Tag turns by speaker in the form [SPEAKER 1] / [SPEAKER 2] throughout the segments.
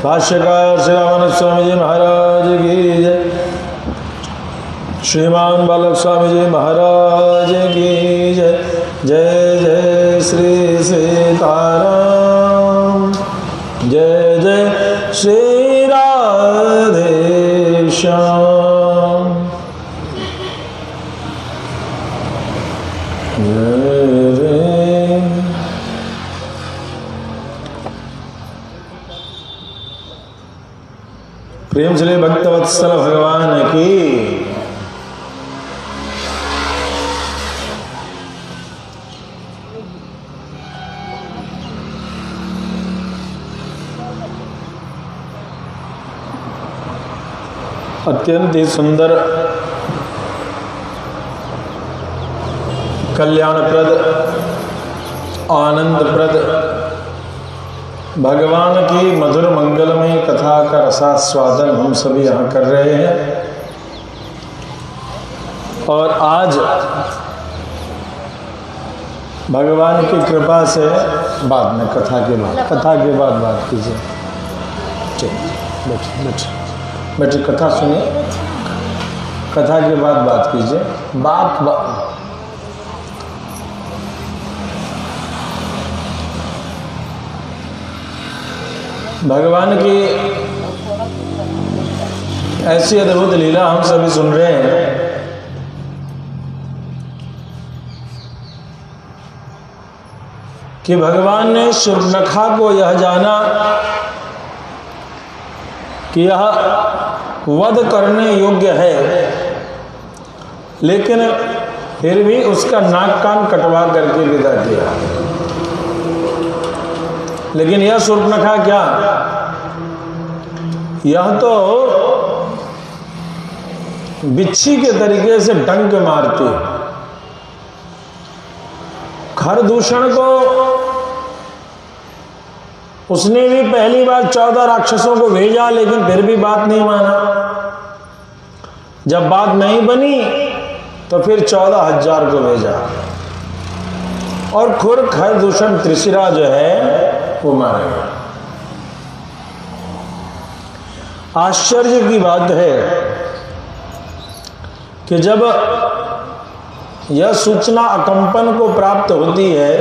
[SPEAKER 1] भाष्यकार श्री रामानंद स्वामी जी महाराज की जय। श्रीमान बालक स्वामी जी महाराज की जय। जय जय श्री सीताराम, जय जय श्री राधे श्याम। प्रेम से भक्तवत्सल भगवान की। अत्यंत ही सुंदर कल्याणप्रद आनंदप्रद भगवान की मधुर मंगलमय कथा का रसास्वादन हम सभी यहाँ कर रहे हैं। और आज भगवान की कृपा से बाद में कथा के बाद बात कीजिए। बैठिए कथा सुनिए, कथा के बाद बात कीजिए। भगवान की ऐसी अद्भुत लीला हम सभी सुन रहे हैं कि भगवान ने शूर्पणखा को यह जाना कि यह वध करने योग्य है, लेकिन फिर भी उसका नाक कान कटवा करके विदा किया। लेकिन यह शूर्पणखा क्या, यह तो बिच्छी के तरीके से डंक मारती। खरदूषण को उसने भी पहली बार 14 राक्षसों को भेजा, लेकिन फिर भी बात नहीं माना। जब बात नहीं बनी तो फिर 14,000 को भेजा और खुर खरदूषण त्रिशिरा जो है वो मारा गया। आश्चर्य की बात है कि जब यह सूचना अकंपन को प्राप्त होती है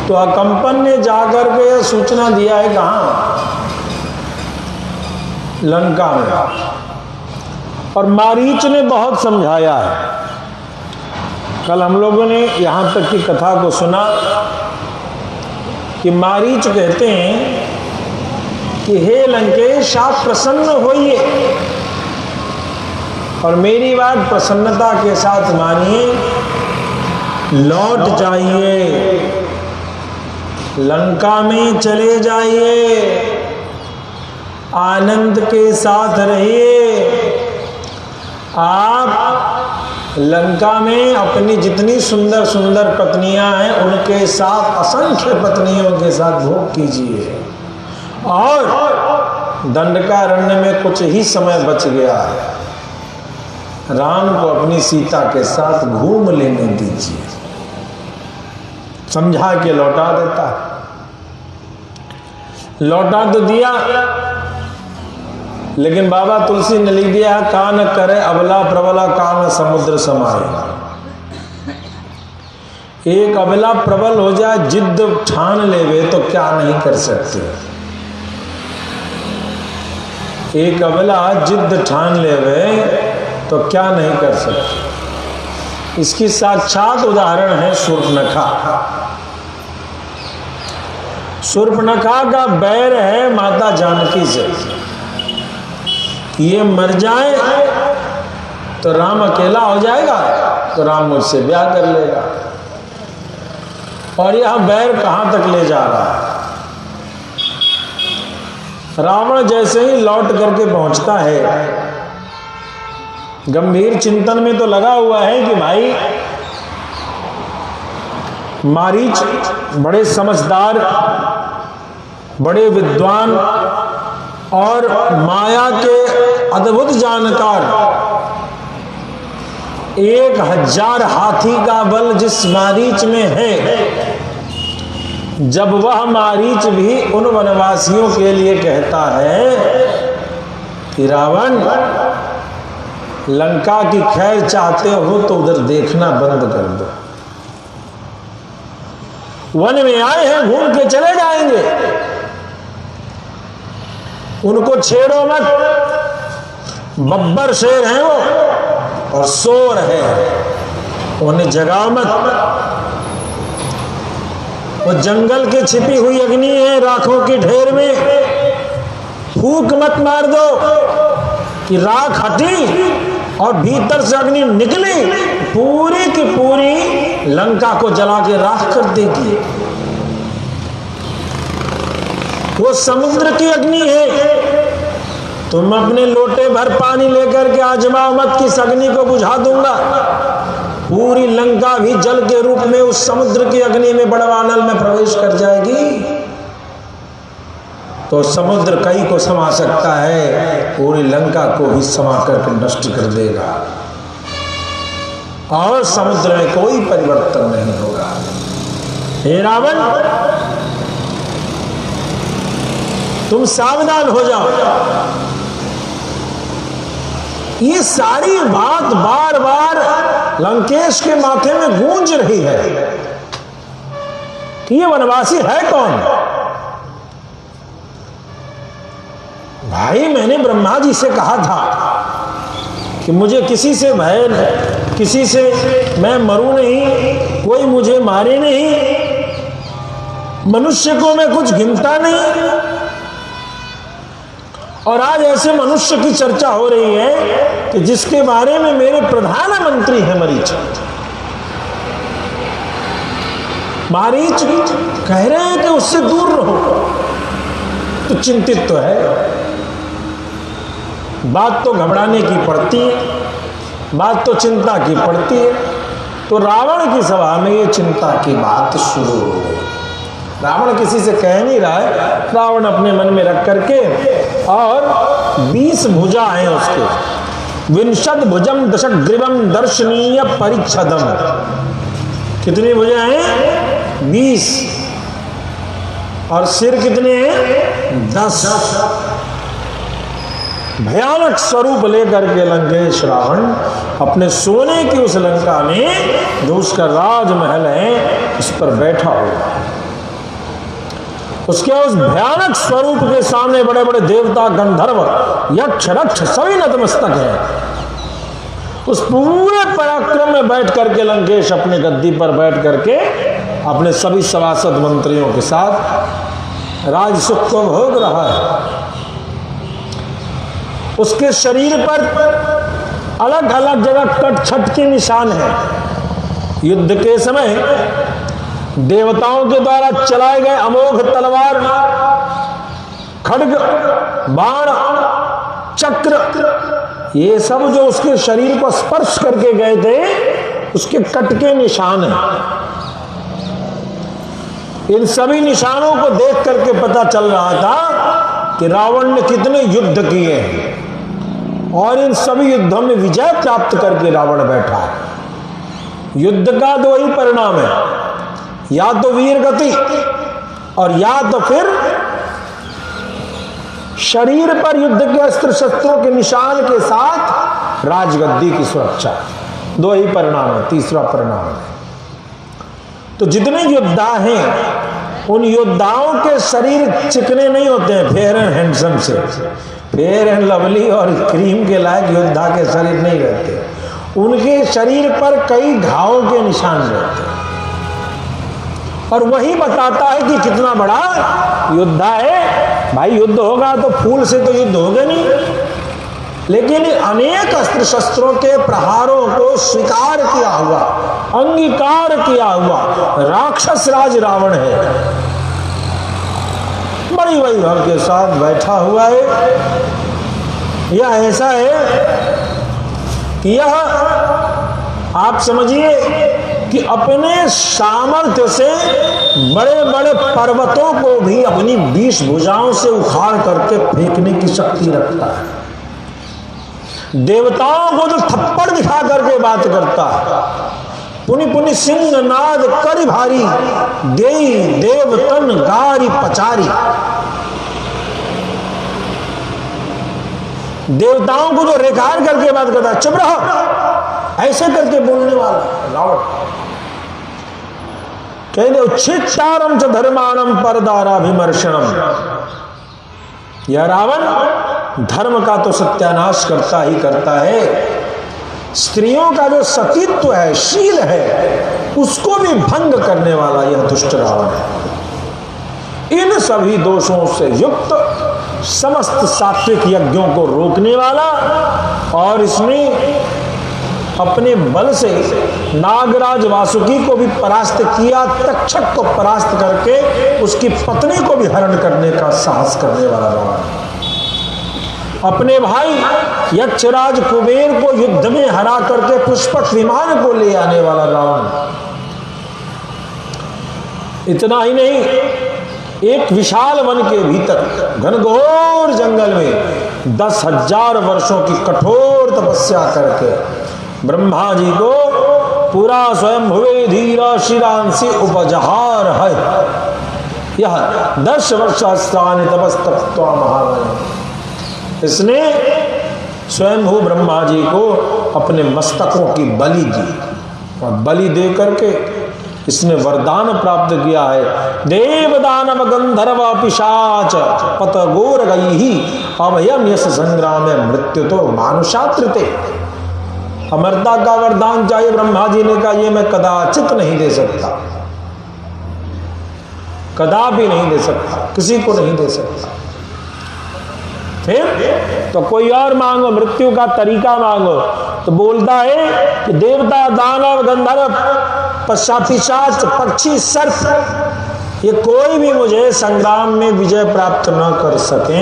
[SPEAKER 1] तो अकंपन ने जाकर के यह सूचना दिया है कहाँ, लंका में। और मारीच ने बहुत समझाया है। कल हम लोगों ने यहाँ तक की कथा को सुना कि मारीच कहते हैं कि हे लंकेश आप प्रसन्न होइए और मेरी बात प्रसन्नता के साथ मानिए, लौट जाइए, लंका में चले जाइए, आनंद के साथ रहिए। आप लंका में अपनी जितनी सुंदर सुंदर पत्नियां हैं उनके साथ असंख्य पत्नियों के साथ भोग कीजिए। और दंडकारण्य में कुछ ही समय बच गया है, राम को अपनी सीता के साथ घूम लेने दीजिए। समझा के लौटा देता है। लौटा तो दिया, लेकिन बाबा तुलसी ने लिख दिया, कान करे अबला प्रबला कान समुद्र समाये। एक अबला प्रबल हो जाए, जिद्द ठान लेवे तो क्या नहीं कर सकते। एक अबला जिद्द ठान लेवे तो क्या नहीं कर सकते। इसकी साक्षात उदाहरण है शूर्पणखा। शूर्पणखा का बैर है माता जानकी से। ये मर जाए तो राम अकेला हो जाएगा, तो राम मुझसे ब्याह कर लेगा। और यह बैर कहां तक ले जा रहा है। रावण जैसे ही लौट करके पहुंचता है, गंभीर चिंतन में तो लगा हुआ है कि भाई मारीच बड़े समझदार, बड़े विद्वान और माया के अद्भुत जानकार, 1000 हाथी का बल जिस मारीच में है जब वह मारीच भी उन वनवासियों के लिए कहता है कि रावण, लंका की खैर चाहते हो तो उधर देखना बंद कर दो, वन में आए हैं घूम के चले जाएंगे, उनको छेड़ो मत, बब्बर शेर हैं वो और शोर है, उन्हें जगाओ मत। वो जंगल की छिपी हुई अग्नि है राखों के ढेर में, फूंक मत मार दो कि राख हटी और भीतर से अग्नि निकली, पूरी की पूरी लंका को जला के राख कर देगी। वो समुद्र की अग्नि है, तुम अपने लोटे भर पानी लेकर के आजमाओ मत कि इस अग्नि को बुझा दूंगा, पूरी लंका भी जल के रूप में उस समुद्र की अग्नि में बड़वानल में प्रवेश कर जाएगी। तो समुद्र कई को समा सकता है, पूरी लंका को भी समा करके नष्ट कर देगा और समुद्र में कोई परिवर्तन नहीं होगा। हे रावण, तुम सावधान हो जाओ। ये सारी बात बार बार लंकेश के माथे में गूंज रही है कि ये वनवासी है कौन। भाई, मैंने ब्रह्मा जी से कहा था कि मुझे किसी से भय नहीं, किसी से मैं मरूं नहीं, कोई मुझे मारे नहीं, मनुष्य को मैं कुछ गिनता नहीं। और आज ऐसे मनुष्य की चर्चा हो रही है कि जिसके बारे में मेरे प्रधानमंत्री हैं मरीच। मारीच कह रहे हैं कि उससे दूर रहो, तो चिंतित तो है। बात तो घबराने की पड़ती है, बात तो चिंता की पड़ती है। तो रावण की सभा में ये चिंता की बात शुरू हो गई। रावण किसी से कह नहीं रहा है, रावण अपने मन में रख करके, और 20 भुजा हैं उसके, विंशद भुजम दशग्रीवम दर्शनीय परिच्छदम। कितनी भुजा हैं? 20। और सिर कितने हैं? 10। भयानक स्वरूप लेकर के लंकेश रावण अपने सोने की उस लंका में, जो उसका राजमहल है, उस पर बैठा हुआ। उसके उस भयानक स्वरूप के सामने बड़े बड़े देवता, गंधर्व, यक्ष, रक्ष सभी नतमस्तक हैं। उस पूरे पराक्रम में बैठ करके लंकेश अपने गद्दी पर बैठ करके अपने सभी सभासद मंत्रियों के साथ राज सुख को भोग रहा है। उसके शरीर पर अलग अलग जगह कट छट के निशान है। युद्ध के समय देवताओं के द्वारा चलाए गए अमोघ तलवार, खड्ग, बाण, चक्र, ये सब जो उसके शरीर को स्पर्श करके गए थे, उसके कट के निशान हैं। इन सभी निशानों को देख करके पता चल रहा था कि रावण ने कितने युद्ध किए हैं, और इन सभी युद्धों में विजय प्राप्त करके रावण बैठा है। युद्ध का दो ही परिणाम है, या तो वीर गति और या तो फिर शरीर पर युद्ध के अस्त्र शस्त्रों के निशान के साथ राजगद्दी की सुरक्षा। दो ही परिणाम है, तीसरा परिणाम है। तो जितने योद्धा हैं, उन योद्धाओं के शरीर चिकने नहीं होते हैं फेयर एंड हैंडसम से। फेयर एंड लवली और क्रीम के लायक योद्धा के शरीर नहीं रहते। उनके शरीर पर कई घावों के निशान रहते हैं, और वही बताता है कि कितना बड़ा योद्धा है। भाई, युद्ध होगा तो फूल से तो युद्ध होगा नहीं, लेकिन अनेक अस्त्र शस्त्रों के प्रहारों को स्वीकार किया हुआ, अंगीकार किया हुआ राक्षस राज रावण है। बड़ी वैभव के साथ बैठा हुआ है। यह ऐसा है कि यह आप समझिए कि अपने सामर्थ्य से बड़े बड़े पर्वतों को भी अपनी 20 भुजाओं से उखाड़ करके फेंकने की शक्ति रखता है। देवताओं को तो थप्पड़ दिखा करके बात करता है, पुनि पुनि सिंह नाद करि भारी, देई देवतन गारी पचारी। देवताओं को जो रेखार करके बात करता, चुप रहो, ऐसे करके बोलने वाला रावण। कहते उच्छिष्टारम च धर्माणम परदाराभिमर्शनम। यह रावण धर्म का तो सत्यानाश करता ही करता है, स्त्रियों का जो सतीत्व है, शील है, उसको भी भंग करने वाला यह दुष्ट रावण है। इन सभी दोषों से युक्त समस्त सात्विक यज्ञों को रोकने वाला, और इसने अपने बल से नागराज वासुकी को भी परास्त किया, तक्षक को परास्त करके उसकी पत्नी को भी हरण करने का साहस करने वाला रावण। अपने भाई यक्षराज कुबेर को युद्ध में हरा करके पुष्पक विमान को ले आने वाला रावण। इतना ही नहीं, एक विशाल वन के भीतर घनघोर जंगल में 10,000 वर्षों की कठोर तपस्या करके ब्रह्मा जी को पूरा स्वयं भुवे धीरा शिरांसी उपजहार है। यह 10 वर्षास्त्रानि तपस्तप्त्वा महावने। इसने स्वयंभू ब्रह्मा जी को अपने मस्तकों की बलि दी, और बलि दे करके इसने वरदान प्राप्त किया है। देव दानव गंधर्व पिशाच पत गोर गई ही अभयम यश संग्राम मृत्यु तो मानुषात्रते। अमरता का वरदान चाहिए, ब्रह्मा जी ने कहा, ये मैं कदाचित नहीं दे सकता, कदापि नहीं दे सकता, किसी को नहीं दे सकता। फिर तो कोई और मांगो, मृत्यु का तरीका मांगो। तो बोलता है कि देवता दानव गंधर्व पिशाच पक्षी सर्प, ये कोई भी मुझे संग्राम में विजय प्राप्त न कर सके।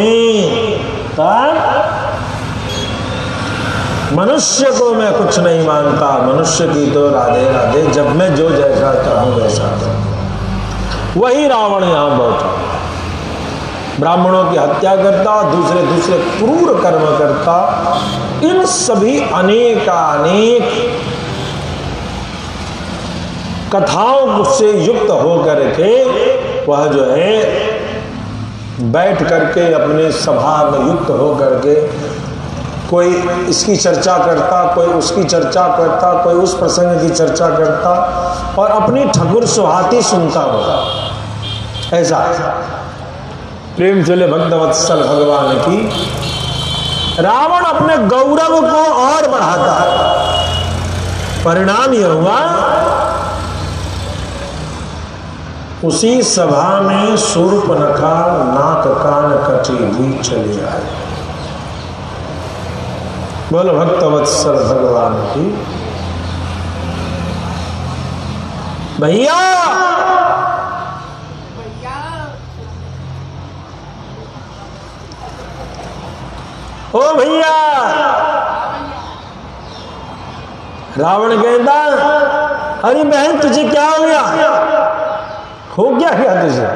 [SPEAKER 1] मनुष्य को मैं कुछ नहीं मानता, मनुष्य की तो राधे राधे, जब मैं जो जैसा चाहूं वैसा करूं। वही रावण यहां पहुंचा, ब्राह्मणों की हत्या करता, दूसरे दूसरे क्रूर कर्म करता। इन सभी अनेकानेक कथाओं से युक्त होकर के वह जो है बैठ करके अपने सभा में युक्त होकर के कोई इसकी चर्चा करता, कोई उसकी चर्चा करता, कोई उस प्रसंग की चर्चा करता, और अपनी ठकुर सुहाती सुनता होगा। ऐसा प्रेम चले भक्तवत्सल भगवान की। रावण अपने गौरव को और बढ़ाता, परिणाम यह हुआ उसी सभा में शूर्पणखा नाक कान कटी भी चली आई। बोलो भक्तवत्सल भगवान की। भैया ओ भैया, रावण कहता, अरे बहन तुझे क्या हो गया? हो गया क्या तुझे?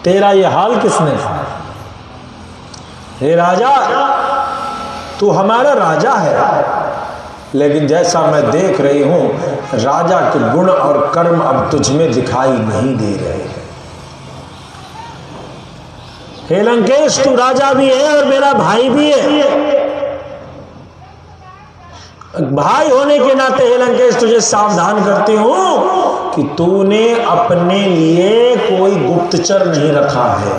[SPEAKER 1] तेरा ये हाल किसने कहा? हे राजा, तू हमारा राजा है, लेकिन जैसा मैं देख रही हूं राजा के गुण और कर्म अब तुझ में दिखाई नहीं दे रहे हैं। हे लंकेश, तू राजा भी है और मेरा भाई भी है। भाई होने के नाते हे लंकेश तुझे सावधान करती हूं कि तूने अपने लिए कोई गुप्तचर नहीं रखा है,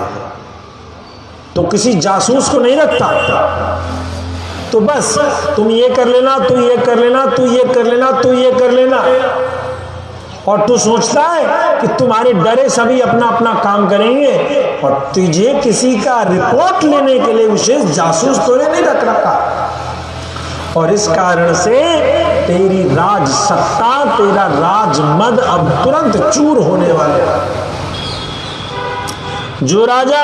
[SPEAKER 1] तो किसी जासूस को नहीं रखता। तो बस तुम ये कर लेना, तू ये कर लेना, तू ये कर लेना, तू ये कर लेना, और तू सोचता है कि तुम्हारे डरे सभी अपना अपना काम करेंगे, और तुझे किसी का रिपोर्ट लेने के लिए विशेष जासूस तूने नहीं रख रखा। और इस कारण से तेरी राज सत्ता, तेरा राजमद अब तुरंत चूर होने वाले। जो राजा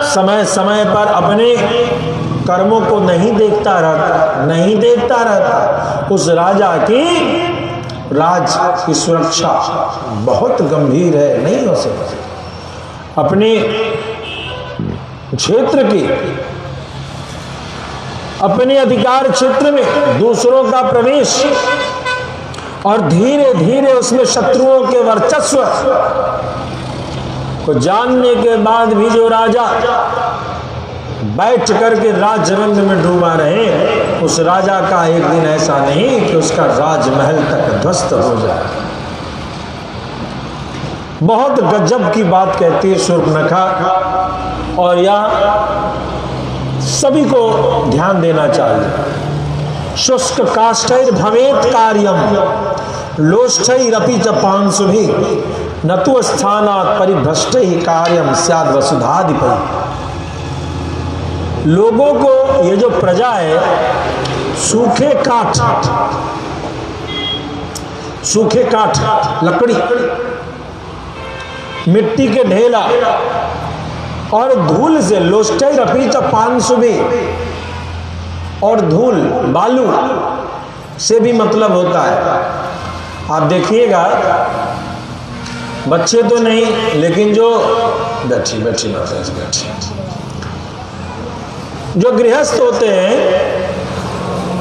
[SPEAKER 1] समय समय पर अपने कर्मों को नहीं देखता रहता, उस राजा की राज की सुरक्षा बहुत गंभीर है, नहीं हो सकती। अपने क्षेत्र की, अपने अधिकार क्षेत्र में दूसरों का प्रवेश और धीरे धीरे उसमें शत्रुओं के वर्चस्व को जानने के बाद भी जो राजा बैठ करके राजरंग में डूबा रहे, उस राजा का एक दिन ऐसा नहीं कि उसका राजमहल तक ध्वस्त हो जाए। बहुत गजब की बात कहती है शूर्पणखा, और यह सभी को ध्यान देना चाहिए। शुष्क काष्ठैर भवेत कार्यम लोष्ठैरपि च पांशुभिः न तु स्थानात् परिभ्रष्टैः कार्यम स्याद् वसुधाधिपैः। लोगों को ये जो प्रजा है, सूखे काठ, लकड़ी, मिट्टी के ढेला और धूल से, लोष्ठैरपि च पांशुभिः, और धूल बालू से भी मतलब होता है। आप देखिएगा, बच्चे तो नहीं, लेकिन जो बैठी माता जी बैठी, जो गृहस्थ होते हैं,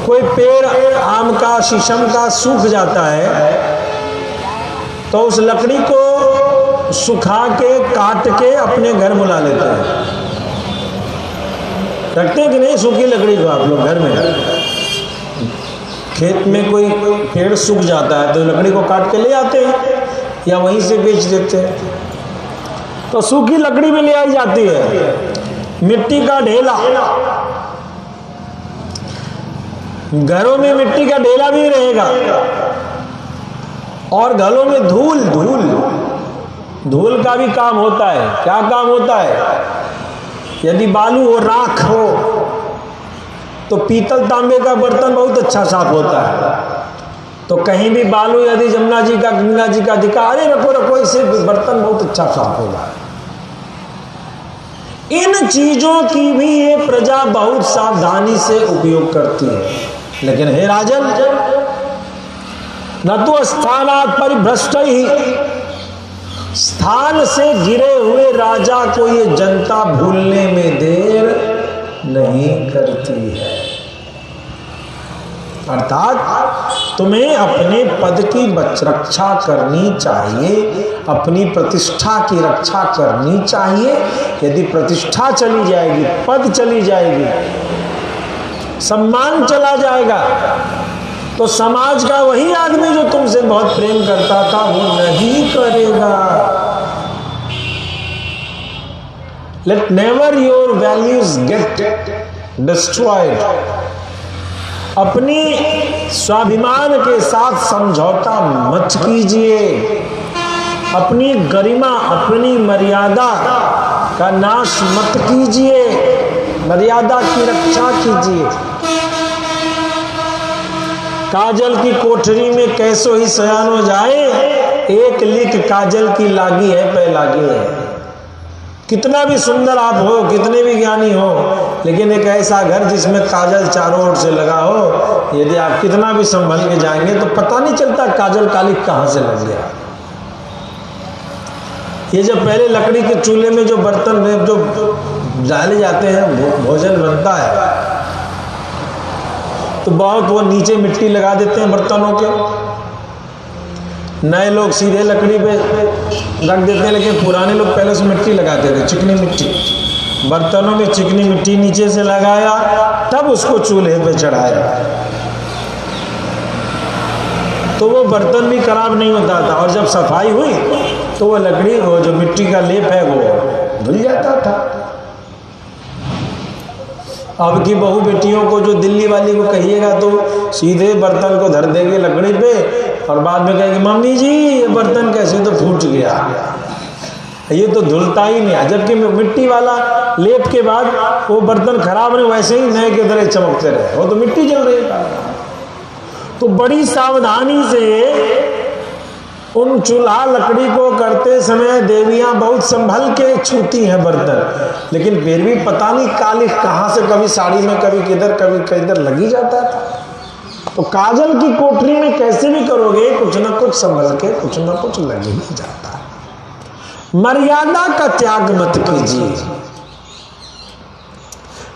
[SPEAKER 1] कोई पेड़ आम का, शीशम का सूख जाता है तो उस लकड़ी को सुखा के, काट के अपने घर बुला लेते हैं। रखते हैं कि नहीं सूखी लकड़ी को आप लोग घर में? खेत में कोई पेड़ सूख जाता है तो लकड़ी को काट के ले आते हैं या वहीं से बेच देते हैं। तो सूखी लकड़ी भी ले आई जाती है। मिट्टी का ढेला, घरों में मिट्टी का ढेला भी रहेगा, और घरों में धूल का भी काम होता है। क्या काम होता है? यदि बालू हो, राख हो, तो पीतल तांबे का बर्तन बहुत अच्छा साफ होता है। तो कहीं भी बालू यदि जमुना जी का, गंगा जी का दिखा, अरे रखो, इससे बर्तन बहुत अच्छा साफ होगा। इन चीजों की भी ये प्रजा बहुत सावधानी से उपयोग करती है। लेकिन हे राजन, न तो स्थानात् परिभ्रष्टैः, स्थान से गिरे हुए राजा को ये जनता भूलने में देर नहीं करती है। अर्थात तुम्हें अपने पद की रक्षा करनी चाहिए, अपनी प्रतिष्ठा की रक्षा करनी चाहिए। यदि प्रतिष्ठा चली जाएगी, पद चली जाएगी, सम्मान चला जाएगा, तो समाज का वही आदमी जो तुमसे बहुत प्रेम करता था वो नहीं करेगा। Let never your values get destroyed. अपनी स्वाभिमान के साथ समझौता मत कीजिए। अपनी गरिमा, अपनी मर्यादा का नाश मत कीजिए, मर्यादा की रक्षा कीजिए। काजल की कोठरी में कैसो ही सयान हो जाए, एक लिख काजल की लागी है पे लागी है। कितना भी सुंदर आप हो, कितने भी ज्ञानी हो, लेकिन एक ऐसा घर जिसमें काजल चारों ओर से लगा हो, यदि आप कितना भी संभल के जाएंगे तो पता नहीं चलता काजल काली कहाँ से लग गया। ये जब पहले लकड़ी के चूल्हे में जो बर्तन जो डाले जाते हैं, भोजन बनता है, तो बहुत वो नीचे मिट्टी लगा देते हैं बर्तनों के। नए लोग सीधे लकड़ी पे रख देते हैं, लेकिन पुराने लोग पहले से मिट्टी लगाते थे, चिकनी मिट्टी। बर्तनों में चिकनी मिट्टी नीचे से लगाया, तब उसको चूल्हे पे चढ़ाया, तो वो बर्तन भी खराब नहीं होता था। और जब सफाई हुई तो वो लकड़ी, वो जो मिट्टी का लेप है वो धुल जाता था। अब की बहू बेटियों को, जो दिल्ली वाली को कहिएगा तो सीधे बर्तन को धर देंगे लकड़ी पे, और बाद में कहेंगे मम्मी जी ये बर्तन कैसे तो फूट गया, ये तो धुलता ही नहीं है। जबकि मिट्टी वाला लेप के बाद वो बर्तन खराब नहीं, वैसे ही नए के तरह चमकते रहे, वो तो मिट्टी जल रही है। तो बड़ी सावधानी से उन चूल्हा लकड़ी को करते समय देवियां बहुत संभल के छूती हैं बर्तन, लेकिन फिर भी पता नहीं काली कहाँ से, कभी साड़ी में, कभी किधर, कभी किधर लगी जाता था। तो काजल की कोठरी में कैसे भी करोगे, कुछ ना कुछ संभल के, कुछ ना कुछ लग ही जाता है। मर्यादा का त्याग मत कीजिए,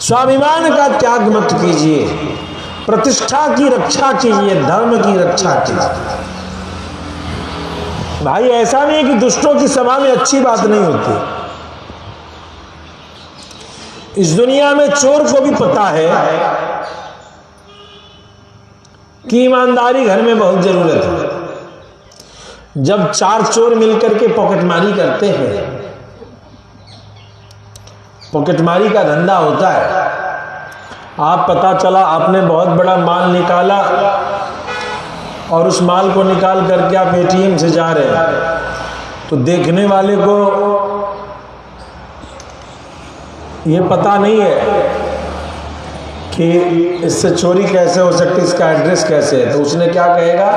[SPEAKER 1] स्वाभिमान का त्याग मत कीजिए, प्रतिष्ठा की रक्षा कीजिए, धर्म की रक्षा कीजिए। भाई ऐसा नहीं है कि दुष्टों की सभा में अच्छी बात नहीं होती। इस दुनिया में चोर को भी पता है कि ईमानदारी घर में बहुत जरूरत है। जब चार चोर मिलकर के पॉकेटमारी करते हैं, पॉकेटमारी का धंधा होता है, आप पता चला आपने बहुत बड़ा माल निकाला और उस माल को निकाल करके आप एटीएम से जा रहे हैं, तो देखने वाले को ये पता नहीं है कि इससे चोरी कैसे हो सकती है, इसका एड्रेस कैसे है। तो उसने क्या कहेगा,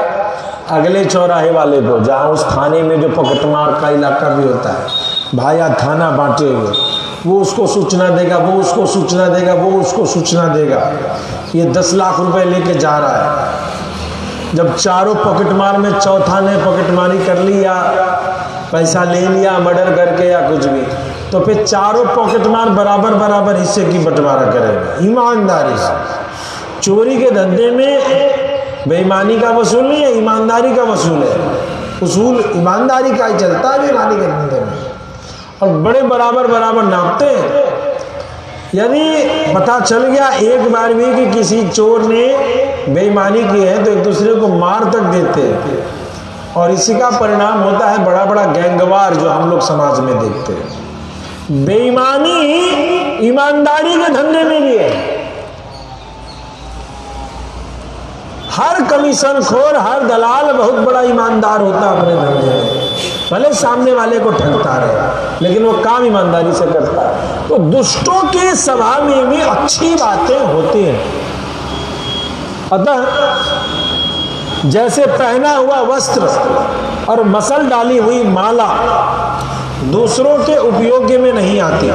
[SPEAKER 1] अगले चौराहे वाले को, जहाँ उस थाने में जो पॉकेटमार का इलाका भी होता है, भाई आज थाना बांटे हुए, वो उसको सूचना देगा, वो उसको सूचना देगा, वो उसको सूचना देगा, ये 10 लाख रुपए लेके जा रहा है। जब चारों पॉकेटमार में चौथा ने पॉकेटमारी कर ली या पैसा ले लिया मर्डर करके या कुछ भी, तो फिर चारों पॉकेटमार बराबर बराबर हिस्से की बंटवारा करेंगे ईमानदारी से। चोरी के धंधे में बेईमानी का वसूल नहीं है, ईमानदारी का वसूल है। उसूल ईमानदारी का ही चलता है बेईमानी के धंधे में, और बड़े बराबर बराबर नापते हैं। यदि पता चल गया एक बार भी कि किसी चोर ने बेईमानी की है, तो एक दूसरे को मार तक देते हैं, और इसी का परिणाम होता है बड़ा बड़ा गैंगवार जो हम लोग समाज में देखते हैं। बेईमानी ईमानदारी के धंधे में भी है। हर कमीशन खोर, हर दलाल बहुत बड़ा ईमानदार होता है अपने धंधे में, भले सामने वाले को ठगता रहे, लेकिन वो काम ईमानदारी से करता है। तो दुष्टों के सभा में भी अच्छी बातें होती हैं। अतः जैसे पहना हुआ वस्त्र और मसल डाली हुई माला दूसरों के उपयोग में नहीं आती।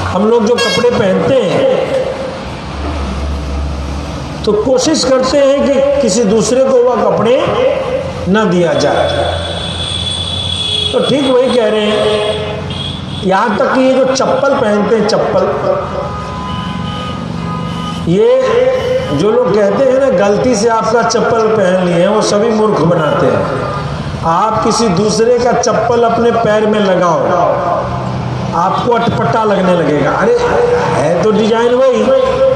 [SPEAKER 1] हम लोग जो कपड़े पहनते हैं तो कोशिश करते हैं कि किसी दूसरे को वह कपड़े न दिया जाए। तो ठीक वही कह रहे हैं, यहां तक कि ये जो चप्पल पहनते हैं, चप्पल, ये जो लोग कहते हैं ना गलती से आपका चप्पल पहन लिए हैं, वो सभी मूर्ख बनाते हैं। आप किसी दूसरे का चप्पल अपने पैर में लगाओ, आपको अटपटा लगने लगेगा। अरे है तो डिजाइन वही,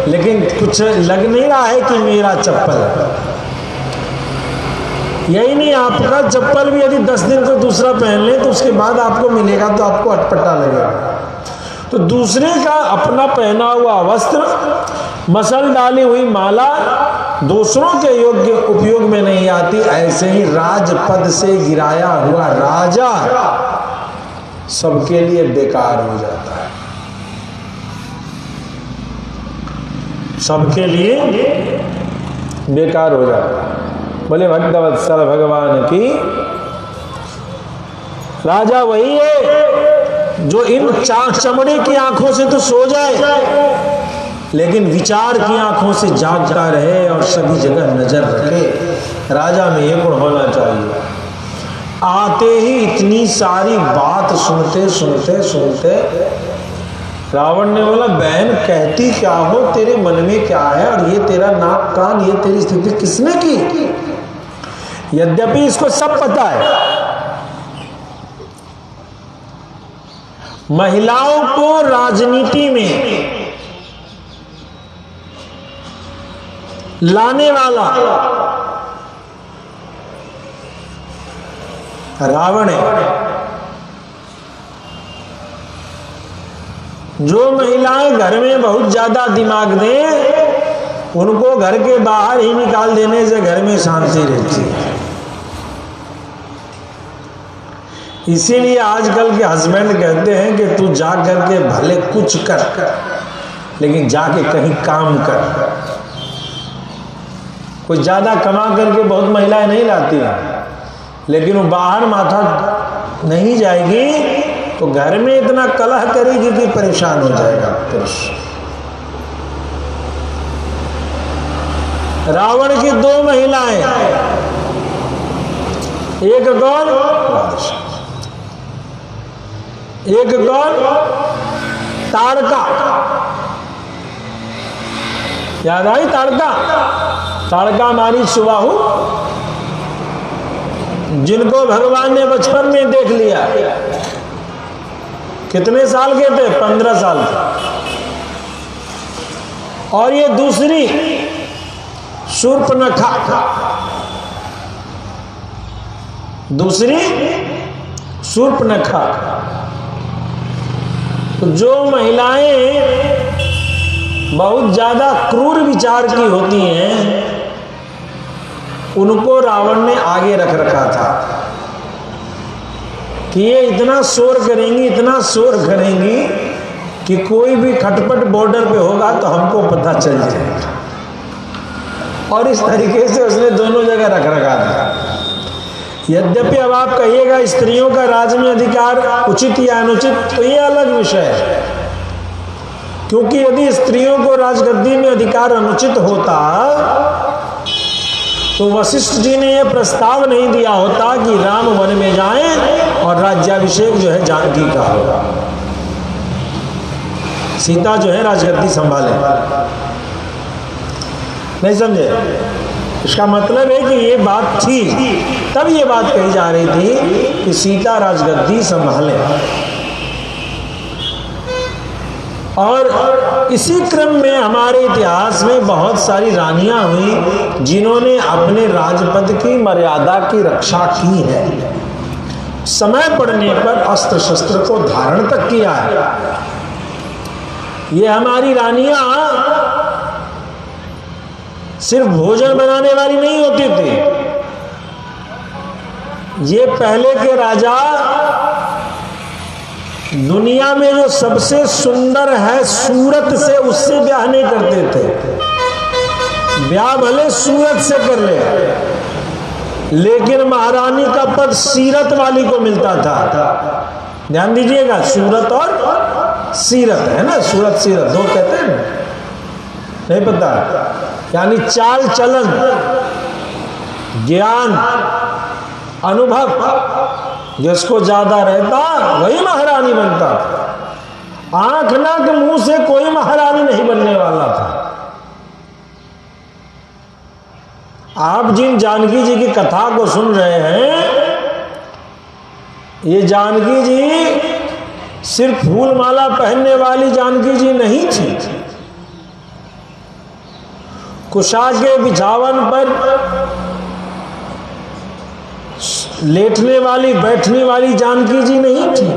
[SPEAKER 1] लेकिन कुछ लग नहीं रहा है कि मेरा चप्पल है। यही नहीं, आपका चप्पल भी यदि 10 दिन को दूसरा पहन ले तो उसके बाद आपको मिलेगा तो आपको अटपटा लगेगा। तो दूसरे का अपना पहना हुआ वस्त्र, मसल डाली हुई माला दूसरों के योग्य उपयोग में नहीं आती। ऐसे ही राजपद से गिराया हुआ राजा सबके लिए बेकार हो जाता है, सबके लिए बेकार हो जाता है। बोले भक्तवत्सल भगवान की, राजा वही है जो इन चमड़े की आंखों से तो सो जाए, लेकिन विचार की आंखों से जागता रहे और सभी जगह नजर रखे। राजा में ये गुण होना चाहिए। आते ही इतनी सारी बात सुनते सुनते सुनते रावण ने बोला, बहन कहती क्या हो, तेरे मन में क्या है, और ये तेरा नाक कान, ये तेरी स्थिति किसने की? यद्यपि इसको सब पता है, महिलाओं को राजनीति में लाने वाला रावण है। जो महिलाएं घर में बहुत ज्यादा दिमाग दें, उनको घर के बाहर ही निकाल देने से घर में शांति रहती है। इसीलिए आजकल के हस्बैंड कहते हैं कि तू जा करके भले कुछ कर, लेकिन जाके कहीं काम कर। कोई ज्यादा कमा करके बहुत महिलाएं नहीं लाती हैं, लेकिन वो बाहर माथा नहीं जाएगी तो घर में इतना कलह करेगी कि परेशान हो जाएगा पुरुष। रावण की 2 महिलाएं, एक कौन, एक कौन, ताड़का, याद आई ताड़का? ताड़का मारी सुबाहु जिनको भगवान ने बचपन में देख लिया। कितने साल के थे? 15 साल के। और ये दूसरी शूर्पणखा, दूसरी शूर्पणखा। तो जो महिलाएं बहुत ज्यादा क्रूर विचार की होती हैं, उनको रावण ने आगे रख रखा था कि ये इतना शोर करेंगी, इतना शोर करेंगी कि कोई भी खटपट बॉर्डर पे होगा तो हमको पता चल जाएगा। और इस तरीके से उसने दोनों जगह रख रखा था। यद्यपि अब आप कहिएगा स्त्रियों का राज में अधिकार उचित या अनुचित, तो ये अलग विषय है, क्योंकि यदि स्त्रियों को राजगद्दी में अधिकार अनुचित होता तो वशिष्ठ जी ने यह प्रस्ताव नहीं दिया होता कि राम वन में जाएं और राज्याभिषेक जो है जानकी का होगा, सीता जो है राजगद्दी संभाले। नहीं समझे? इसका मतलब है कि ये बात थी, तब ये बात कही जा रही थी कि सीता राजगद्दी संभाले। और इसी क्रम में हमारे इतिहास में बहुत सारी रानियां हुई जिन्होंने अपने राजपद की मर्यादा की रक्षा की है, समय पड़ने पर अस्त्र शस्त्र को धारण तक किया है। ये हमारी रानियां सिर्फ भोजन बनाने वाली नहीं होती थी, ये पहले के राजा दुनिया में जो सबसे सुंदर है सूरत से, उससे ब्याह नहीं करते थे। ब्याह भले सूरत से कर ले, लेकिन महारानी का पद सीरत वाली को मिलता था। ध्यान दीजिएगा, सूरत और सीरत है ना, सूरत सीरत दो कहते हैं, नहीं पता? यानी चाल चलन, ज्ञान, अनुभव जिसको ज्यादा रहता वही महारानी बनता था। आंख नाक मुंह से कोई महारानी नहीं बनने वाला था। आप जिन जानकी जी की कथा को सुन रहे हैं, ये जानकी जी सिर्फ फूल माला पहनने वाली जानकी जी नहीं थी। कुशा के बिछावन पर लेटने वाली बैठने वाली जानकी जी नहीं थी।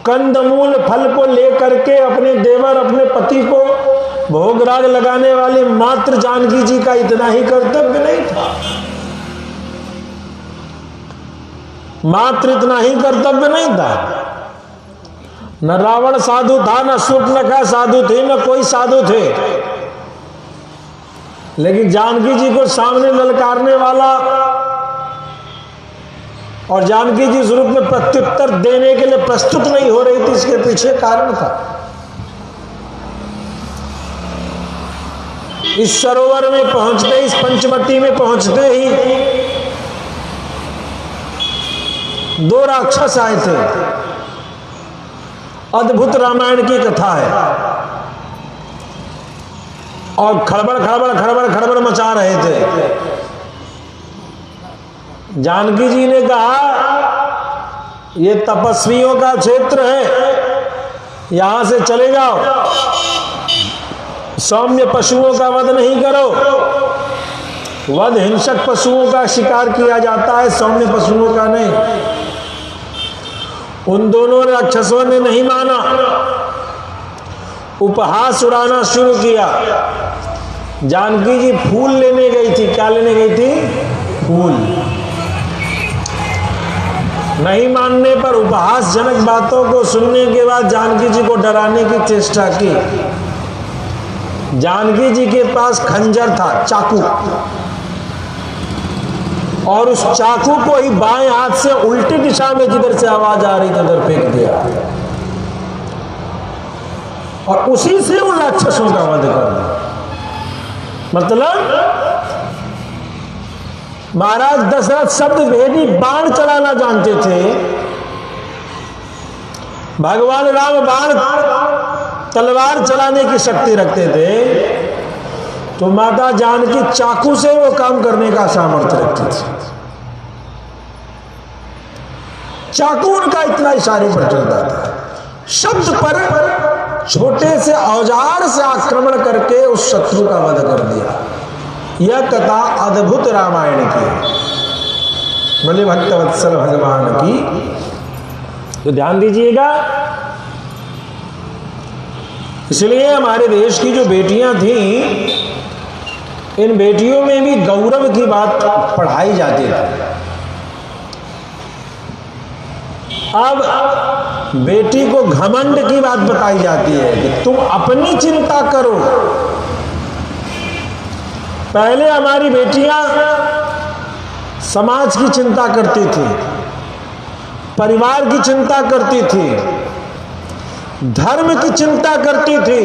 [SPEAKER 1] कंदमूल फल को लेकर के अपने देवर अपने पति को भोगराग लगाने वाली मात्र जानकी जी का इतना ही कर्तव्य नहीं था, मात्र इतना ही कर्तव्य नहीं था। न रावण साधु था, न शूर्पणखा साधु थी, न कोई साधु थे, लेकिन जानकी जी को सामने ललकारने वाला और जानकी जी स्वरूप में प्रत्युत्तर देने के लिए प्रस्तुत नहीं हो रही थी, इसके पीछे कारण था। इस सरोवर में पहुंचते, इस पंचवटी में पहुंचते ही दो राक्षस आए थे। अद्भुत रामायण की कथा है, और खड़बड़ खड़बड़ खड़बड़ खड़बड़ मचा रहे थे। जानकी जी ने कहा ये तपस्वियों का क्षेत्र है, यहां से चले जाओ, सौम्य पशुओं का वध नहीं करो। वध हिंसक पशुओं का शिकार किया जाता है, सौम्य पशुओं का नहीं। उन दोनों राक्षसों ने नहीं माना, उपहास उड़ाना शुरू किया। जानकी जी फूल लेने गई थी। क्या लेने गई थी? फूल। नहीं मानने पर उपहासजनक बातों को सुनने के बाद जानकी जी को डराने की चेष्टा की। जानकी जी के पास खंजर था, चाकू, और उस चाकू को ही बाएं हाथ से उल्टी दिशा में जिधर से आवाज आ रही थी उधर फेंक दिया, और उसी से उन राक्षसों का वध कर दिया। मतलब महाराज दशरथ शब्द भेदी बाण चलाना जानते थे, भगवान राम बाण तलवार चलाने की शक्ति रखते थे, तो माता जानकी चाकू से वो काम करने का सामर्थ्य रखती थी। चाकू उनका इतना इशारे पर चलता था। शब्द पर छोटे से औजार से आक्रमण करके उस शत्रु का वध कर दिया। यह कथा अद्भुत रामायण की है, बोले भक्तवत्सल भगवान की। तो ध्यान दीजिएगा, इसलिए हमारे देश की जो बेटियां थीं, इन बेटियों में भी गौरव की बात पढ़ाई जाती थी। अब बेटी को घमंड की बात बताई जाती है कि तुम अपनी चिंता करो। पहले हमारी बेटियां समाज की चिंता करती थी, परिवार की चिंता करती थी, धर्म की चिंता करती थी।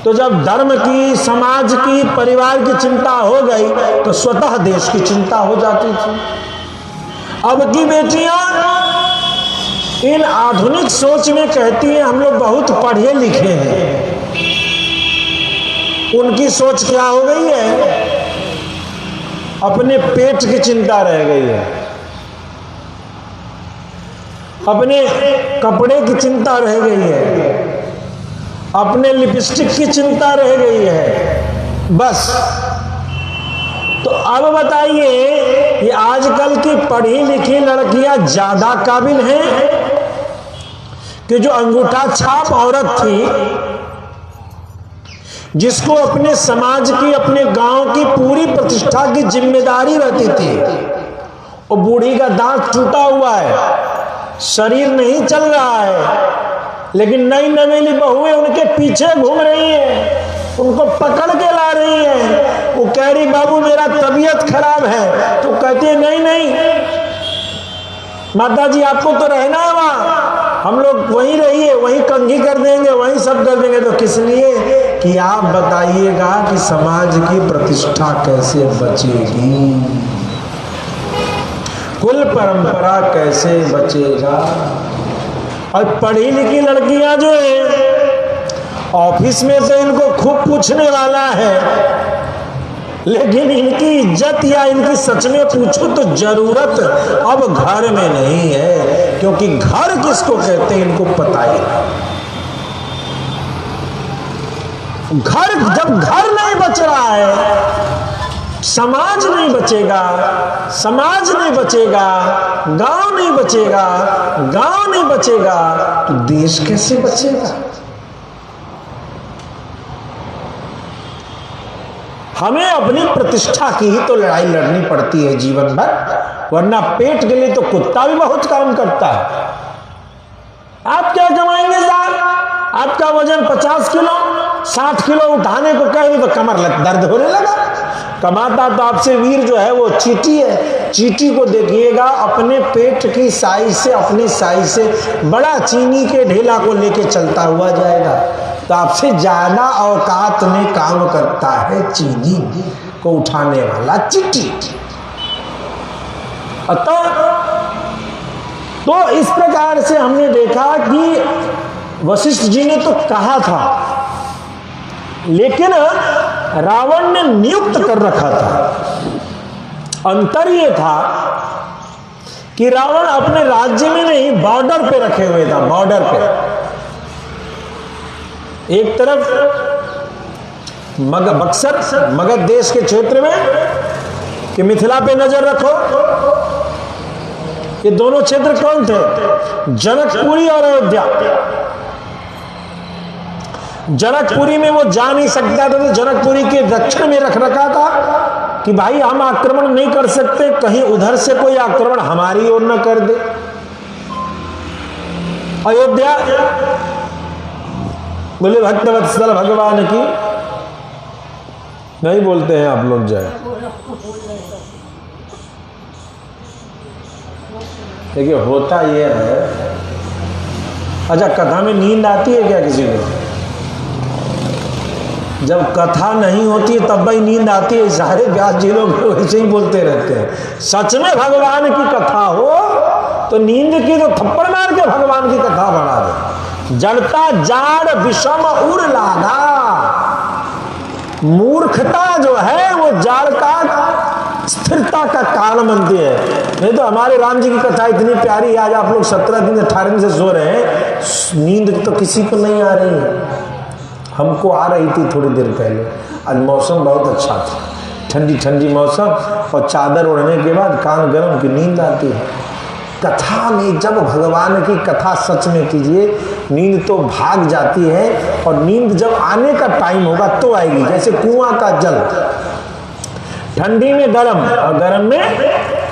[SPEAKER 1] तो जब धर्म की, समाज की, परिवार की चिंता हो गई तो स्वतः देश की चिंता हो जाती थी। अब की बेटियां इन आधुनिक सोच में कहती हैं हम लोग बहुत पढ़े लिखे हैं। उनकी सोच क्या हो गई है? अपने पेट की चिंता रह गई है, अपने कपड़े की चिंता रह गई है, अपने लिपस्टिक की चिंता रह गई है, बस। तो अब बताइए, ये आजकल की पढ़ी लिखी लड़कियां ज्यादा काबिल हैं कि जो अंगूठा छाप औरत थी, जिसको अपने समाज की, अपने गांव की पूरी प्रतिष्ठा की जिम्मेदारी रहती थी। वो बूढ़ी का दांत टूटा हुआ है, शरीर नहीं चल रहा है, लेकिन नई नवेली बहुएं उनके पीछे घूम रही हैं, उनको पकड़ के ला रही हैं। वो कह रही बाबू मेरा तबीयत खराब है, तो कहती है नहीं नहीं माता जी आपको तो रहना है वहां, हम लोग वहीं रहिए, वहीं कंघी कर देंगे, वहीं सब कर देंगे। तो किस लिए कि आप बताइएगा कि समाज की प्रतिष्ठा कैसे बचेगी, कुल परंपरा कैसे बचेगा। और पढ़ी लिखी लड़कियां जो है ऑफिस में तो इनको खूब पूछने वाला है, लेकिन इनकी इज्जत या इनकी सच में पूछो तो जरूरत अब घर में नहीं है, क्योंकि घर किसको कहते हैं इनको पता ही नहीं। घर, जब घर नहीं बच रहा है, समाज नहीं बचेगा, समाज नहीं बचेगा, गांव नहीं बचेगा, गांव नहीं बचेगा, तो देश कैसे बचेगा। हमें अपनी प्रतिष्ठा की ही तो लड़ाई लड़नी पड़ती है जीवन भर, वरना पेट के लिए तो कुत्ता भी बहुत काम करता है। आप क्या कमाएंगे साहब? आपका वजन 50 किलो 60 किलो उठाने को कहेंगे तो कमर दर्द होने लगा। कमाता तो आपसे वीर जो है वो चींटी है। चींटी को देखिएगा अपने पेट की साइज से, अपनी साइज से बड़ा चीनी के ढेला को लेके चलता हुआ जाएगा। तो आपसे ज्यादा औकात में काम करता है चीनी को उठाने वाला चींटी। अतः तो इस प्रकार से हमने देखा कि वशिष्ठ जी ने तो कहा था, लेकिन रावण ने नियुक्त कर रखा था। अंतर यह था कि रावण अपने राज्य में नहीं, बॉर्डर पे रखे हुए था। बॉर्डर पे एक तरफ बक्सर मगध देश के क्षेत्र में कि मिथिला पे नजर रखो। ये दोनों क्षेत्र कौन थे? जनकपुरी और अयोध्या। जनकपुरी में वो जा नहीं सकता था, तो जनकपुरी के दक्षिण में रख रखा था कि भाई हम आक्रमण नहीं कर सकते, कहीं उधर से कोई आक्रमण हमारी ओर न कर दे। अयोध्या बोले भक्तवत्सल भगवान की नहीं बोलते हैं आप लोग जाए। देखिए होता ये है, अच्छा कथा में नींद आती है क्या किसी को? जब कथा नहीं होती है तब भाई नींद आती है। सारे व्यास जी लोग वैसे ही बोलते रहते हैं। सच में भगवान की कथा हो तो नींद की तो थप्पड़ मार के भगवान की कथा बढ़ा दे। जड़ता जाड़ विषम उड़ लागा। मूर्खता जो है वो जाड़ का स्थिरता का कारण बनती है। नहीं तो हमारे राम जी की कथा इतनी प्यारी है, आज आप लोग 17 दिन 18 दिन से सो रहे हैं, नींद तो किसी को नहीं आ रही है। हमको आ रही थी थोड़ी देर पहले। आज मौसम बहुत अच्छा था, ठंडी ठंडी मौसम, और चादर ओढ़ने के बाद कान गर्म की नींद आती है। कथा में जब भगवान की कथा सच में कीजिए, नींद तो भाग जाती है, और नींद जब आने का टाइम होगा तो आएगी। जैसे कुआं का जल, ठंडी में गर्म और गर्म में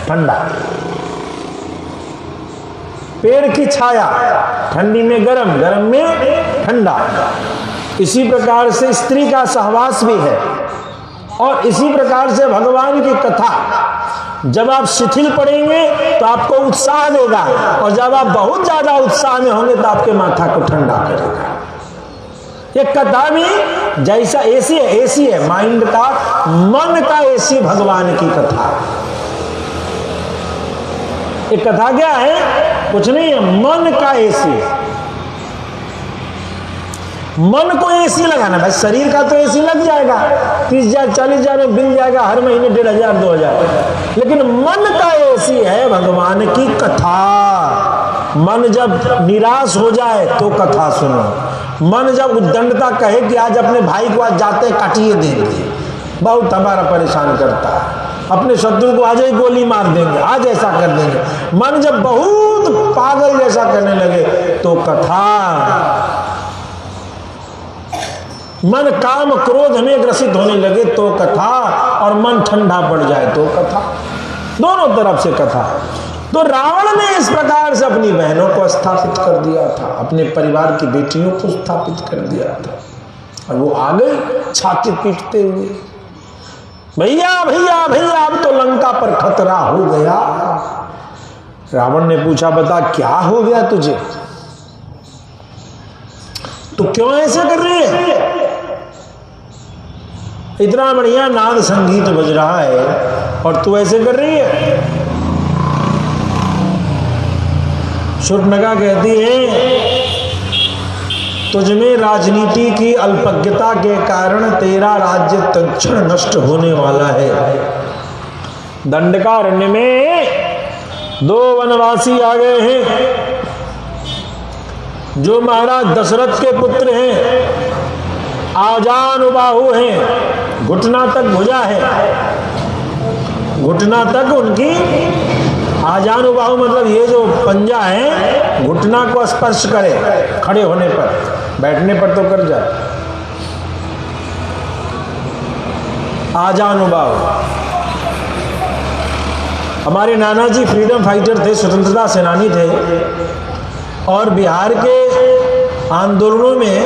[SPEAKER 1] ठंडा। पेड़ की छाया, ठंडी में गर्म, गर्म में ठंडा। इसी प्रकार से स्त्री का सहवास भी है, और इसी प्रकार से भगवान की कथा जब आप शिथिल पड़ेंगे तो आपको उत्साह देगा, और जब आप बहुत ज्यादा उत्साह में होंगे तो आपके माथा को ठंडा करेगा। ये कथा भी जैसा एसी है, एसी है माइंड का, मन का एसी भगवान की कथा। ये कथा क्या है? कुछ नहीं है, मन का एसी। मन को एसी लगाना, भाई शरीर का तो एसी लग जाएगा, 30,000 40,000 में बिल जाएगा हर महीने 1,500 2,000, लेकिन मन का एसी है भगवान की कथा। मन जब निराश हो जाए तो कथा सुनो, मन जब उद्दंडता कहे कि आज अपने भाई को आज जाते काटिए देंगे, बहुत हमारा परेशान करता है, अपने शत्रु को आज ही गोली मार देंगे, आज ऐसा कर देंगे, मन जब बहुत पागल जैसा करने लगे तो कथा। मन काम क्रोध में ग्रसित होने लगे तो कथा, और मन ठंडा पड़ जाए तो कथा। दोनों तरफ से कथा। तो रावण ने इस प्रकार से अपनी बहनों को स्थापित कर दिया था, अपने परिवार की बेटियों को स्थापित कर दिया था, और वो आ गए छाती पीटते हुए, भैया भैया भैया अब तो लंका पर खतरा हो गया। रावण ने पूछा, बता क्या हो गया तुझे, तू क्यों ऐसे कर रही है? इतना बढ़िया नाद संगीत बज रहा है और तू ऐसे कर रही है। शूर्पणखा कहती है, तुझमें राजनीति की अल्पज्ञता के कारण तेरा राज्य तत्क्षण नष्ट होने वाला है। दंडकारण्य में 2 वनवासी आ गए हैं, जो महाराज दशरथ के पुत्र हैं, आजानुबाहु हैं, घुटना तक भुजा है, घुटना तक उनकी आजानुबाहु मतलब ये जो पंजा है घुटना को स्पर्श करे, खड़े होने पर, बैठने पर तो कर जाए। आजानुबाहु। हमारे नाना जी फ्रीडम फाइटर थे, स्वतंत्रता सेनानी थे, और बिहार के आंदोलनों में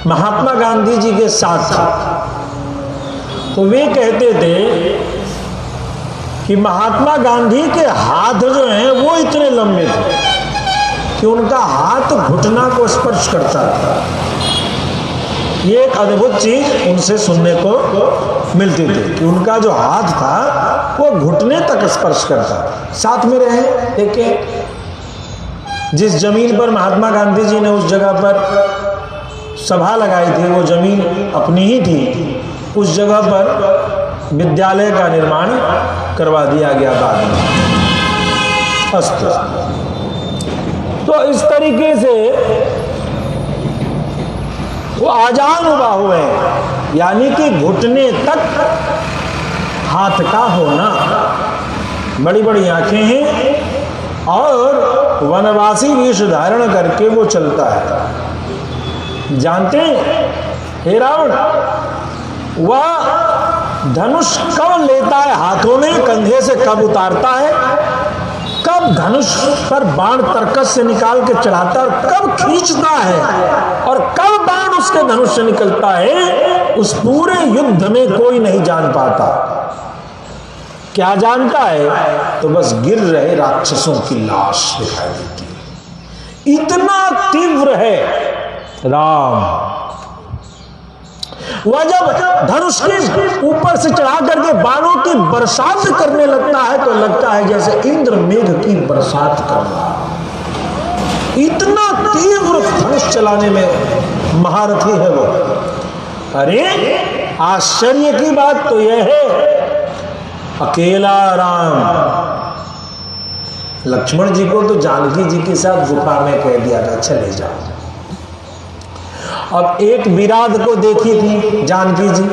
[SPEAKER 1] महात्मा गांधी जी के साथ था। तो वे कहते थे कि महात्मा गांधी के हाथ जो हैं वो इतने लंबे थे कि उनका हाथ घुटना को स्पर्श करता था। ये एक अद्भुत चीज उनसे सुनने को मिलती थी कि उनका जो हाथ था वो घुटने तक स्पर्श करता। साथ में रहे, देखे जिस जमीन पर महात्मा गांधी जी ने उस जगह पर सभा लगाई थी, वो जमीन अपनी ही थी, उस जगह पर विद्यालय का निर्माण करवा दिया गया बाद में। अस्तु। तो इस तरीके से वो आजानुबाहु है, यानी कि घुटने तक हाथ का होना, बड़ी बड़ी आंखें हैं, और वनवासी वेश धारण करके वो चलता है। जानते हैं हे रावण, वह धनुष कब लेता है हाथों में, कंधे से कब उतारता है, कब धनुष पर बाण तरकस से निकाल के चढ़ाता है, और कब खींचता है, और कब बाण उसके धनुष से निकलता है, उस पूरे युद्ध में कोई नहीं जान पाता। क्या जानता है? तो बस गिर रहे राक्षसों की लाश दिखाई देती। इतना तीव्र है राम। वह जब धनुष के ऊपर से चढ़ा करके बाणों की बरसात करने लगता है तो लगता है जैसे इंद्र मेघ की बरसात कर रहा। इतना तीव्र धनुष चलाने में महारथी है वो। अरे आश्चर्य की बात तो यह है अकेला राम। लक्ष्मण जी को तो जानकी जी के साथ गुफा में कह दिया था चले जाओ। अब एक विराट को देखी थी जानकी जी,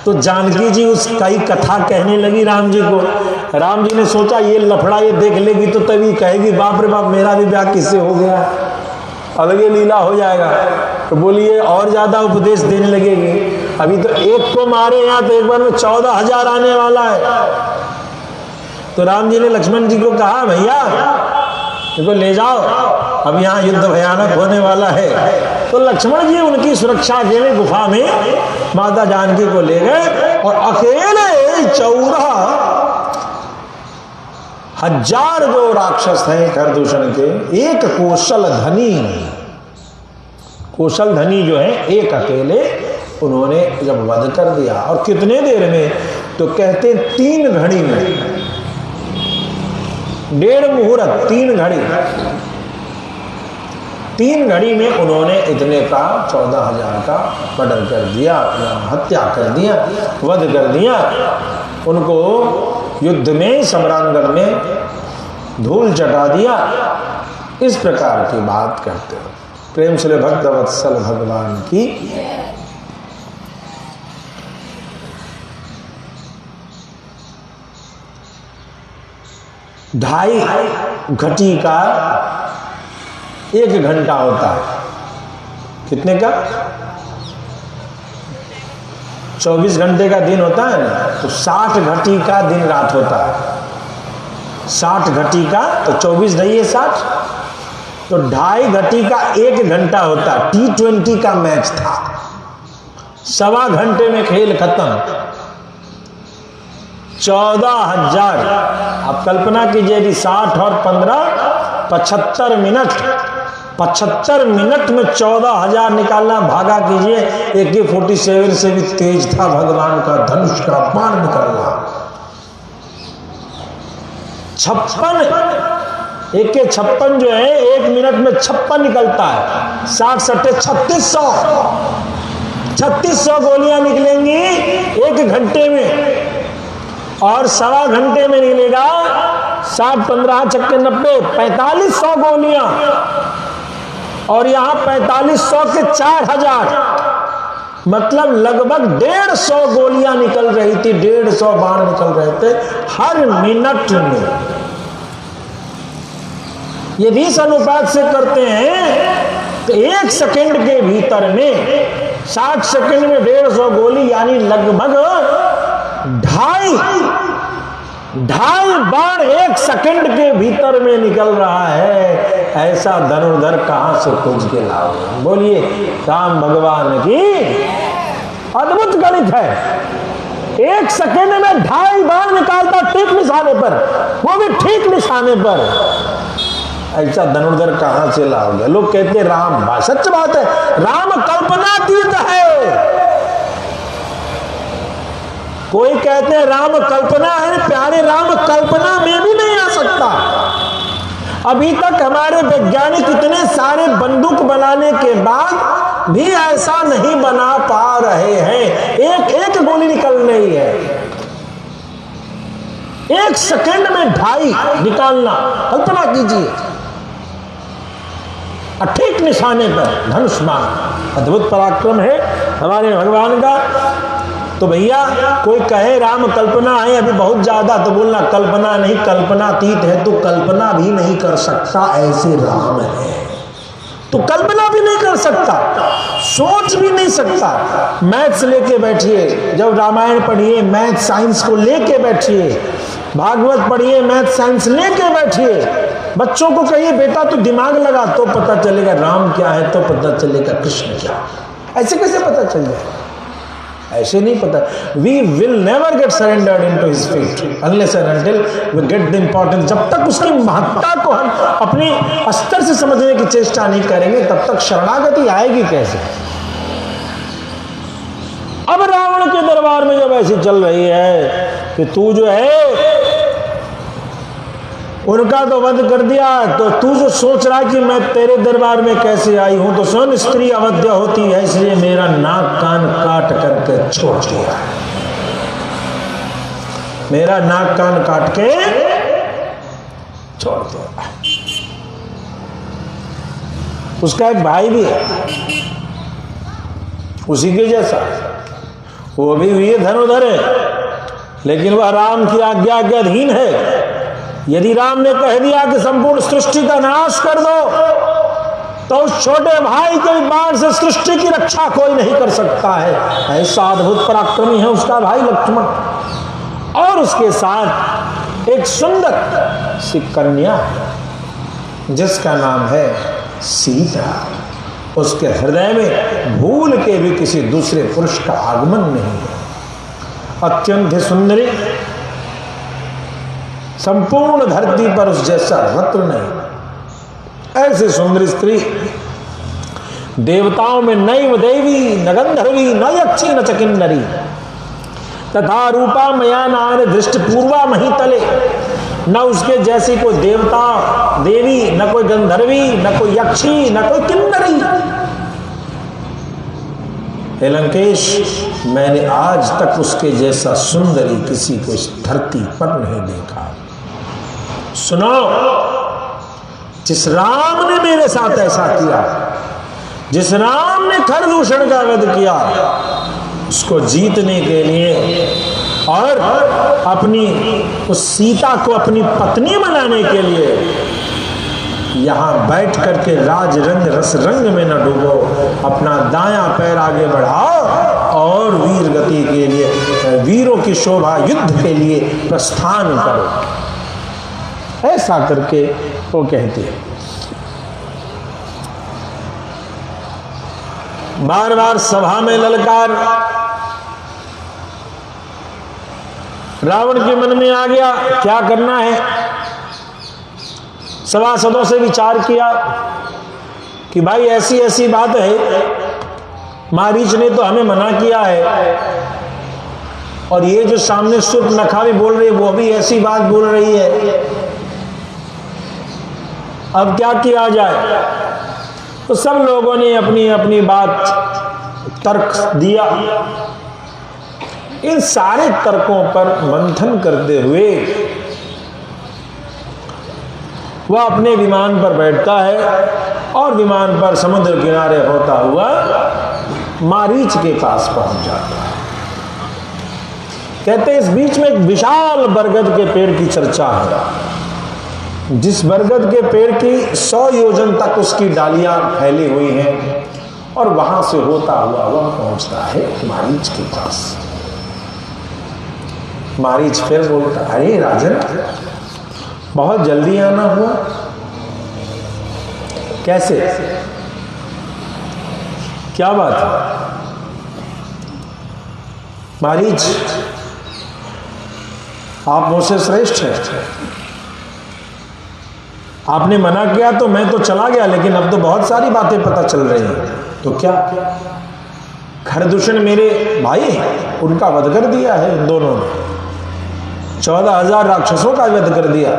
[SPEAKER 1] तो जानकी जी उसका ही कथा कहने लगी राम जी को। राम जी ने सोचा ये लफड़ा ये देख लेगी तो तभी कहेगी बाप रे बाप मेरा भी ब्याह किससे हो गया, अलगे लीला हो जाएगा। तो बोलिए और ज्यादा उपदेश देने लगेगी। अभी तो एक को मारे यहाँ तो एक बार में 14,000 आने वाला है। तो राम जी ने लक्ष्मण जी को कहा भैया इनको ले जाओ, अब यहाँ युद्ध भयानक होने वाला है। तो लक्ष्मण जी उनकी सुरक्षा के लिए गुफा में माता जानकी को ले गए और अकेले 14,000 जो राक्षस हैं खरदूषण के, एक कौशल धनी जो है एक अकेले उन्होंने जब वध कर दिया। और कितने देर में, तो कहते 3 घड़ी में, 1.5 मुहूर्त 3 घड़ी, 3 घड़ी में उन्होंने इतने का 14,000 का मर्डर कर दिया, हत्या कर दिया, वध कर दिया। उनको युद्ध में सम्रांगण में धूल चटा दिया। इस प्रकार की बात करते हो। प्रेम से भक्त वत्सल भगवान की। ढाई घटी का 1 घंटा होता है। कितने का? 24 घंटे का दिन होता है ना, तो 60 घटी का दिन रात होता है। 60 घटी का तो 24 नहीं है 60, तो 2.5 घटी का 1 घंटा होता है। T20 का मैच था, 1.25 घंटे में खेल खत्म। 14,000। आप कल्पना कीजिए कि 60 और 15 75 मिनट, 75 मिनट में 14,000 निकालना। भागा कीजिए, AK-47 से भी तेज था भगवान का धनुष का बाण निकलना। 56 AK-56 जो है 1 मिनट में 56 निकलता है। 60 सट्टे 3600 गोलियां निकलेंगी 1 घंटे में, और 1.25 घंटे में निकलेगा 60 15 छक्के 90 4500 गोलियां। और यहां 4500 के 4000, मतलब लगभग 150 गोलियां निकल रही थी, 150 बाण निकल रहे थे हर मिनट में। यदि इस अनुपात से करते हैं तो 1 सेकंड के भीतर में 60 सेकंड में 150 गोली, यानी लगभग 2.5 बाण 1 सेकंड के भीतर में निकल रहा है। ऐसा धनुर्धर कहां से खोज के लाओगे? बोलिए, राम भगवान की अद्भुत गणित है। 1 सेकंड में 2.5 बाण निकालता ठीक निशाने पर, वो भी ठीक निशाने पर। ऐसा धनुर्धर कहां से लाओगे? लोग कहते हैं राम, सच बात है, राम कल्पनातीत है। कोई कहते हैं राम कल्पना है, प्यारे राम कल्पना में भी नहीं आ सकता। अभी तक हमारे वैज्ञानिक इतने सारे बंदूक बनाने के बाद भी ऐसा नहीं बना पा रहे हैं। एक गोली निकल रही है, 1 सेकंड में 2.5 निकालना, कल्पना कीजिए। ठीक निशाने पर धनुष बाण, अद्भुत पराक्रम है हमारे भगवान का। तो भैया कोई कहे राम कल्पना है अभी बहुत ज्यादा, तो बोलना कल्पना नहीं, कल्पनातीत है, तो कल्पना भी नहीं कर सकता ऐसे राम है। तो कल्पना भी नहीं कर सकता, सोच भी नहीं सकता। मैथ्स लेके बैठिए, जब रामायण पढ़िए मैथ साइंस को लेके बैठिए, भागवत पढ़िए मैथ साइंस लेके बैठिए। बच्चों को कहिए बेटा तो दिमाग लगा, तो पता चलेगा राम क्या है, तो पता चलेगा कृष्ण क्या है। ऐसे कैसे पता चल जाए? ऐसे नहीं पता। We will never get surrendered into his feet unless and until we get the importance. जब तक उसकी महत्ता को हम अपने स्तर से समझने की चेष्टा नहीं करेंगे, तब तक शरणागति आएगी कैसे? अब रावण के दरबार में जब ऐसी चल रही है कि तू जो है उनका तो वध कर दिया, तो तू जो सोच रहा है कि मैं तेरे दरबार में कैसे आई हूं, तो सुन, स्त्री अवध्य होती है इसलिए मेरा नाक कान काट करके छोड़ दिया। मेरा नाक कान काट के छोड़ दो। उसका एक भाई भी है उसी के जैसा, वो भी वीर धनुधर है, लेकिन वह राम की आज्ञा के अधीन है। यदि राम ने कह दिया कि संपूर्ण सृष्टि का नाश कर दो, तो उस छोटे भाई के बाण से सृष्टि की रक्षा कोई नहीं कर सकता है। ऐसा अद्भुत पराक्रमी है उसका भाई लक्ष्मण। और उसके साथ एक सुंदर सी कन्या है जिसका नाम है सीता। उसके हृदय में भूल के भी किसी दूसरे पुरुष का आगमन नहीं है। अत्यंत सुंदरी, संपूर्ण धरती पर उस जैसा रत्न नहीं। ऐसी सुंदर स्त्री देवताओं में नैव देवी न गंधर्वी न यक्षी न च किन्नरी तथा रूपा मया नान दृष्ट पूर्वा महितले। न उसके जैसी कोई देवता देवी, न कोई गंधर्वी, न कोई यक्षी, न कोई किन्नरी। हे लंकेश, मैंने आज तक उसके जैसा सुंदरी किसी को इस धरती पर नहीं देखा। सुनो, जिस राम ने मेरे साथ ऐसा किया, जिस राम ने खरदूषण का वध किया, उसको जीतने के लिए और अपनी उस सीता को अपनी पत्नी बनाने के लिए यहां बैठ करके राज रंग रस रंग में न डूबो, अपना दायां पैर आगे बढ़ाओ और वीर गति के लिए, वीरों की शोभा युद्ध के लिए प्रस्थान करो। ऐसा करके वो कहती है। बार बार सभा में ललकार रावण के मन में आ गया, क्या करना है। सभासदों से विचार किया कि भाई ऐसी ऐसी बात है, मारीच ने तो हमें मना किया है, और ये जो सामने शूर्पणखा भी बोल रही है वो भी ऐसी बात बोल रही है, अब क्या किया जाए। तो सब लोगों ने अपनी अपनी बात तर्क दिया। इन सारे तर्कों पर मंथन करते हुए वह अपने विमान पर बैठता है और विमान पर समुद्र किनारे होता हुआ मारीच के पास पहुंच जाता है। कहते इस बीच में एक विशाल बरगद के पेड़ की चर्चा है, जिस बरगद के पेड़ की 100 योजन तक उसकी डालियां फैली हुई हैं, और वहां से होता हुआ वह पहुंचता है मारीच के पास। मारीच फिर बोलता, अरे राजन, बहुत जल्दी आना हुआ, कैसे, क्या बात है। मारीच, आप मुझसे श्रेष्ठ हैं, आपने मना किया तो मैं तो चला गया, लेकिन अब तो बहुत सारी बातें पता चल रही हैं। तो क्या, खरदूषण मेरे भाई हैं, उनका वध कर दिया है इन दोनों ने, 14,000 राक्षसों का वध कर दिया,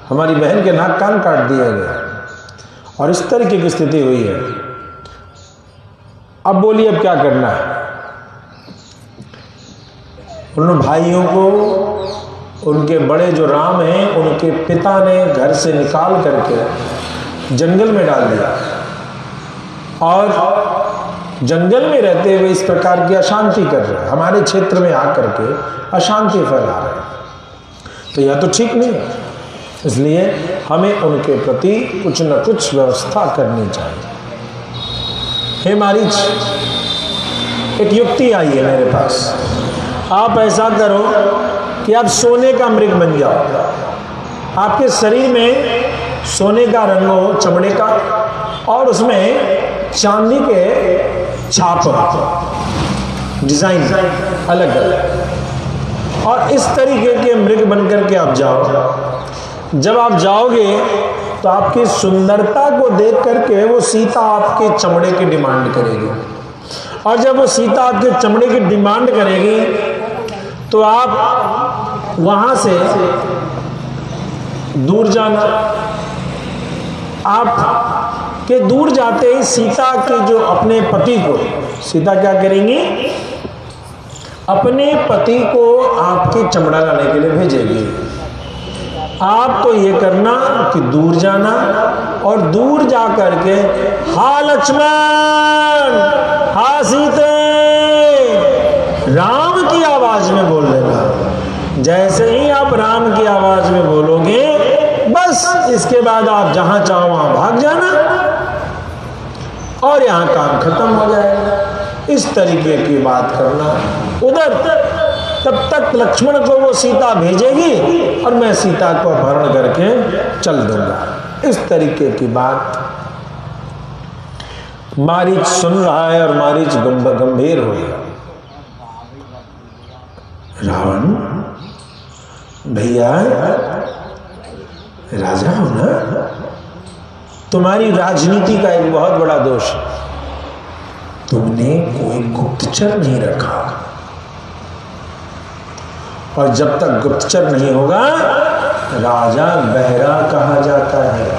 [SPEAKER 1] हमारी बहन के नाक कान काट दिए गए, और इस तरीके की स्थिति हुई है। अब बोलिए अब क्या करना है। उन भाइयों को उनके बड़े जो राम हैं उनके पिता ने घर से निकाल करके जंगल में डाल दिया, और जंगल में रहते हुए इस प्रकार की अशांति कर रहे हैं, हमारे क्षेत्र में आकर के अशांति फैला रहे हैं। तो यह तो ठीक नहीं है, इसलिए हमें उनके प्रति कुछ न कुछ व्यवस्था करनी चाहिए। हे मारीच, एक युक्ति आई है मेरे पास, आप ऐसा करो कि आप सोने का मृग बन जाओ, आपके शरीर में सोने का रंग हो, चमड़े का, और उसमें चांदी के छाप, डिजाइन अलग अलग, और इस तरीके के मृग बनकर के आप जाओ। जब आप जाओगे तो आपकी सुंदरता को देख करके वो सीता आपके चमड़े की डिमांड करेगी, और जब वो सीता आपके चमड़े की डिमांड करेगी तो आप वहां से दूर जाना। आप के दूर जाते ही सीता के जो अपने पति को, सीता क्या करेंगी, अपने पति को आपके चमड़ा लाने के लिए भेजेगी। आपको ये करना कि दूर जाना और दूर जा करके हा लक्ष्मण, हा सीते, राम की आवाज में बोल लेना। जैसे ही आप राम की आवाज में बोलोगे, बस इसके बाद आप जहां चाहो वहां भाग जाना और यहां काम खत्म हो जाएगा। इस तरीके की बात करना। उधर तब तक लक्ष्मण को वो सीता भेजेगी और मैं सीता को अपहरण करके चल दूंगा। इस तरीके की बात मारीच सुन रहा है और मारीच गंभीर हो गया। रावण, भैया राजा हो ना, तुम्हारी राजनीति का एक बहुत बड़ा दोष है, तुमने कोई गुप्तचर नहीं रखा और जब तक गुप्तचर नहीं होगा राजा बहरा कहा जाता है।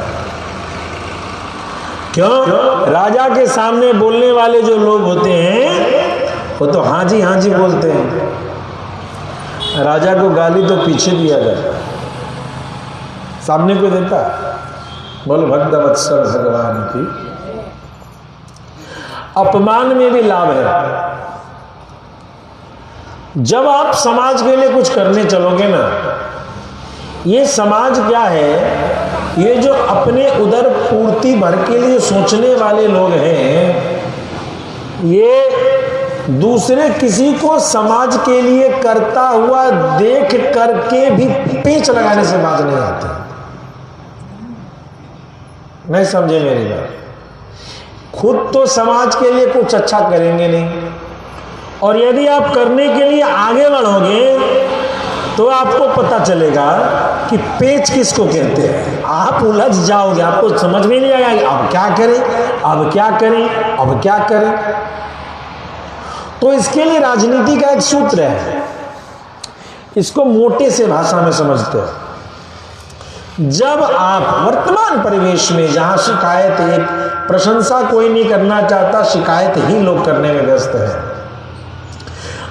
[SPEAKER 1] क्यों? राजा के सामने बोलने वाले जो लोग होते हैं वो तो हाँ जी बोलते हैं। राजा को गाली तो पीछे दिया जाता, सामने को देता। बोलो भक्त वत्सल भगवान की। अपमान में भी लाभ है। जब आप समाज के लिए कुछ करने चलोगे ना, ये समाज क्या है, ये जो अपने उदर पूर्ति भर के लिए सोचने वाले लोग हैं, ये दूसरे किसी को समाज के लिए करता हुआ देख करके भी पेच लगाने से बाज नहीं आते। नहीं समझे मेरी बात? खुद तो समाज के लिए कुछ अच्छा करेंगे नहीं, और यदि आप करने के लिए आगे बढ़ोगे तो आपको पता चलेगा कि पेच किसको कहते हैं। आप उलझ जाओगे, आपको समझ में नहीं आएगा अब क्या करें, अब क्या करें, अब क्या करें। तो इसके लिए राजनीति का एक सूत्र है, इसको मोटे से भाषा में समझते हैं। जब आप वर्तमान परिवेश में, जहां शिकायत, एक प्रशंसा कोई नहीं करना चाहता, शिकायत ही लोग करने में व्यस्त है,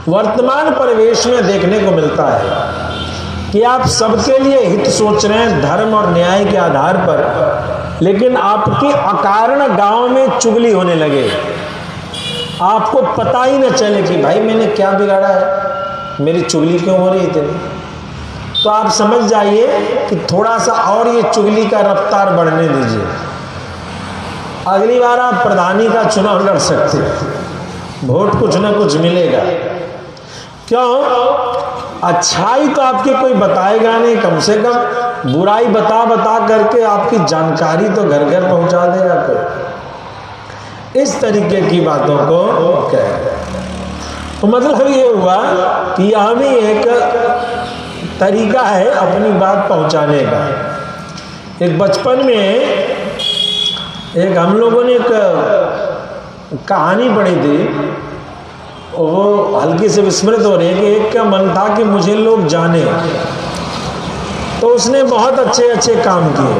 [SPEAKER 1] वर्तमान परिवेश में देखने को मिलता है कि आप सबके लिए हित सोच रहे हैं धर्म और न्याय के आधार पर, लेकिन आपकी अकारण गांव में चुगली होने लगे, आपको पता ही न चले कि भाई मैंने क्या बिगाड़ा है, मेरी चुगली क्यों हो रही है इतनी। तो आप समझ जाइए कि थोड़ा सा और ये चुगली का रफ्तार बढ़ने दीजिए, अगली बार आप प्रधानी का चुनाव लड़ सकते हैं, वोट कुछ ना कुछ मिलेगा। क्यों? अच्छाई तो आपकी कोई बताएगा नहीं, कम से कम बुराई बता बता करके आपकी जानकारी तो घर घर पहुंचा देगा कोई। इस तरीके की बातों को कह, तो मतलब ये हुआ कि यह भी एक तरीका है अपनी बात पहुंचाने का। एक बचपन में एक हम लोगों ने एक कहानी पढ़ी थी, वो हल्की से विस्मृत हो रही है कि एक का मन था कि मुझे लोग जाने, तो उसने बहुत अच्छे अच्छे काम किए,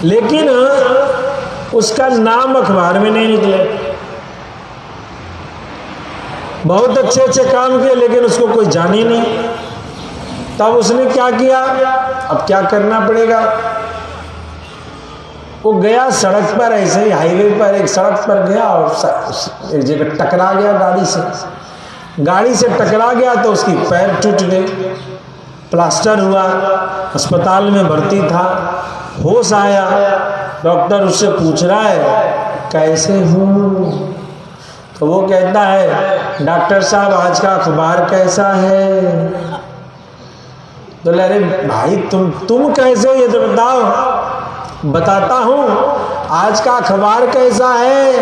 [SPEAKER 1] लेकिन उसका नाम अखबार में नहीं निकले। बहुत अच्छे अच्छे काम किए लेकिन उसको कोई जाने नहीं। तब उसने क्या किया, अब क्या करना पड़ेगा, वो गया सड़क पर, ऐसे ही हाईवे पर एक सड़क पर गया और एक जगह टकरा गया गाड़ी से। गाड़ी से टकरा गया तो उसकी पैर टूट गए, प्लास्टर हुआ, अस्पताल में भर्ती था। होश आया, डॉक्टर उससे पूछ रहा है कैसे हूँ, तो वो कहता है डॉक्टर साहब आज का अखबार कैसा है। तो अरे भाई तुम कैसे हो ये तो बताओ। बताता हूं आज का अखबार कैसा है।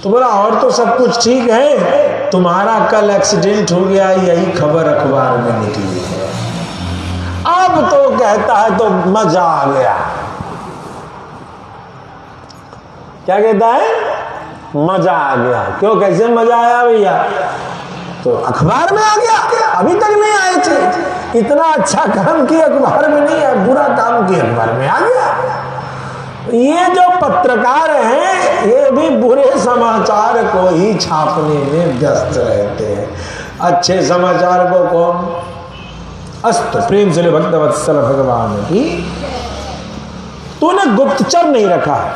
[SPEAKER 1] तो बोला और तो सब कुछ ठीक है, तुम्हारा कल एक्सीडेंट हो गया, यही खबर अखबार में निकली है। अब तो कहता है तो मजा आ गया। क्या कहता है, मजा आ गया। क्यों, कैसे मजा आया भैया, तो अखबार में आ गया, अभी तक नहीं आए थे, इतना अच्छा काम किया अखबार में नहीं आया, बुरा काम किया अखबार में आ गया। ये जो पत्रकार हैं ये भी बुरे समाचार को ही छापने में व्यस्त रहते हैं, अच्छे समाचार को कौन। अस्तु प्रेम से भक्तवत्सल भगवान की, तूने गुप्तचर नहीं रखा है।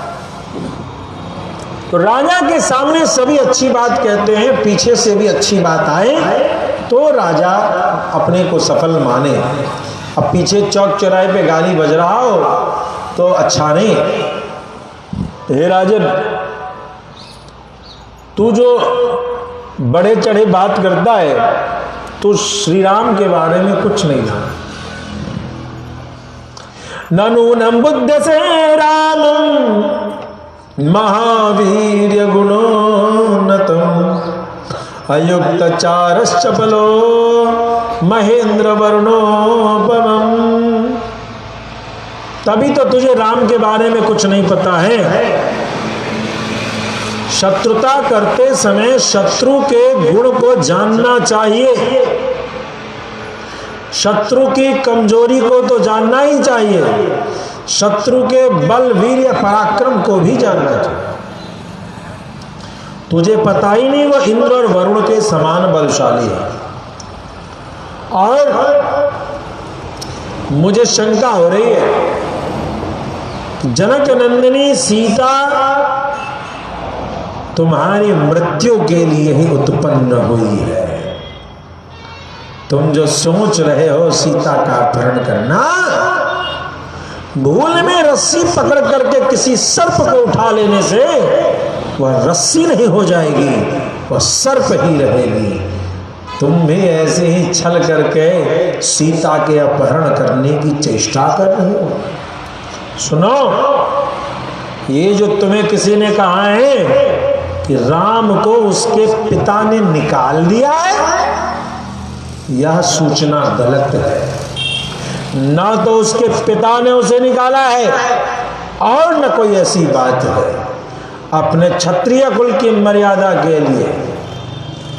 [SPEAKER 1] तो राजा के सामने सभी अच्छी बात कहते हैं, पीछे से भी अच्छी बात आए तो राजा अपने को सफल माने। अब पीछे चौक चौराहे पे गाली बज रहा हो तो अच्छा नहीं। हे राजन, तू जो बड़े चढ़े बात करता है, तू श्री राम के बारे में कुछ नहीं जाना। ननूनम बुद्ध से राम महावीर गुणोन्नतम अयुक्त चारश्च बलो महेंद्र वर्णोपमम्। तभी तो तुझे राम के बारे में कुछ नहीं पता है। शत्रुता करते समय शत्रु के गुण को जानना चाहिए, शत्रु की कमजोरी को तो जानना ही चाहिए, शत्रु के बल वीर्य पराक्रम को भी जानना चाहिए। तुझे पता ही नहीं वो इंद्र और वरुण के समान बलशाली है। और मुझे शंका हो रही है, जनक नंदिनी सीता तुम्हारी मृत्यु के लिए ही उत्पन्न हुई है। तुम जो सोच रहे हो सीता का अपहरण करना, भूल में रस्सी पकड़ करके किसी सर्प को उठा लेने से वह रस्सी नहीं हो जाएगी, वह सर्प ही रहेगी। तुम भी ऐसे ही छल करके सीता के अपहरण करने की चेष्टा कर रहे हो। सुनो, ये जो तुम्हें किसी ने कहा है कि राम को उसके पिता ने निकाल दिया है, यह सूचना गलत है। ना तो उसके पिता ने उसे निकाला है और न कोई ऐसी बात है। अपने क्षत्रिय कुल की मर्यादा के लिए,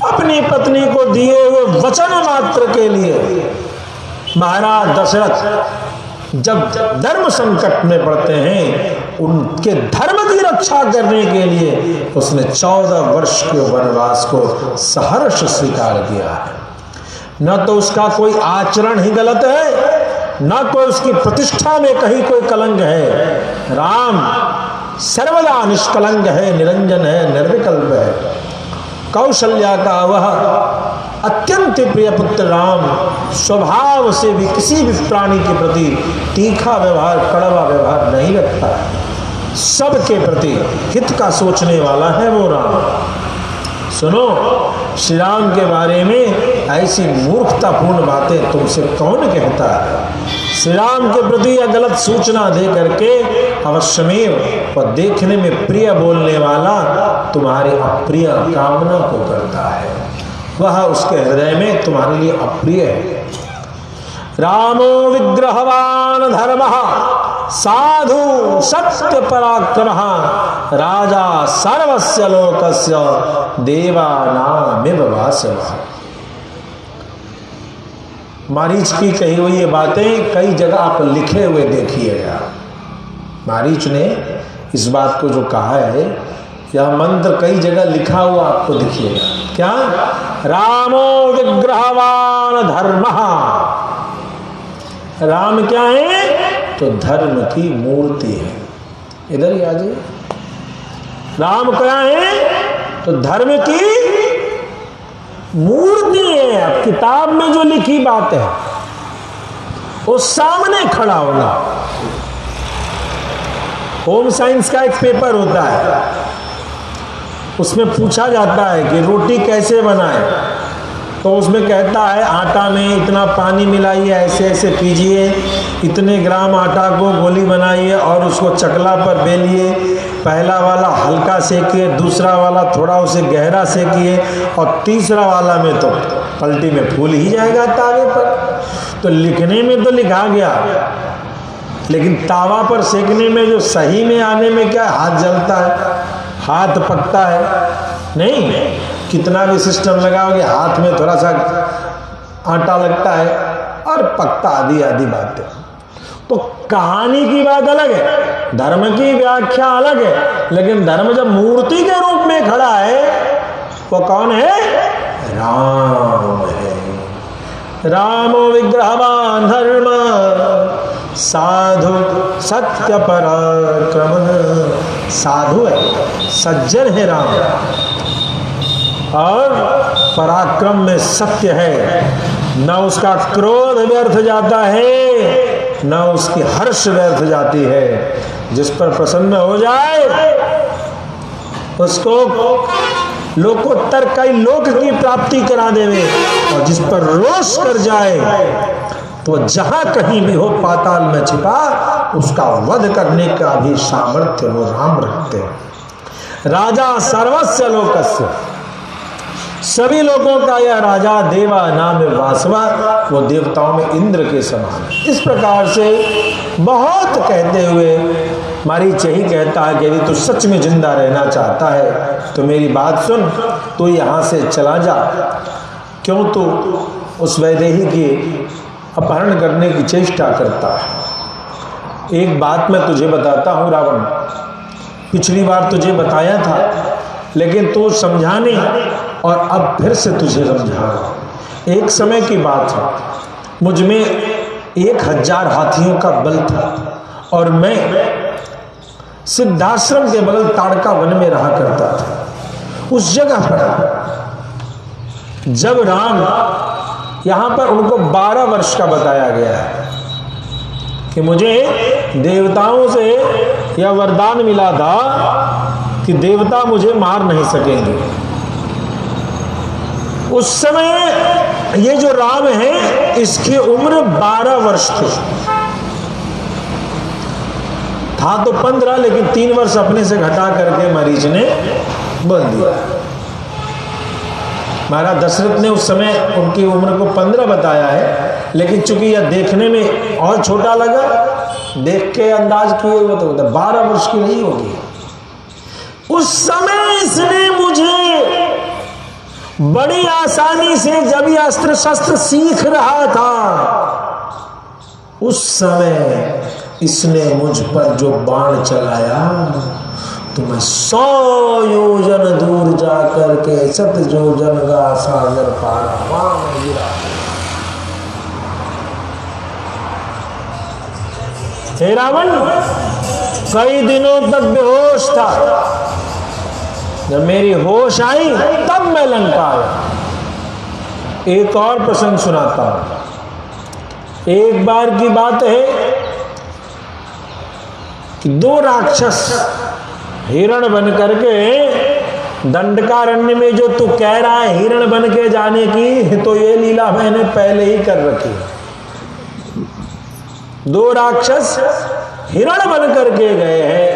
[SPEAKER 1] अपनी पत्नी को दिए हुए वचन मात्र के लिए महाराज दशरथ जब धर्म संकट में पड़ते हैं, उनके धर्म की रक्षा करने के लिए उसने 14 वर्ष के वनवास को सहर्ष स्वीकार किया है। न तो उसका कोई आचरण ही गलत है, न कोई उसकी प्रतिष्ठा में कहीं कोई कलंक है। राम सर्वदा निष्कलंक है, निरंजन है, निर्विकल्प है। कौशल्या का वह अत्यंत प्रिय पुत्र राम स्वभाव से भी किसी भी प्राणी के प्रति तीखा व्यवहार, कड़वा व्यवहार नहीं रखता है। सबके प्रति हित का सोचने वाला है वो राम। सुनो, श्री राम के बारे में ऐसी मूर्खतापूर्ण बातें तुमसे कौन कहता है। श्री राम के प्रति यह गलत सूचना दे करके अवश्यमेव वह देखने में प्रिय बोलने वाला तुम्हारी अप्रिय कामना को करता है। वह उसके हृदय में तुम्हारे लिए अप्रिय है। रामो विग्रहवान धर्मः साधु सत्य पराक्रमः राजा सर्वस्य लोकस्य देवानामिव वासवः। मारीच की कही हुई ये बातें कई जगह आप लिखे हुए देखिएगा। मारीच ने इस बात को जो कहा है, यह मंत्र कई जगह लिखा हुआ आपको दिखिएगा। क्या? रामो विग्रहवान धर्मः। राम क्या है? तो धर्म की मूर्ति है। इधर ही आ जाइए। राम क्या है? तो धर्म की मूर्ति है। अब किताब में जो लिखी बात है वो सामने खड़ा होना। होम साइंस का एक पेपर होता है, उसमें पूछा जाता है कि रोटी कैसे बनाए, तो उसमें कहता है आटा में इतना पानी मिलाइए, ऐसे ऐसे पीजिए, इतने ग्राम आटा को गोली बनाइए और उसको चकला पर बेलिए। पहला वाला हल्का सेकिए, दूसरा वाला थोड़ा उसे गहरा सेकिए और तीसरा वाला में तो पलटी में फूल ही जाएगा तावे पर। तो लिखने में तो लिखा गया, लेकिन तावा पर सेकने में जो सही में आने में क्या, हाथ जलता है, हाथ पकता है। नहीं, कितना भी सिस्टम लगाओगे हाथ में थोड़ा सा आटा लगता है और पकता, आदि आदि बातें। तो कहानी की बात अलग है, धर्म की व्याख्या अलग है, लेकिन धर्म जब मूर्ति के रूप में खड़ा है वो कौन है? राम है। रामो विग्रहवान धर्म साधु सत्य पराक्रम। साधु है, सज्जन है राम, और पराक्रम में सत्य है। न उसका क्रोध व्यर्थ जाता है, न उसकी हर्ष व्यर्थ जाती है। जिस पर प्रसन्न हो जाए उसको लोकोत्तर कई लोक की प्राप्ति करा देवे, और जिस पर रोष कर जाए तो जहां कहीं भी हो पाताल में छिपा, उसका वध करने का भी सामर्थ्य वो राम रखते हैं। राजा सर्वस्व लोकस्य, सभी लोगों का यह राजा, देवा नाम वासवा, वो देवताओं में इंद्र के समान है। इस प्रकार से बहुत कहते हुए मरीच यही कहता है कि यदि तू सच में जिंदा रहना चाहता है तो मेरी बात सुन, तू यहाँ से चला जा। क्यों तू उस वैदेही की अपहरण करने की चेष्टा करता है? एक बात मैं तुझे बताता हूँ रावण, पिछली बार तुझे बताया था लेकिन तू समझा नहीं, और अब फिर से तुझे समझा। एक समय की बात है, मुझ में 1000 हाथियों का बल था, और मैं सिद्धाश्रम के बगल ताड़का वन में रहा करता था। उस जगह पर जब राम, यहां पर उनको 12 वर्ष का बताया गया है कि मुझे देवताओं से यह वरदान मिला था कि देवता मुझे मार नहीं सकेंगे। उस समय ये जो राम है इसकी उम्र 12 वर्ष थी। था तो 15, लेकिन 3 वर्ष अपने से घटा करके मरीच ने बोल दिया। महाराज दशरथ ने उस समय उनकी उम्र को 15 बताया है, लेकिन चूंकि यह देखने में और छोटा लगा, देख के अंदाज किए हुए तो 12 वर्ष की नहीं होगी। उस समय इसने मुझे बड़ी आसानी से, जब यह अस्त्र शस्त्र सीख रहा था, उस समय इसने मुझ पर जो बाण चलाया तो मैं 100 योजन दूर जाकर के 7 योजन का सागर पारा, वहां गिरा। हे रावण, कई दिनों तक बेहोश था। जब मेरी होश आई तब मैं लंका आया। एक और प्रसंग सुनाता हूं। एक बार की बात है कि 2 राक्षस हिरण बन करके, दंडकारण्य में जो तू कह रहा है हिरण बन के जाने की, तो ये लीला मैंने पहले ही कर रखी है। 2 राक्षस हिरण बन करके गए हैं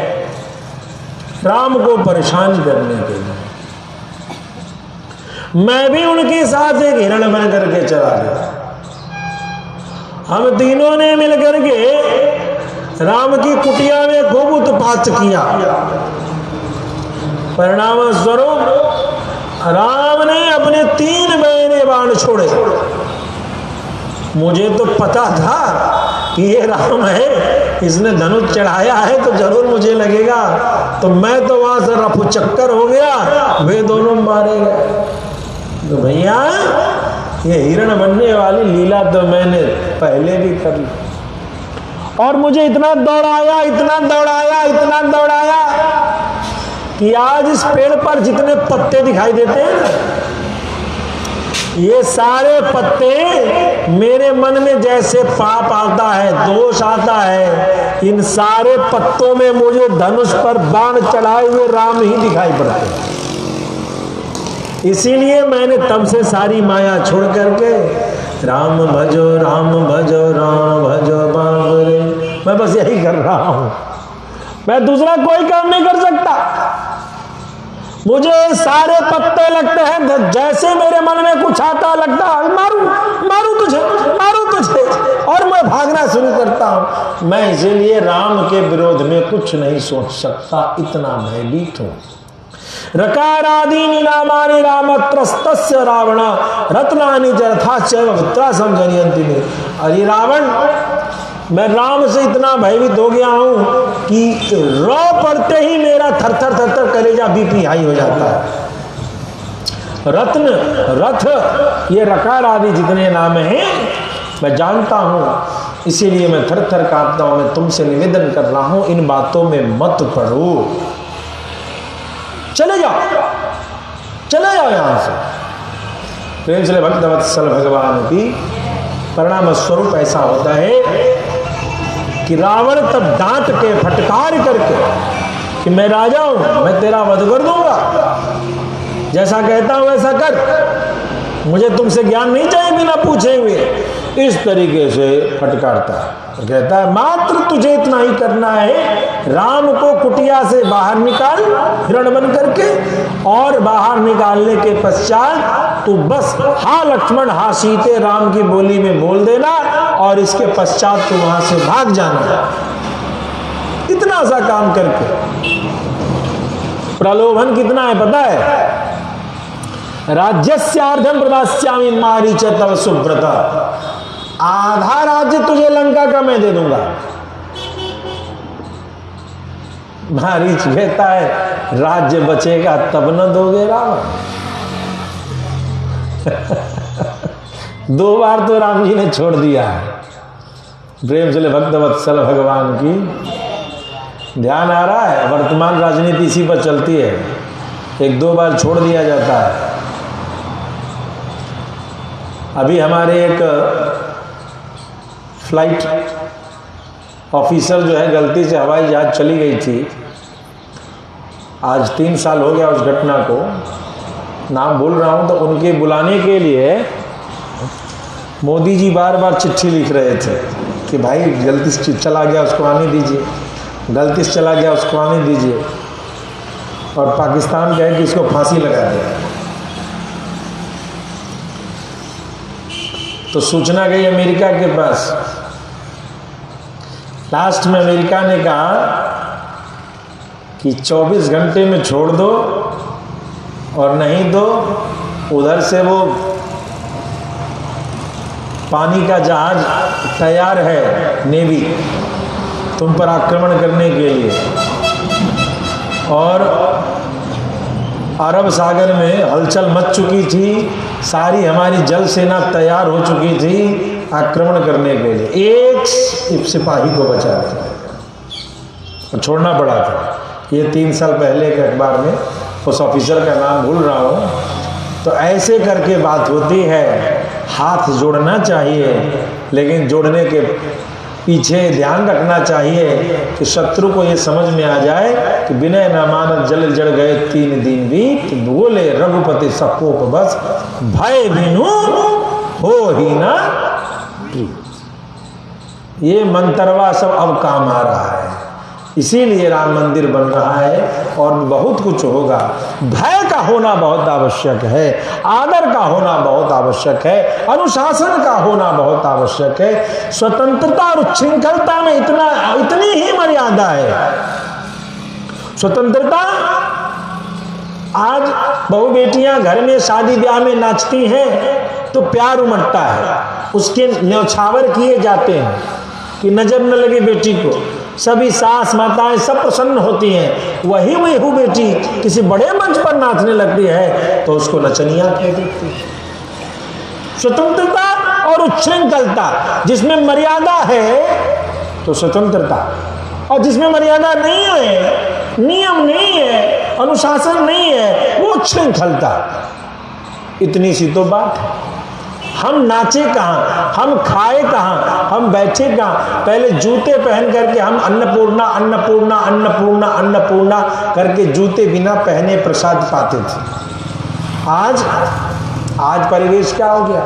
[SPEAKER 1] राम को परेशान करने के लिए। मैं भी उनके साथ एक हिरण बन करके चला गया। हम तीनों ने मिलकर के राम की कुटिया में खूब उत्पात किया। परिणाम स्वरूप राम ने अपने 3 महीने बाण छोड़े। मुझे तो पता था कि ये राम है, इसने धनुष चढ़ाया है तो जरूर मुझे लगेगा, तो मैं तो वहां से रफू चक्कर हो गया, वे दोनों मारे गए। तो भैया ये हिरण बनने वाली लीला तो मैंने पहले भी कर ली, और मुझे इतना दौड़ाया, इतना दौड़ाया, इतना दौड़ाया कि आज इस पेड़ पर जितने पत्ते दिखाई देते हैं, ये सारे पत्ते मेरे मन में जैसे पाप आता है, दोष आता है, इन सारे पत्तों में मुझे धनुष पर बाण चढ़ाए हुए राम ही दिखाई पड़ते। इसीलिए मैंने तब से सारी माया छोड़ करके राम भजो राम भजो राम भजो बाबरे, मैं बस यही कर रहा हूं। मैं दूसरा कोई काम नहीं कर सकता। मुझे सारे पत्ते लगते हैं, जैसे मेरे मन में कुछ आता लगता है मारू मारू तुझे, मारू तुझे, और मैं भागना शुरू करता हूं। मैं इसीलिए राम के विरोध में कुछ नहीं सोच सकता, इतना भयभीत हूं। रकारादीनि नामानि रामत्रस्तस्य रावण रत्नानि जरथा चैव वित्रा समझनियंति में। अरे रावण, मैं राम से इतना भयभीत हो गया हूं कि रो पड़ते ही मेरा थर थर कलेजा बीपी हाई हो जाता है। रत्न, रथ, ये रकार आदि जितने नाम हैं मैं जानता हूं, इसीलिए मैं थर थर कांपता हूं। मैं तुमसे निवेदन कर रहा हूं, इन बातों में मत पड़ो, चले जाओ यहां से। प्रेम से भक्तवत्सल भगवान की परिणाम स्वरूप ऐसा होता है कि रावण तब डांट के फटकार करके कि मैं राजा हूं, मैं तेरा वध कर दूंगा, जैसा कहता हूं वैसा कर, मुझे तुमसे ज्ञान नहीं चाहिए बिना पूछे हुए, इस तरीके से फटकारता है। कहता है मात्र तुझे इतना ही करना है, राम को कुटिया से बाहर निकाल हिरण बन करके, और बाहर निकालने के पश्चात तू बस हा लक्ष्मण हा सीते राम की बोली में बोल देना, और इसके पश्चात तू वहां से भाग जाना। इतना सा काम करके प्रलोभन कितना है पता है? राज्यस्यार्धम प्रदास्यामि मारीच तव सुब्रत, आधा राज्य तुझे लंका का मैं दे दूंगा। मारीच कहता है राज्य बचेगा तब न दोगे रावण। 2 बार तो राम जी ने छोड़ दिया है। प्रेम से भक्तवत्सल भगवान की ध्यान आ रहा है? वर्तमान राजनीति इसी पर चलती है, 1-2 बार छोड़ दिया जाता है। अभी हमारे एक फ्लाइट ऑफिसर जो है गलती से हवाई जहाज चली गई थी, आज 3 साल हो गया उस घटना को, नाम भूल रहा हूं, तो उनके बुलाने के लिए मोदी जी बार बार चिट्ठी लिख रहे थे कि भाई गलती से चला गया उसको आने दीजिए, गलती से चला गया उसको आने दीजिए, और पाकिस्तान कहे कि इसको फांसी लगा दे। तो सूचना गई अमेरिका के पास। लास्ट में अमेरिका ने कहा कि 24 घंटे में छोड़ दो, और नहीं तो उधर से वो पानी का जहाज तैयार है, नेवी, तुम पर आक्रमण करने के लिए। और अरब सागर में हलचल मच चुकी थी, सारी हमारी जल सेना तैयार हो चुकी थी आक्रमण करने के लिए, एक सिपाही को बचा दिया और छोड़ना पड़ा था। ये 3 साल पहले के अखबार में, उस ऑफिसर का नाम भूल रहा हूँ। तो ऐसे करके बात होती है, हाथ जोड़ना चाहिए, लेकिन जोड़ने के पीछे ध्यान रखना चाहिए कि शत्रु को ये समझ में आ जाए कि विनय न मानत जल जड़ गए 3 दिन बीत, बोले रघुपति सकोप बस, भय बिनु हो ही ना प्रीत। ये मंत्रवा सब अब काम आ रहा है, इसीलिए राम मंदिर बन रहा है और बहुत कुछ होगा। भय का होना बहुत आवश्यक है, आदर का होना बहुत आवश्यक है, अनुशासन का होना बहुत आवश्यक है। स्वतंत्रता और उच्छृंखलता में इतनी ही मर्यादा है। स्वतंत्रता, आज बहु बेटियां घर में शादी ब्याह में नाचती हैं तो प्यार उमड़ता है, उसके न्यौछावर किए जाते हैं कि नजर न लगे बेटी को, सभी सास माताएं सब प्रसन्न होती हैं। वही वो बेटी किसी बड़े मंच पर नाचने लगती है तो उसको नचनिया कह देती है। स्वतंत्रता और उच्छृंखलता, जिसमें मर्यादा है तो स्वतंत्रता, और जिसमें मर्यादा नहीं है, नियम नहीं है, अनुशासन नहीं है, वो उच्छृंखलता। इतनी सी तो बात है। हम नाचे कहाँ, हम खाए कहाँ, हम बैठे कहाँ? पहले जूते पहन करके हम अन्नपूर्णा अन्नपूर्णा अन्नपूर्णा अन्नपूर्णा करके जूते बिना पहने प्रसाद पाते थे। आज परिवेश क्या हो गया?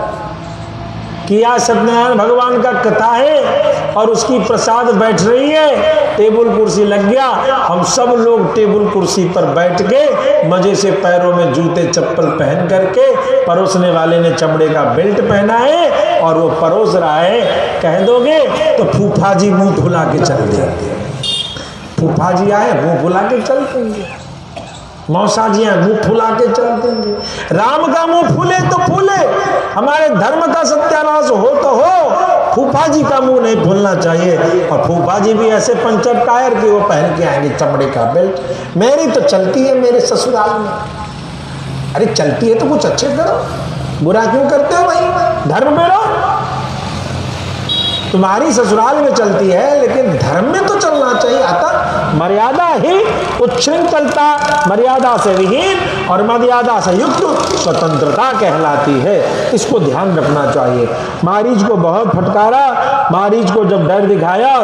[SPEAKER 1] किया सत्यनारायण भगवान का कथा है और उसकी प्रसाद बैठ रही है, टेबल कुर्सी लग गया, हम सब लोग टेबल कुर्सी पर बैठ के मजे से पैरों में जूते चप्पल पहन करके, परोसने वाले ने चमड़े का बेल्ट पहना है और वो परोस रहा है। कह दोगे तो फूफा जी मुंह फुला के चल देंगे, फूफा जी आए मुंह फुला के चल देंगे, मौसा जी आए मुंह फुला के चल देंगे। राम का मुंह फूले तो फूले, हमारे धर्म का सत्यानाश हो तो हो, फूफा जी का मुंह नहीं खोलना चाहिए। और फूफा जी भी ऐसे पंचर टायर कि वो पहन के आएंगे चमड़े का बेल्ट। मेरी तो चलती है मेरे ससुराल में। अरे चलती है तो कुछ अच्छे करो, बुरा क्यों करते हो भाई? धर्म में रहो। तुम्हारी ससुराल में चलती है लेकिन धर्म में तो चलना चाहिए। अतः मर्यादा ही उच्छृंखलता, मर्यादा से विहीन और मर्यादा से युक्त स्वतंत्रता कहलाती है। इसको ध्यान रखना चाहिए। मारीच को बहुत फटकारा, मारीच को जब डर दिखाया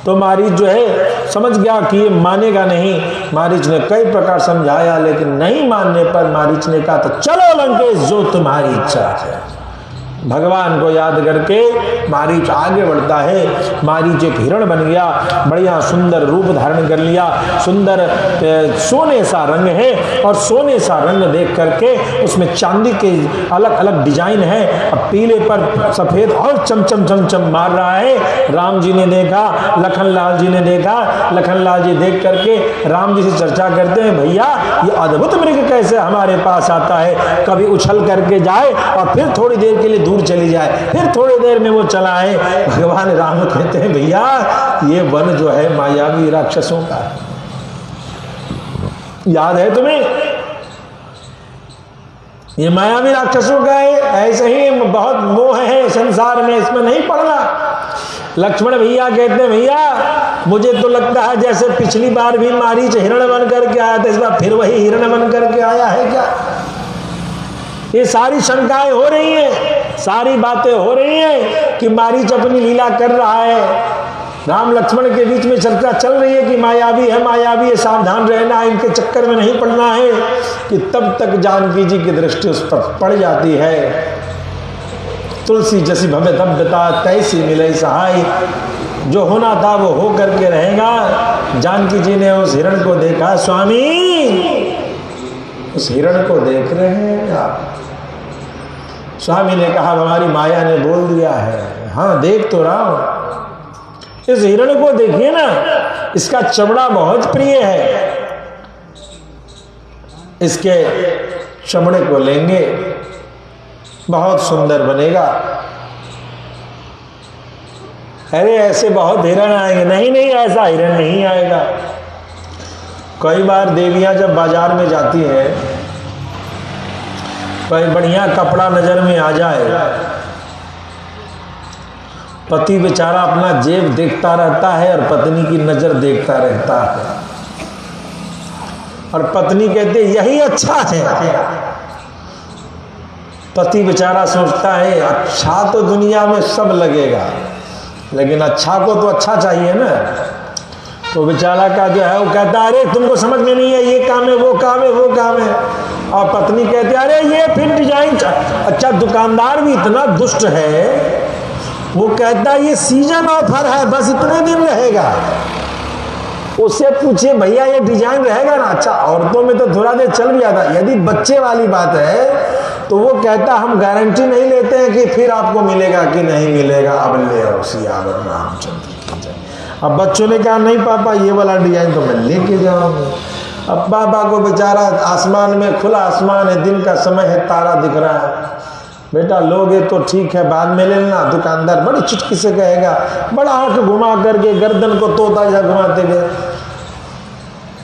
[SPEAKER 1] तो मारीच जो है समझ गया कि ये मानेगा नहीं। मारीच ने कई प्रकार समझाया लेकिन नहीं मानने पर मारीच ने कहा तो चलो लंकेश, जो तुम्हारी इच्छा है। भगवान को याद करके मारीच आगे बढ़ता है। मारीच एक हिरण बन गया, बढ़िया सुंदर रूप धारण कर लिया। सुंदर सोने सा रंग है और सोने सा रंग देख करके उसमें चांदी के अलग अलग डिजाइन है। अब पीले पर सफेद और चमचम चमचम मार रहा है। राम जी ने देखा, लखनलाल जी ने देखा। लखनलाल जी देख करके राम जी से चर्चा करते हैं, भैया ये अद्भुत मृग कैसे हमारे पास आता है? कभी उछल करके जाए और फिर थोड़ी देर के लिए दूर चली जाए, फिर थोड़ी देर में वो चला है। भगवान राम कहते हैं, भैया ये वन जो है मायावी राक्षसों का है। याद है तुम्हें? ये मायावी राक्षसों का है। ऐसे ही बहुत मोह है संसार में, इसमें नहीं पड़ना। लक्ष्मण भैया कहते हैं, भैया मुझे तो लगता है जैसे पिछली बार भी मारीच हिरण बन करके आया था, इस बार फिर वही हिरण बन करके आया है क्या? ये सारी शंकाएं हो रही हैं, सारी बातें हो रही हैं कि मारीच अपनी लीला कर रहा है। राम लक्ष्मण के बीच में चर्चा चल रही है कि मायावी है, मायावी है, सावधान रहना है, इनके चक्कर में नहीं पड़ना है। कि तब तक जानकी जी की दृष्टि उस पर पड़ जाती है। तुलसी जैसी भव्य तब्यता तैसी मिले सहाय, जो होना था वो हो करके रहेगा। जानकी जी ने उस हिरण को देखा। स्वामी, उस हिरण को देख रहे हैं आप? स्वामी ने कहा, हमारी माया ने बोल दिया है। हाँ देख तो रहा हूं। इस हिरण को देखिए ना, इसका चमड़ा बहुत प्रिय है। इसके चमड़े को लेंगे, बहुत सुंदर बनेगा। अरे ऐसे बहुत हिरण आएंगे। नहीं नहीं, ऐसा हिरण नहीं आएगा। कई बार देवियां जब बाजार में जाती हैं, कोई बढ़िया कपड़ा नजर में आ जाए, पति बेचारा अपना जेब देखता रहता है और पत्नी की नजर देखता रहता है। और पत्नी कहती है यही अच्छा है। पति बेचारा सोचता है अच्छा तो दुनिया में सब लगेगा, लेकिन अच्छा को तो अच्छा चाहिए ना। तो बेचारा का जो है वो कहता है, अरे तुमको समझ में नहीं है, ये काम है, वो काम है, वो काम है। और पत्नी कहती है, अरे ये फिर डिजाइन अच्छा। दुकानदार भी इतना दुष्ट है, वो कहता है ये सीजन ऑफर है, बस इतने दिन रहेगा। उससे पूछिए भैया ये डिजाइन रहेगा ना? अच्छा, औरतों में तो थोड़ा देर चल भी जाता। यदि बच्चे वाली बात है तो वो कहता हम गारंटी नहीं लेते हैं कि फिर आपको मिलेगा कि नहीं मिलेगा, अब ले आओ सियावर रामचंद्र। अब बच्चों ने कहा नहीं पापा ये वाला डिजाइन तो मैं लेके जाऊंगी। अब पापा को बेचारा आसमान में, खुला आसमान है, दिन का समय है, तारा दिख रहा है। बेटा लोगे तो ठीक है, बाद में ले लेना। दुकानदार बड़ी चुटकी से कहेगा, बड़ा आंख घुमा करके गर्दन को तोता जा घुमाते गए,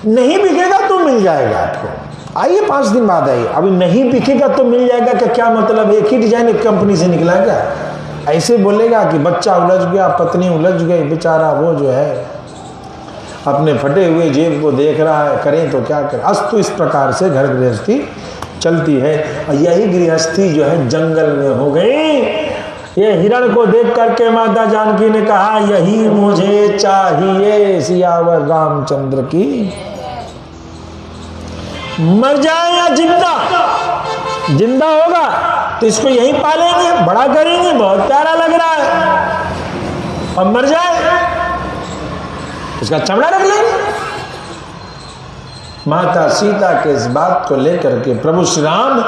[SPEAKER 1] नहीं बिकेगा तो मिल जाएगा आपको, आइए 5 दिन बाद आइए। अभी नहीं बिकेगा तो मिल जाएगा का क्या मतलब? एक ही डिजाइन एक कंपनी से निकला क्या? ऐसे बोलेगा कि बच्चा उलझ गया, पत्नी उलझ गई, बेचारा वो जो है अपने फटे हुए जेब को देख रहा है, करें तो क्या करें। अस्तु इस प्रकार से घर गृहस्थी चलती है। और यही गृहस्थी जो है जंगल में हो गई। ये हिरण को देख करके माता जानकी ने कहा, यही मुझे चाहिए सियावर रामचंद्र की। मर जाए या जिंदा, जिंदा होगा तो इसको यहीं पालेंगे, बड़ा करेंगे, बहुत प्यारा लग रहा है। और मर जाए इसका चमड़ा रख लेंगे। माता सीता के इस बात को लेकर के प्रभु श्री राम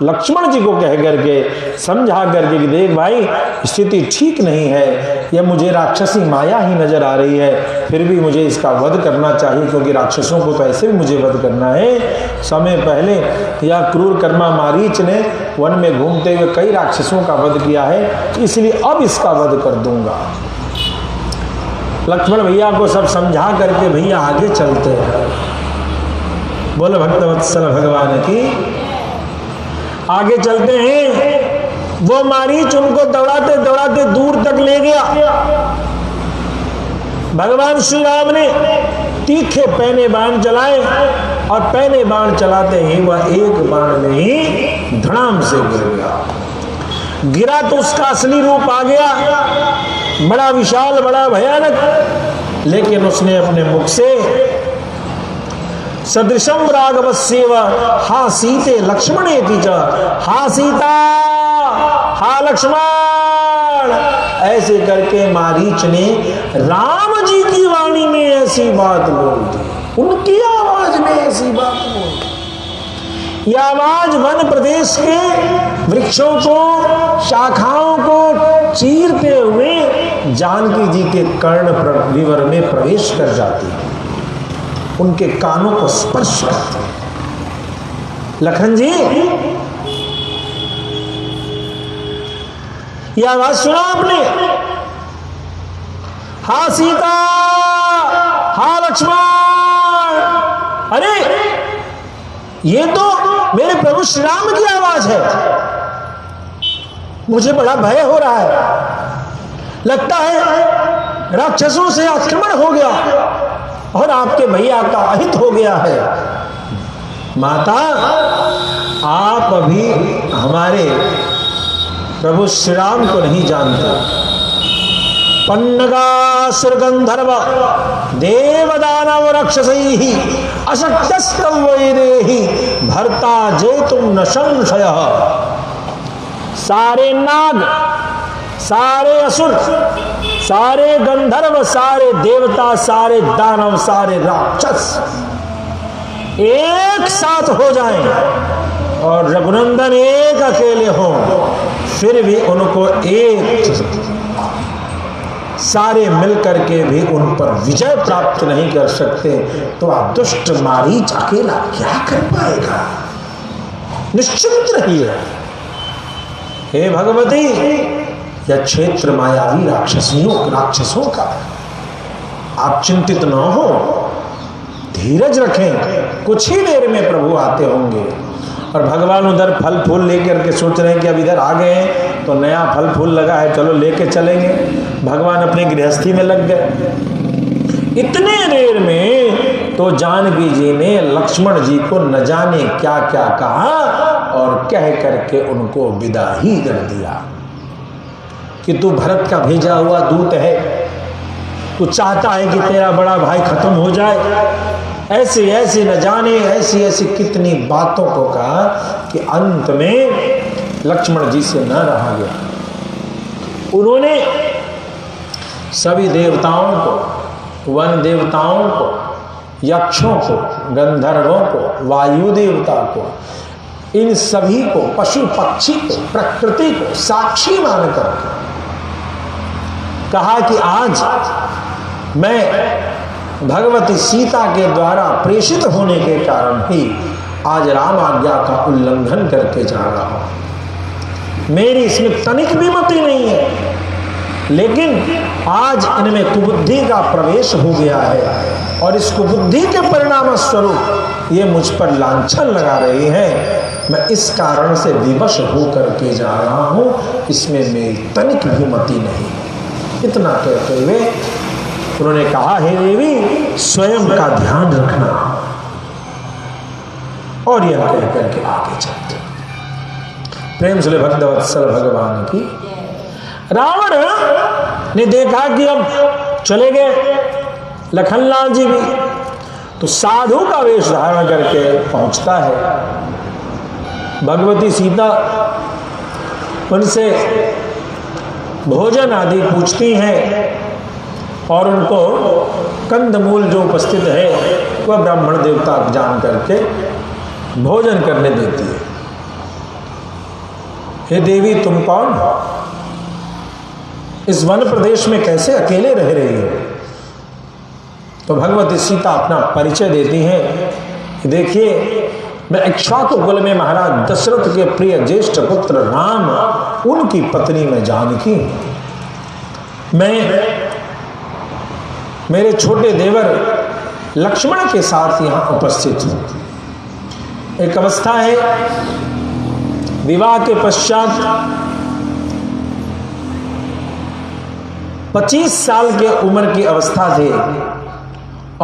[SPEAKER 1] लक्ष्मण जी को कह करके समझा करके कि देख भाई स्थिति ठीक नहीं है, यह मुझे राक्षसी माया ही नजर आ रही है, फिर भी मुझे इसका वध करना चाहिए, क्योंकि राक्षसों को तो ऐसे भी मुझे वध करना है। समय पहले या क्रूर कर्मा मारीच ने वन में घूमते हुए कई राक्षसों का वध किया है, इसलिए अब इसका वध कर दूंगा। लक्ष्मण भैया को सब समझा करके भैया आगे चलते हैं। बोलो भक्तवत्सल भगवान की। आगे चलते हैं। वो मारीच उनको दौड़ाते दौड़ाते दूर तक ले गया। भगवान श्री राम ने तीखे पैने बाण चलाए और पैने बाण चलाते ही वह एक बाण में ही धड़ाम से गिर गया। गिरा तो उसका असली रूप आ गया, बड़ा विशाल, बड़ा भयानक, लेकिन उसने अपने मुख से सदृशम राघवस्येव हा सीते लक्ष्मणे की च, हा सीता, हा लक्ष्मण, ऐसे करके मारीच ने राम जी की वाणी में ऐसी बात बोल दी, उनकी आवाज में ऐसी बात बोल दी। यह आवाज वन प्रदेश के वृक्षों को, शाखाओं को चीरते हुए जानकी जी के कर्ण विवर में प्रवेश कर जाती है, उनके कानों को स्पर्श करती है। लखन जी, यह आवाज सुना आपने? हा सीता, हा लक्ष्मण, अरे ये तो मेरे प्रभु श्री राम की आवाज है। मुझे बड़ा भय हो रहा है, लगता है राक्षसों से आक्रमण हो गया और आपके भैया का अहित हो गया है। माता, आप अभी हमारे प्रभु श्री राम को नहीं जानते। पन्नगासुर गंधर्व देवदानव रक्षसैहि अशक्तस्तव वैदेहि भर्ता जेतुम न संशयः। सारे नाग, सारे असुर, सारे गंधर्व, सारे देवता, सारे दानव, सारे राक्षस एक साथ हो जाएं और रघुनंदन एक अकेले हों, फिर भी उनको एक सारे मिलकर के भी उन पर विजय प्राप्त नहीं कर सकते, तो आप दुष्ट मारीच अकेला क्या कर पाएगा? निश्चिंत रहिए। हे भगवती, यह क्षेत्र मायावी राक्षसों का, आप चिंतित न हो, धीरज रखें, कुछ ही देर में प्रभु आते होंगे। और भगवान उधर फल फूल लेकर के सोच रहे हैं कि अब इधर आ गए हैं तो नया फल फूल लगा है, चलो लेके चलेंगे। भगवान अपनी गृहस्थी में लग गए। इतने देर में तो जानकी जी ने लक्ष्मण जी को न जाने क्या क्या कहा और कह करके उनको विदा ही कर दिया कि तू भरत का भेजा हुआ दूत है, तू चाहता है कि तेरा बड़ा भाई खत्म हो जाए। ऐसे ऐसे न जाने ऐसी ऐसी कितनी बातों को कहा कि अंत में लक्ष्मण जी से न रहा गया। उन्होंने सभी देवताओं को, वन देवताओं को, यक्षों को, गंधर्वों को, वायु देवता को, इन सभी को, पशु पक्षी को, प्रकृति को साक्षी मान करके कहा कि आज मैं भगवती सीता के द्वारा प्रेषित होने के कारण ही आज राम आज्ञा का उल्लंघन करके जा रहा हूं। मेरी इसमें तनिक भी मति नहीं है, लेकिन आज इनमें कुबुद्धि का प्रवेश हो गया है और इस कुबुद्धि के परिणाम स्वरूप ये मुझ पर लांछन लगा रहे हैं। मैं इस कारण से विवश होकर के जा रहा हूं, इसमें मेरी तनिक भी मति नहीं। इतना कहते हुए उन्होंने कहा, हे देवी, स्वयं का ध्यान रखना। और यह कह करके आगे चलते। प्रेम से भक्तवत्सल भगवान की। रावण ने देखा कि अब चले गए लखनलाल जी भी, तो साधु का वेश धारण करके पहुंचता है। भगवती सीता उनसे भोजन आदि पूछती हैं और उनको कंदमूल जो उपस्थित है वह ब्राह्मण देवता जान करके भोजन करने देती है। हे देवी, तुम कौन हो? इस वन प्रदेश में कैसे अकेले रह रही हो? तो भगवती सीता अपना परिचय देती हैं कि देखिए, मैं इक्ष्वाकु कुल में महाराज दशरथ के प्रिय ज्येष्ठ पुत्र राम, उनकी पत्नी मैं जानकी, मैं मेरे छोटे देवर लक्ष्मण के साथ यहां उपस्थित हूं। एक अवस्था है, विवाह के पश्चात 25 साल के उम्र की अवस्था थे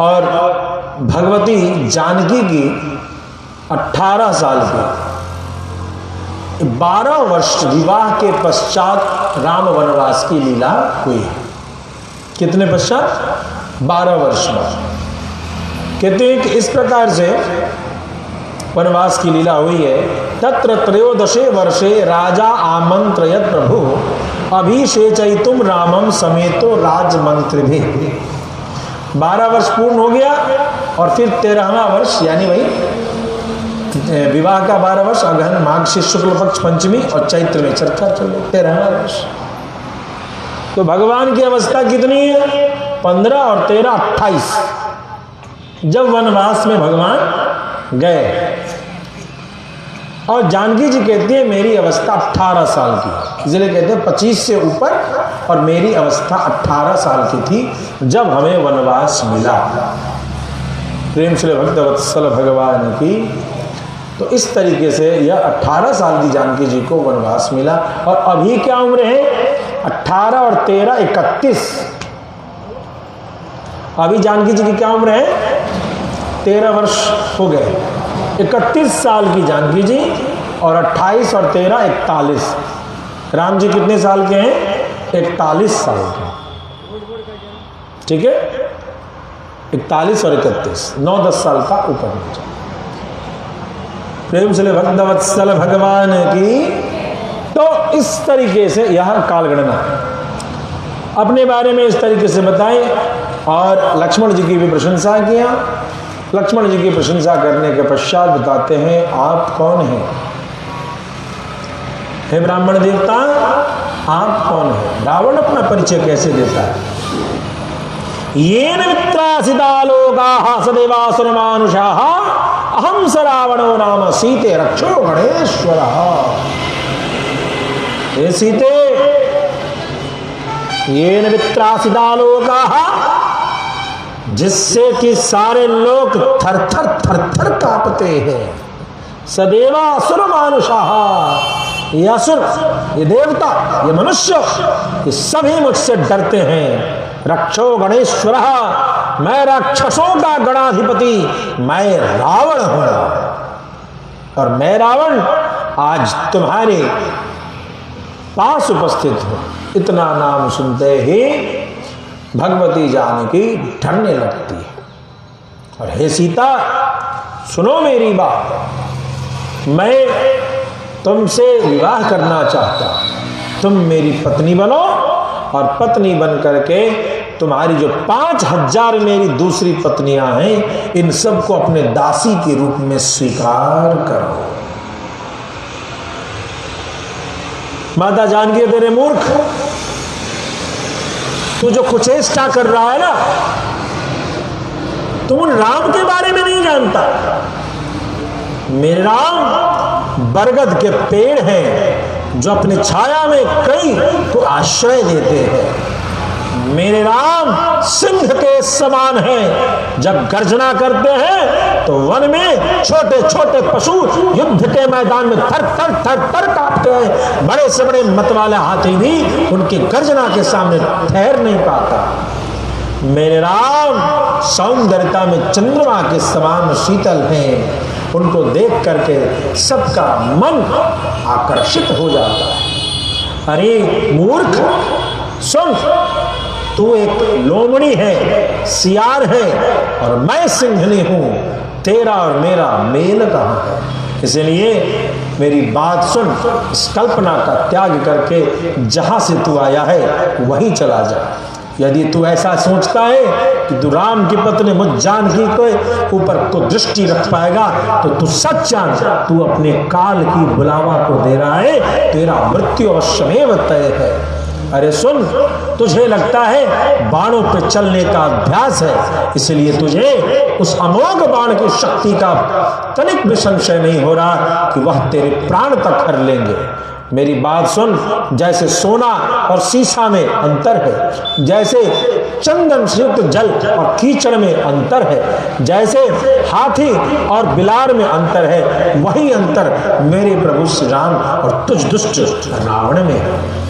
[SPEAKER 1] और भगवती जानकी की 18 साल की। 12 वर्ष विवाह के पश्चात राम वनवास की लीला हुई। कितने पश्चात? 12 वर्ष बाद। कहते हैं कि इस प्रकार से वनवास की लीला हुई है। तत्र त्रयोदशे वर्षे राजा आमंत्रयत प्रभु अभिषेचयितुम रामम समेतो राजमंत्रिभिः। 12 वर्ष पूर्ण हो गया और फिर 13वां वर्ष, यानी भाई विवाह का 12 वर्ष, अगहन माघ शुक्ल पक्ष पंचमी और चैत्र में चर्चा चल रही, 13वां वर्ष। तो भगवान की अवस्था कितनी है? 15 और 13 28। जब वनवास में भगवान गए और जानकी जी कहती है मेरी अवस्था 18 साल की, इसलिए कहते हैं 25 से ऊपर, और मेरी अवस्था 18 साल की थी जब हमें वनवास मिला। प्रेम से भक्त वत्सल भगवान की। तो इस तरीके से यह 18 साल की जानकी जी को वनवास मिला। और अभी क्या उम्र है? 18 और 13 31। अभी जानकी जी की क्या उम्र है? 13 वर्ष हो गए। 31 साल की जानकी जी और 28 और 13 41। राम जी कितने साल के हैं? 41 साल के। ठीक है, 41 और 31, 9-10 साल का ऊपर नीचे। प्रेम से भक्त वत्सल भगवान की। तो इस तरीके से यह कालगणना है। अपने बारे में इस तरीके से बताएं और लक्ष्मण जी की भी प्रशंसा किया। लक्ष्मण जी की प्रशंसा करने के पश्चात बताते हैं आप कौन हैं? हे ब्राह्मण देवता, आप कौन हैं? रावण अपना परिचय कैसे देता है? येन मित्रासिता लोकाः सदेवासुर मानुषाः अहं स रावणो नाम सीते रक्षो गणेश्वरः। हे सीते, येन मित्रासिता लोकाः, जिससे कि सारे लोग थर थर थर थर कांपते हैं। सदैव असुर मानुषाः, ये असुर, ये देवता, ये मनुष्य, ये सभी मुझसे डरते हैं। रक्षो गणेश्वर, मैं राक्षसों का गणाधिपति, मैं रावण हूं। और मैं रावण आज तुम्हारे पास उपस्थित हूं। इतना नाम सुनते ही भगवती जानकी डरने लगती है। और हे सीता, सुनो मेरी बात, मैं तुमसे विवाह करना चाहता हूं। तुम मेरी पत्नी बनो और पत्नी बन करके तुम्हारी जो 5000 मेरी दूसरी पत्नियां हैं, इन सबको अपने दासी के रूप में स्वीकार करो। माता जानकी, तेरे मूर्ख, तू जो कुचेष्टा कर रहा है ना, तुम उन राम के बारे में नहीं जानता। मेरे राम बरगद के पेड़ हैं जो अपनी छाया में कई को आश्रय देते हैं। मेरे राम सिंह के समान हैं, जब गर्जना करते हैं तो वन में छोटे छोटे पशु युद्ध के मैदान में थर थर थर थर कांपते हैं। बड़े से बड़े मतवाले हाथी भी उनकी गर्जना के सामने ठहर नहीं पाता। मेरे राम सौंदर्यता में चंद्रमा के समान शीतल हैं, उनको देख करके सबका मन आकर्षित हो जाता है। अरे मूर्ख, सुन, तू एक लोमड़ी है, सियार है, और मैं सिंहनी हूं। तेरा और मेरा मेल कहां है? इसलिए मेरी बात सुन, इस कल्पना का त्याग करके जहां से तू आया है वहीं चला जा। यदि तू ऐसा सोचता है कि तू राम की पत्नी मुझ जानकी के ऊपर को दृष्टि रख पाएगा, तो तू सच जान, तू अपने काल की बुलावा को दे रहा है। तेरा मृत्यु अवश्यमेव तय है। अरे सुन, तुझे लगता है बाणों पे चलने का अभ्यास है, इसलिए तुझे उस अमोघ बाण की शक्ति का तनिक भी संशय नहीं हो रहा कि वह तेरे प्राण तक हर लेंगे। मेरी बात सुन, जैसे सोना और सीसा में अंतर है, जैसे चंदन से युक्त जल और कीचड़ में अंतर है, जैसे हाथी और बिलार में अंतर है, वही अंतर मेरे प्रभु श्री राम और तुझ दुष्ट रावण में है।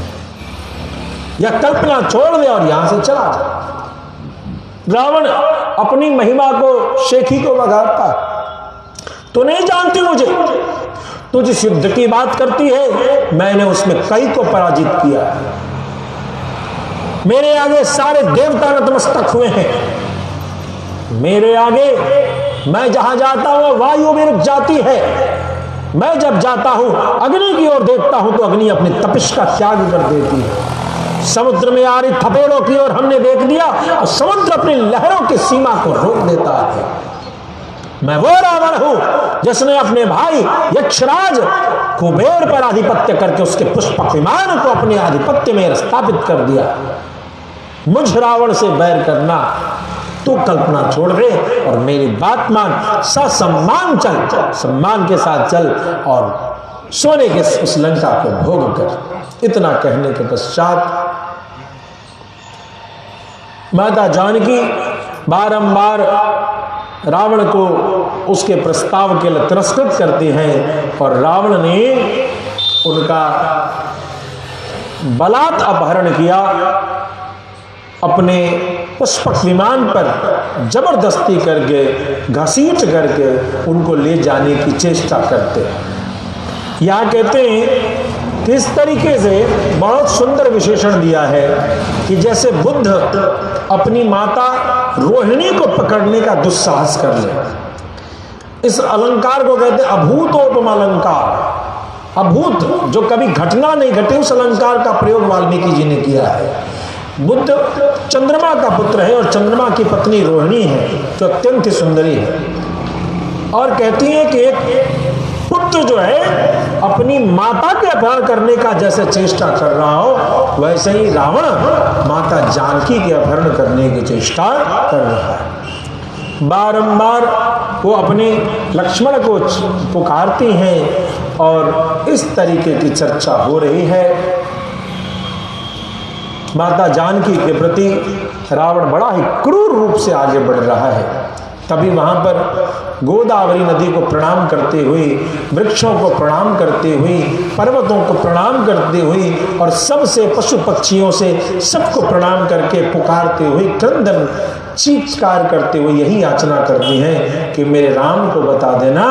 [SPEAKER 1] यह कल्पना छोड़ दे और यहां से चला जा। रावण अपनी महिमा को शेखी को बघाड़ता। तो नहीं जानती मुझे, तू जिस युद्ध की बात करती है मैंने उसमें कई को पराजित किया। मेरे आगे सारे देवता नतमस्तक हुए हैं। मेरे आगे मैं जहां जाता हूं वायु भी रुक जाती है। मैं जब जाता हूं अग्नि की ओर देखता हूं तो अग्नि अपनी तपिश का त्याग कर देती है। समुद्र में आ रही थपेड़ों की ओर हमने देख दिया और समुद्र अपनी लहरों की सीमा को रोक देता है। मैं वो रावण हूं जिसने अपने भाई यक्षराज कुबेर पर आधिपत्य करके उसके पुष्पक विमान को अपने आधिपत्य में स्थापित कर दिया। मुझ रावण से बैर करना, तू कल्पना छोड़ दे और मेरी बात मान, ससम्मान चल, सम्मान के साथ चल और सोने के उस लंका को भोग कर। इतना कहने के पश्चात माता जानकी बारंबार रावण को उसके प्रस्ताव के लिए तिरस्कृत करती हैं और रावण ने उनका बलात् अपहरण किया। अपने पुष्पक विमान पर जबरदस्ती करके घसीट करके उनको ले जाने की चेष्टा करते हैं। यहाँ कहते हैं कि इस तरीके से बहुत सुंदर विशेषण दिया है कि जैसे बुद्ध अपनी माता रोहिणी को पकड़ने का दुस्साहस कर ले। इस अलंकार को कहते हैं अभूतोपम अलंकार। अभूत, जो कभी घटना नहीं घटी, उस अलंकार का प्रयोग वाल्मीकि जी ने किया है। बुद्ध चंद्रमा का पुत्र है और चंद्रमा की पत्नी रोहिणी है जो अत्यंत ही सुंदरी है। और कहती है कि एक पुत्र जो है अपनी माता के अपहरण करने का जैसे चेष्टा कर रहा हो, वैसे ही रावण माता जानकी के अपहरण करने की चेष्टा कर रहा है। बारंबार वो अपने लक्ष्मण को पुकारती हैं और इस तरीके की चर्चा हो रही है। माता जानकी के प्रति रावण बड़ा ही क्रूर रूप से आगे बढ़ रहा है। तभी वहां पर गोदावरी नदी को प्रणाम करते हुए, वृक्षों को प्रणाम करते हुए, पर्वतों को प्रणाम करते हुए और सबसे पशु पक्षियों से सबको प्रणाम करके पुकारते हुए, क्रंदन चीत्कार करते हुए यही याचना करती हैं कि मेरे राम को बता देना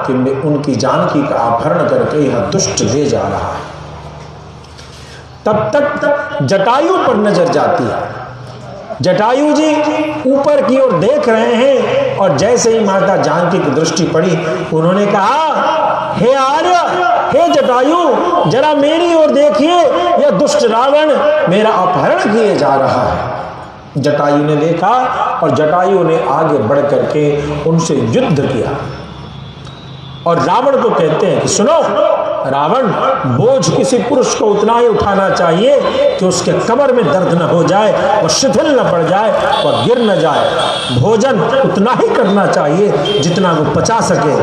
[SPEAKER 1] कि मैं उनकी जानकी का अपहरण करके यह दुष्ट ले जा रहा है। तब तक जटायु पर नजर जाती है। जटायु जी ऊपर की ओर देख रहे हैं और जैसे ही माता जानकी की दृष्टि पड़ी, उन्होंने कहा, हे आर्य, हे जटायु, जरा मेरी ओर देखिए, यह दुष्ट रावण मेरा अपहरण किए जा रहा है। जटायु ने देखा और जटायु ने आगे बढ़ करके उनसे युद्ध किया और रावण को कहते हैं कि सुनो रावण, बोझ किसी पुरुष को उतना ही उठाना चाहिए कि उसके कमर में दर्द न हो जाए, वह शिथिल न पड़ जाए, वह गिर न जाए। भोजन उतना ही करना चाहिए जितना वो पचा सके।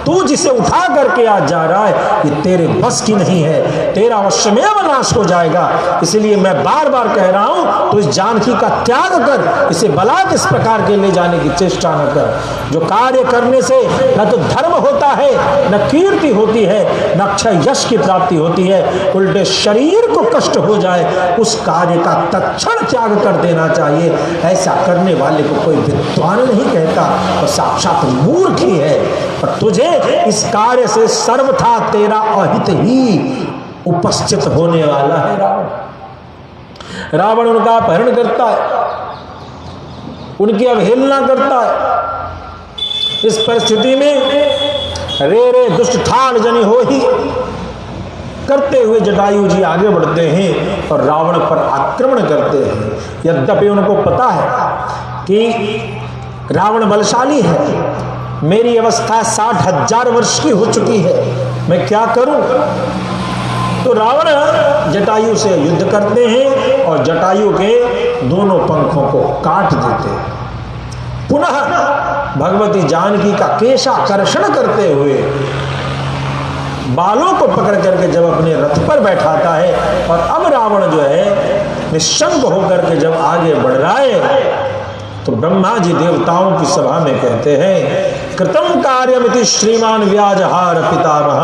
[SPEAKER 1] तू जिसे उठा करके आज जा रहा है ये तेरे बस की नहीं है, तेरा अवश्यमेव नाश हो जाएगा। इसलिए मैं बार बार कह रहा हूं, तो इस जानकी का त्याग कर, इसे बलात् इस प्रकार के ले जाने की चेष्टा न कर। जो कार्य करने से न तो धर्म होता है, न कीर्ति होती है, न अक्षय यश की प्राप्ति होती है, उल्टे शरीर को कष्ट हो जाए, उस कार्य का तत्क्षण त्याग कर देना चाहिए। ऐसा करने वाले को कोई विद्वान नहीं कहता, और साक्षात मूर्ख ही है। और तुझे इस कार्य से सर्वथा तेरा अहित ही उपस्थित होने वाला है। रावण रावण उनका अपहरण करता है, उनकी अवहेलना करता है। इस परिस्थिति में रे रे दुष्ट ठाड़ जनी हो ही करते हुए जटायु जी आगे बढ़ते हैं और रावण पर आक्रमण करते हैं। यद्यपि उनको पता है कि रावण बलशाली है, मेरी अवस्था 60,000 वर्ष की हो चुकी है, मैं क्या करूं। तो रावण जटायु से युद्ध करते हैं और जटायु के दोनों पंखों को काट देते हैं। पुनः भगवती जानकी का केशाकर्षण करते हुए बालों को पकड़ करके जब अपने रथ पर बैठाता है और अब रावण जो है निशंक होकर के जब आगे बढ़ रहा है तो ब्रह्मा जी देवताओं की सभा में कहते हैं कृतम कार्यमिति श्रीमान व्याजहार पितामह,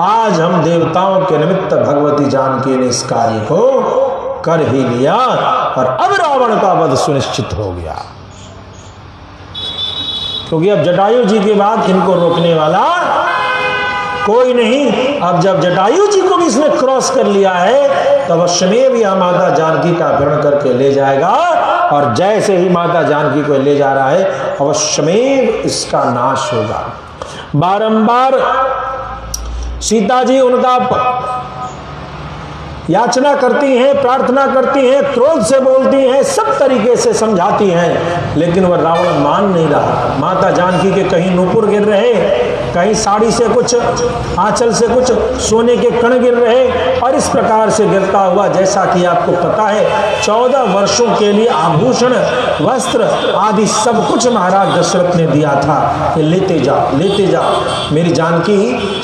[SPEAKER 1] आज हम देवताओं के निमित्त भगवती जानकी ने इस कार्य को कर ही लिया और अब रावण का वध सुनिश्चित हो गया। क्योंकि अब जटायु जी के बाद इनको रोकने वाला कोई नहीं। अब जब जटायु जी को भी इसने क्रॉस कर लिया है तो अवश्यमेव यह माता जानकी का अपहरण करके ले जाएगा और जैसे ही माता जानकी को ले जा रहा है अवश्यमेव इसका नाश होगा। बारंबार सीता जी उनका याचना करती हैं, प्रार्थना करती हैं, क्रोध से बोलती हैं, सब तरीके से समझाती हैं, लेकिन वह रावण मान नहीं रहा। माता जानकी के कहीं नूपुर गिर रहे, कहीं साड़ी से कुछ, आंचल से कुछ सोने के कण गिर रहे और इस प्रकार से गिरता हुआ, जैसा कि आपको पता है 14 वर्षों के लिए आभूषण, वस्त्र आदि सब कुछ महाराज दशरथ ने दिया था कि लेते जाओ। मेरी जानकी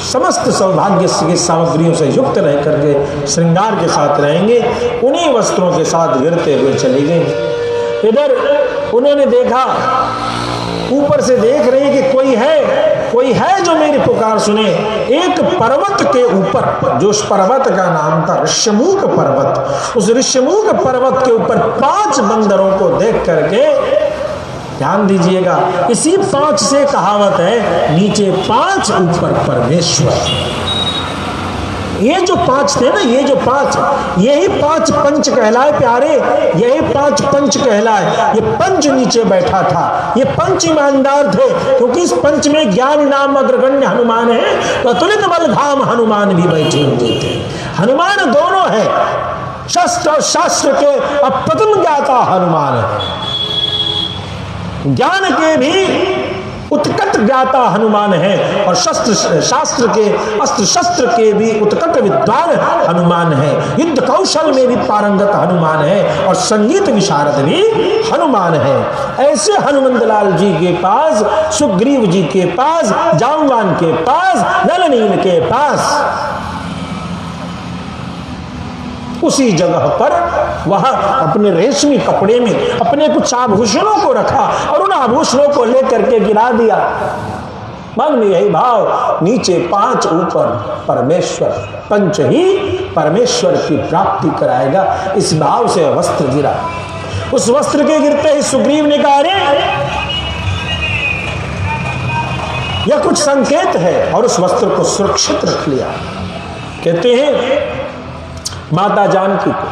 [SPEAKER 1] समस्त सौभाग्य की सामग्रियों से युक्त रह करके श्रृंगार के साथ रहेंगे। उन्हीं वस्त्रों के साथ गिरते हुए चली गई। इधर उन्होंने देखा, ऊपर से देख रही कि कोई है जो मेरी पुकार सुने। एक पर्वत के ऊपर, जो उस पर्वत का नाम था ऋष्यमूक पर्वत, उस ऋष्यमूक पर्वत के ऊपर 5 बंदरों को देख करके, ध्यान दीजिएगा, इसी 5 से कहावत है नीचे 5 ऊपर परमेश्वर। ये जो 5 थे ना, ये जो 5, यही 5 पंच कहलाए प्यारे, यही 5 पंच कहलाए। ये पंच नीचे बैठा था, ये पंच ईमानदार थे, क्योंकि इस पंच में ज्ञान नाम अग्रगण्य हनुमान है, तो अतुलित बलधाम हनुमान भी बैठे हुए थे। हनुमान दोनों है, शस्त्र और शास्त्र के अप्रतिम ज्ञाता हनुमान है, ज्ञान के भी उत्कट ज्ञाता हनुमान है और शास्त्र के भी उत्कट विद्वान हनुमान है। युद्ध कौशल में भी पारंगत हनुमान है और संगीत विशारद भी हनुमान है। ऐसे हनुमंतलाल जी के पास, सुग्रीव जी के पास, जामवान के पास, नलनील के पास, उसी जगह पर वह अपने रेशमी कपड़े में अपने कुछ आभूषणों को रखा और उन आभूषणों को लेकर के गिरा दिया। मन में यही भाव, नीचे 5 ऊपर परमेश्वर, पंच ही परमेश्वर की प्राप्ति कराएगा, इस भाव से वस्त्र गिरा। उस वस्त्र के गिरते ही सुग्रीव ने कहा, अरे यह कुछ संकेत है, और उस वस्त्र को सुरक्षित रख लिया। कहते हैं माता जानकी को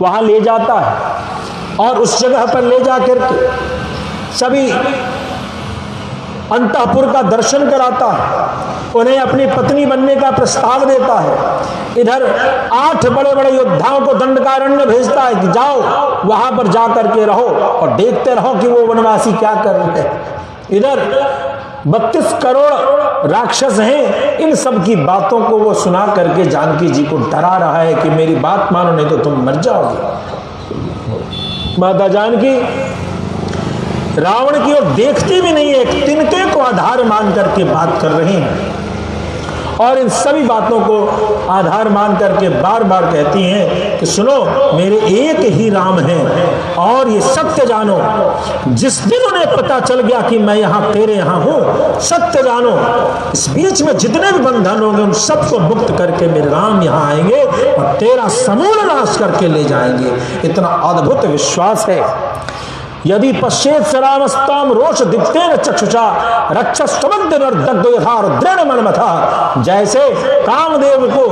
[SPEAKER 1] वहां ले जाता है और उस जगह पर ले जाकर के सभी अंतःपुर का दर्शन कराता है, उन्हें अपनी पत्नी बनने का प्रस्ताव देता है। इधर 8 बड़े बड़े योद्धाओं को दंडकारण्य भेजता है कि जाओ वहां पर जाकर के रहो और देखते रहो कि वो वनवासी क्या कर रहे हैं। इधर 32 करोड़ राक्षस हैं, इन सब की बातों को वो सुना करके जानकी जी को डरा रहा है कि मेरी बात मानो नहीं तो तुम मर जाओगे। माता जानकी रावण की ओर देखती भी नहीं है, एक तिनके को आधार मान करके बात कर रही हैं और इन सभी बातों को आधार मान करके बार बार कहती हैं कि सुनो, मेरे एक ही राम हैं और ये सत्य जानो, जिस दिन उन्हें पता चल गया कि मैं यहाँ तेरे यहाँ हूँ, सत्य जानो, इस बीच में जितने भी बंधन होंगे उन सबको मुक्त करके मेरे राम यहाँ आएंगे और तेरा समूल नाश करके ले जाएंगे। इतना अद्भुत विश्वास है। यदि पश्चेत सरामस्ताम रोष दिक्तेन चक्षुषा रक्षस्तमद्दृण मनमथा, जैसे कामदेव को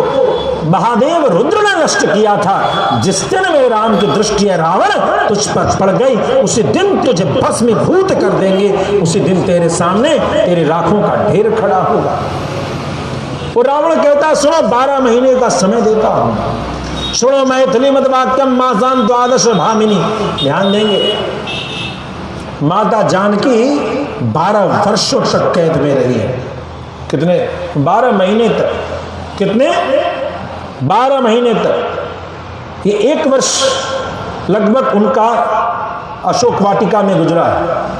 [SPEAKER 1] महादेव रुद्र ने नष्ट किया था, जिस दिन में राम की दृष्टि रावण तुझ पर पड़ गई, उसी दिन तुझे भस्मीभूत कर देंगे, उसी दिन तेरे सामने तेरे राखों का ढेर खड़ा होगा। वो रावण कहता, सुनो 12 महीने का समय देता हूं, सुनो मैथिली मत वाक्यम मासान द्वादश भामिनी। ध्यान देंगे, माता जानकी 12 वर्षों तक कैद में रही है। कितने? 12 महीने तक। कितने? 12 महीने तक, ये 1 वर्ष लगभग उनका अशोक वाटिका में गुजरा है।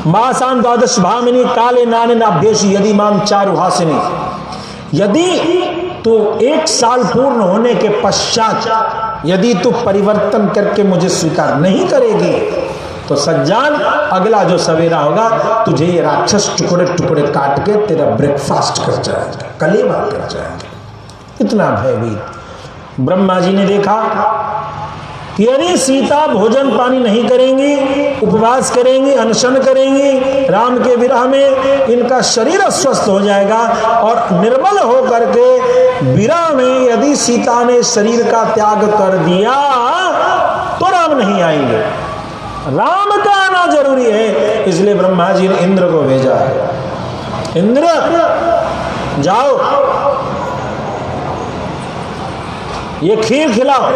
[SPEAKER 1] मासाम द्वादश भामिनी काले नाने नाभ्येशी यदि माम चारुहासिनी, यदि तो 1 साल पूर्ण होने के पश्चात यदि तू परिवर्तन करके मुझे स्वीकार नहीं करेगी तो सज्जान अगला जो सवेरा होगा तुझे ये राक्षस टुकड़े टुकड़े काट के तेरा ब्रेकफास्ट कर जाएगा, कलेवा कर जाएगा। इतना भयभीत। ब्रह्मा जी ने देखा कि यदि सीता भोजन पानी नहीं करेंगी, उपवास करेंगी, अनशन करेंगी, राम के विरह में इनका शरीर अस्वस्थ हो जाएगा और निर्बल होकर के विरह में यदि सीता ने शरीर का त्याग कर दिया तो राम नहीं आएंगे। राम का आना जरूरी है। इसलिए ब्रह्मा जी ने इंद्र को भेजा है, इंद्र जाओ ये खीर खिलाओ।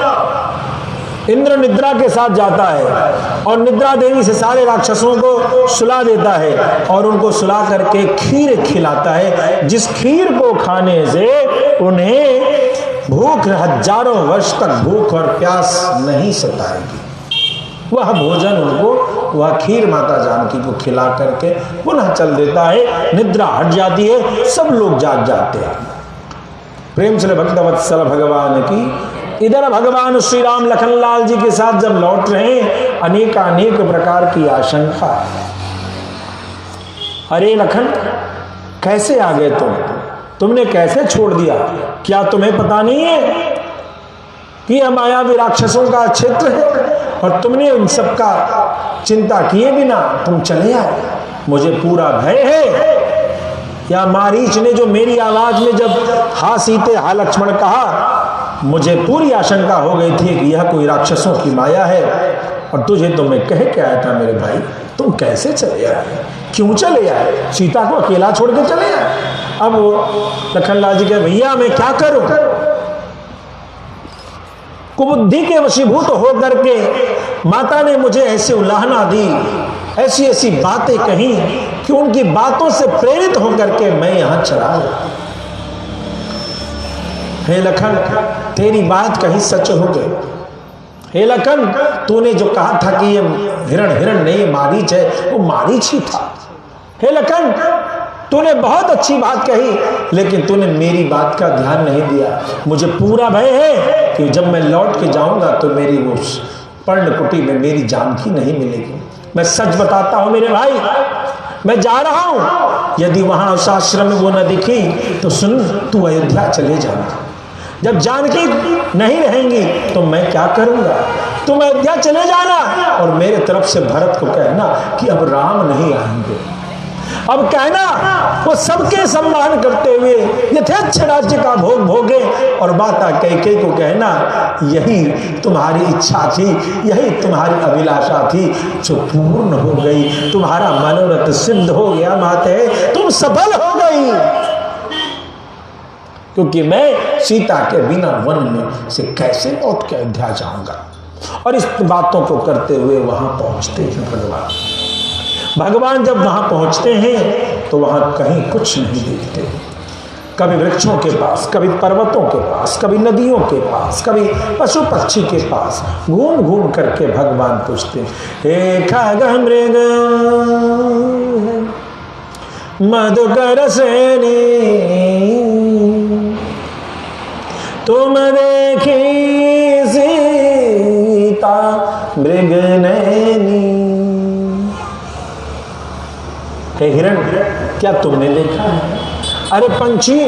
[SPEAKER 1] इंद्र निद्रा के साथ जाता है और निद्रा देवी से सारे राक्षसों को सुला देता है और उनको सुला करके खीर खिलाता है, जिस खीर को खाने से उन्हें भूख हजारों वर्ष तक भूख और प्यास नहीं सताएगी। वह भोजन उनको, वह खीर माता जानकी को खिला करके पुनः चल देता है। निद्रा हट जाती है, सब लोग जाग जाते हैं। प्रेम से भक्तवत्सल भगवान की। इधर भगवान श्री राम लखनलाल जी के साथ जब लौट रहे हैं, अनेक प्रकार की आशंका। अरे लखन, कैसे आ गए तुमने कैसे छोड़ दिया? क्या तुम्हें पता नहीं है कि यह मायावी राक्षसों का क्षेत्र है और तुमने इन सब का चिंता किए बिना तुम चले आए? मुझे पूरा भय है। या मारीच ने जो मेरी आवाज में जब हा सीते हा लक्ष्मण कहा, मुझे पूरी आशंका हो गई थी कि यह कोई राक्षसों की माया है। और तुझे तो मैं कह के आया था मेरे भाई, तुम कैसे चले आए, क्यों चले आए? सीता को अकेला छोड़ के चले आए। अब लखनलाल जी कहे, भैया मैं क्या करूं? कुबुद्धि के वशीभूत होकर के माता ने मुझे ऐसी उलाहना दी, ऐसी ऐसी बातें कही कि उनकी बातों से प्रेरित होकर के मैं यहां चला आया। हे लखन, तेरी बात कहीं सच हो गई। हे लखन, तूने जो कहा था कि ये हिरण नहीं मारीच है, वो मारीच ही था। हे लखन, तूने बहुत अच्छी बात कही, लेकिन तूने मेरी बात का ध्यान नहीं दिया। मुझे पूरा भय है कि जब मैं लौट के जाऊंगा तो मेरी वो पर्णकुटी में मेरी जानकी नहीं मिलेगी। मैं सच बताता हूं मेरे भाई, मैं जा रहा हूं। यदि वहां उस आश्रम में वो न दिखी तो सुन, तू अयोध्या चले जाना। जब जानकी नहीं रहेंगी तो मैं क्या करूंगा? तुम अयोध्या चले जाना और मेरे तरफ से भरत को कहना कि अब राम नहीं आएंगे। अब कहना वो सबके सम्मान करते हुए यथेच्छ राज्य का भोग भोगे, और माता कैकेयी को कहना यही तुम्हारी इच्छा थी, यही तुम्हारी अभिलाषा थी जो पूर्ण हो गई। तुम्हारा मनोरथ सिद्ध हो गया माते, तुम सफल हो गई। क्योंकि मैं सीता के बिना वन में से कैसे लौट के अयोध्या जाऊंगा। और इस बातों को करते हुए वहां पहुंचते हैं भगवान जब वहां पहुंचते हैं तो वहां कहीं कुछ नहीं देखते। कभी वृक्षों के पास, कभी पर्वतों के पास, कभी नदियों के पास, कभी पशु पक्षी के पास घूम घूम करके भगवान पूछते, हे खगमृग मधुकर सेनी, तुम देखी सीता मृग नैनी। हे हिरण, क्या तुमने देखा है? अरे पंछी,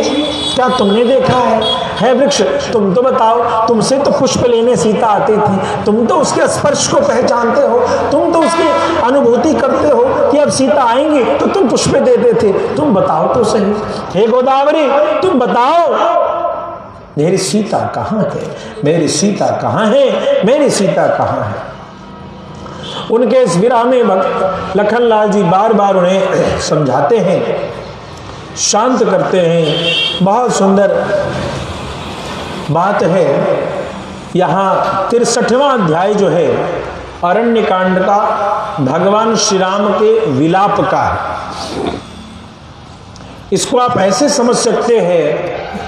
[SPEAKER 1] क्या तुमने देखा है? हे वृक्ष, तुम तो बताओ, तुमसे तो पुष्प लेने सीता आती थी, तुम तो उसके स्पर्श को पहचानते हो, तुम तो उसकी अनुभूति करते हो कि अब सीता आएंगी तो तुम पुष्प देते थे। तुम बताओ तो सही। हे गोदावरी, तुम बताओ मेरी सीता कहाँ है? मेरी सीता कहाँ है? मेरी सीता कहाँ है? उनके इस विरह में लखनलाल जी बार बार उन्हें समझाते हैं, शांत करते हैं। बहुत सुंदर बात है। यहाँ 63वां अध्याय जो है अरण्य कांड का, भगवान श्री राम के विलाप का। इसको आप ऐसे समझ सकते हैं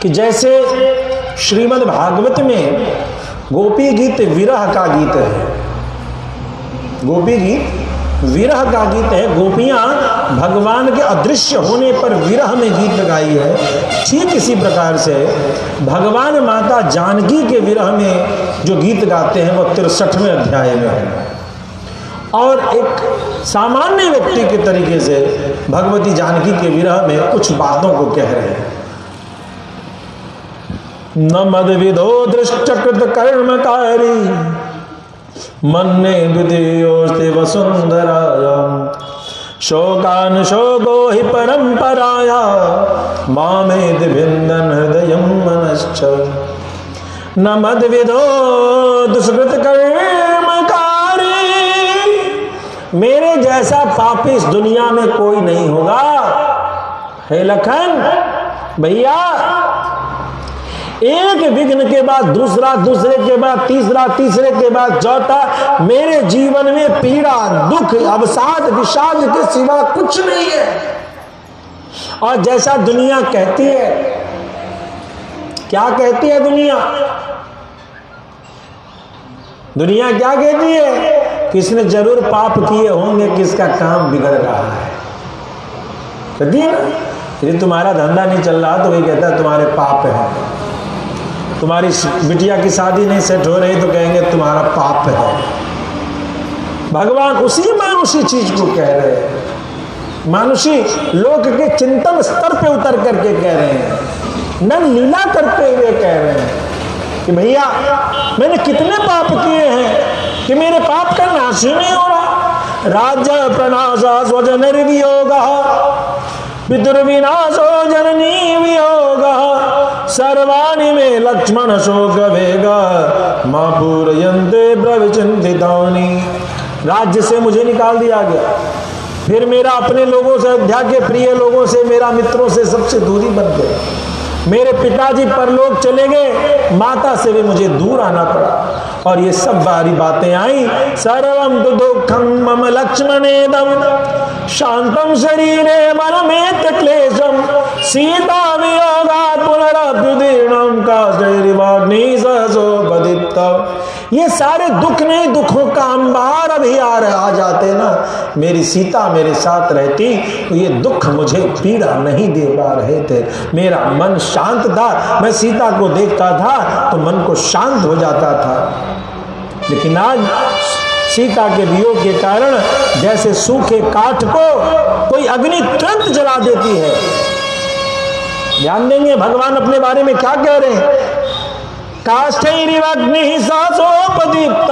[SPEAKER 1] कि जैसे श्रीमद् भागवत में गोपी गीत विरह का गीत है, गोपी गीत विरह का गीत है, गोपियां भगवान के अदृश्य होने पर विरह में गीत गाई है, ठीक इसी प्रकार से भगवान माता जानकी के विरह में जो गीत गाते हैं वह 63वें अध्याय में है। और एक सामान्य व्यक्ति के तरीके से भगवती जानकी के विरह में कुछ बातों को कह रहे हैं। न मद विदो दृष्टकृत कर्मकारी मन्ने द्वितीयोस्ते वसुंधरायां शोकान शोको हि परंपराया मामेति भिन्दन् हृदयं मनश्च। न मद विदो दुष्कृत कर्मकारी, मेरे जैसा पापी इस दुनिया में कोई नहीं होगा। हे लखन भैया, एक विघ्न के बाद दूसरा, दूसरे के बाद तीसरा, तीसरे के बाद चौथा, मेरे जीवन में पीड़ा, दुख, अवसाद, विषाद के सिवा कुछ नहीं है। और जैसा दुनिया कहती है, क्या कहती है दुनिया? दुनिया क्या कहती है? किसने जरूर पाप किए होंगे, किसका काम बिगड़ रहा है। कहती है ना, यदि तुम्हारा धंधा नहीं चल रहा तो वही कहता है तुम्हारे पाप है। तुम्हारी बिटिया की शादी नहीं सेट हो रही तो कहेंगे तुम्हारा पाप है। भगवान उसी मानुषी चीज को कह रहे हैं, मानुषी लोक के चिंतन स्तर पे उतर करके कह रहे हैं, नन लीला करते हुए कह रहे हैं कि भैया मैंने कितने पाप किए हैं कि मेरे पाप का नाश ही नहीं हो रहा। राज्य प्रनाशा स्वजन वियोग, पितृविनाशो जननी वियोग, सर्वाणि में लक्ष्मण शोक वेगा, मां पूरयन्ते प्रविचिन्तितानि। राज्य से मुझे निकाल दिया गया, फिर मेरा अपने लोगों से, अयोध्या के प्रिय लोगों से, मेरा मित्रों से सबसे दूरी बन गई। मेरे पिताजी परलोक चले गए, माता से भी मुझे दूर आना पड़ा। और ये सब बारी बातें आई। सर्वं तु दुःखं मम लक्ष्मणेदं शांतं शरीरे मनमेत क्लेशं सीता वियोगात् पुनरप्युदीर्णं काष्ठैरिवाग्नि सहसोपदीप्तम्। ये सारे दुख नहीं, दुखों का अंबार अभी आ जाते ना, मेरी सीता मेरे साथ रहती तो ये दुख मुझे पीड़ा नहीं दे पा रहे थे। मेरा मन शांत था, मैं सीता को देखता था तो मन को शांत हो जाता था। लेकिन आज सीता के वियोग के कारण जैसे सूखे काठ को कोई अग्नि तुरंत जला देती है। ध्यान देंगे भगवान अपने बारे में क्या कह रहे हैं। काष्ठैरिवाग्निः सहसोपदीप्त।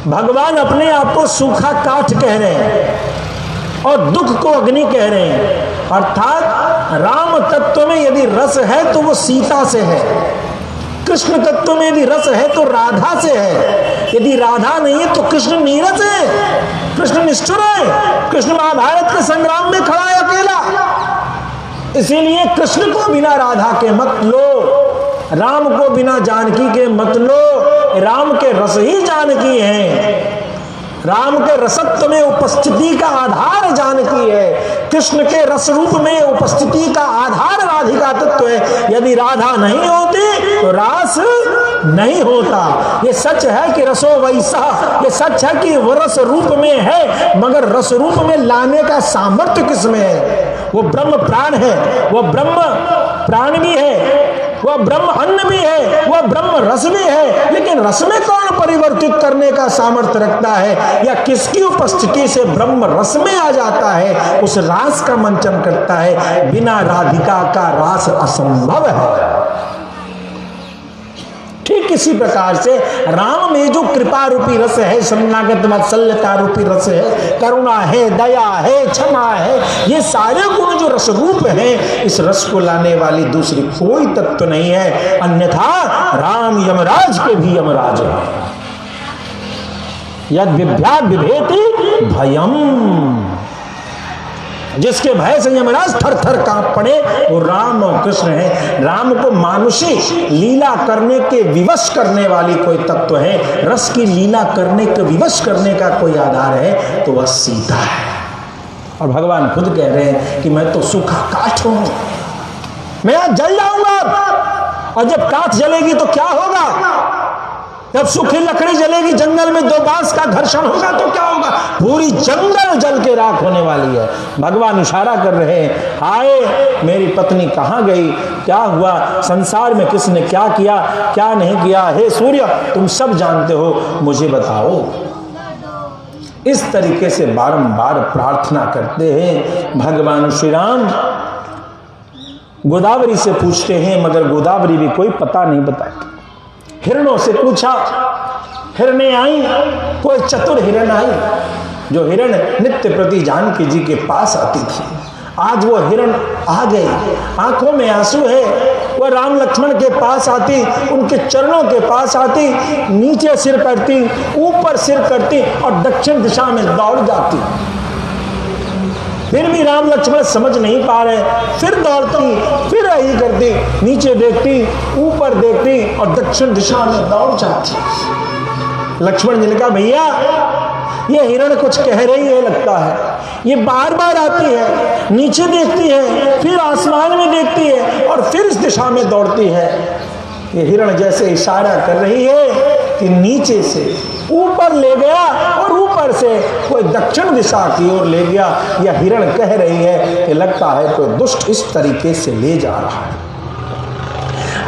[SPEAKER 1] भगवान अपने आप को सूखा काठ कह रहे हैं और दुख को अग्नि कह रहे हैं। अर्थात राम तत्व में यदि रस है तो वो सीता से है, कृष्ण तत्व में यदि रस है तो राधा से है, यदि राधा नहीं है तो कृष्ण नीरस है, कृष्ण निष्ठुर है। कृष्ण महाभारत के संग्राम में खड़ा है अकेला। इसीलिए कृष्ण को बिना राधा के मत लो, राम को बिना जानकी के मत लो। राम के रस ही जानकी है, राम के रसत्व में उपस्थिति का आधार जानकी है, कृष्ण के रस रूप में उपस्थिति का आधार राधिका तत्व है। यदि राधा नहीं होती तो रास नहीं होता। ये सच है कि रसो वैसा, ये सच है कि वो रस रूप में है, मगर रस रूप में लाने का सामर्थ्य किसमें है? वो ब्रह्म प्राण है, वो ब्रह्म प्राण भी है, वह ब्रह्म अन्न भी है, वह ब्रह्म रस भी है। लेकिन रस में कौन परिवर्तित करने का सामर्थ्य रखता है, या किसकी उपस्थिति से ब्रह्म रस में आ जाता है, उस रास का मंचन करता है। बिना राधिका का रास असंभव है। ठीक इसी प्रकार से राम में जो कृपा रूपी रस है, शरणागत वात्सल्यता रूपी रस है, करुणा है, दया है, क्षमा है, ये सारे गुण जो रस रूप हैं, इस रस को लाने वाली दूसरी कोई तत्व नहीं है। अन्यथा राम यमराज के भी यमराज है। यद विभ्याद विभेति भयम, जिसके भय से यमराज थर थर कांप पड़े, वो राम और कृष्ण है। राम को मानुषी लीला करने के विवश करने वाली कोई तत्व है, रस की लीला करने के विवश करने का कोई आधार है तो वह सीता है। और भगवान खुद कह रहे हैं कि मैं तो सूखा काठ हूं, मैं आज जल जाऊंगा। और जब काठ जलेगी तो क्या होगा? जब सूखी लकड़ी जलेगी, जंगल में दो बांस का घर्षण होगा तो क्या होगा? पूरी जंगल जल के राख होने वाली है। भगवान इशारा कर रहे हैं, हाय मेरी पत्नी कहाँ गई, क्या हुआ, संसार में किसने क्या किया क्या नहीं किया, हे सूर्य तुम सब जानते हो, मुझे बताओ। इस तरीके से बारंबार प्रार्थना करते हैं भगवान श्री राम। गोदावरी से पूछते हैं, मगर गोदावरी भी कोई पता नहीं बताती। हिरणों से पूछा, हिरणे आई, कोई चतुर हिरण आई, जो हिरण नित्य प्रति जानकी जी के पास आती थी। आज वो हिरण आ गई, आंखों में आंसू है, वह राम लक्ष्मण के पास आती, उनके चरणों के पास आती, नीचे सिर करती, ऊपर सिर करती और दक्षिण दिशा में दौड़ जाती। फिर भी राम लक्ष्मण समझ नहीं पा रहे, फिर दौड़ती, फिर यही करती, नीचे देखती, ऊपर देखती और दक्षिण दिशा में दौड़ जाती। लक्ष्मण जी ने कहा, भैया ये हिरण कुछ कह रही है लगता है, ये बार बार आती है, नीचे देखती है, फिर आसमान में देखती है और फिर इस दिशा में दौड़ती है। ये हिरण जैसे इशारा कर रही है कि नीचे से ऊपर ले गया और ऊपर से कोई दक्षिण दिशा की ओर ले गया। यह हिरण कह रही है कि लगता है कोई दुष्ट इस तरीके से ले जा रहा है।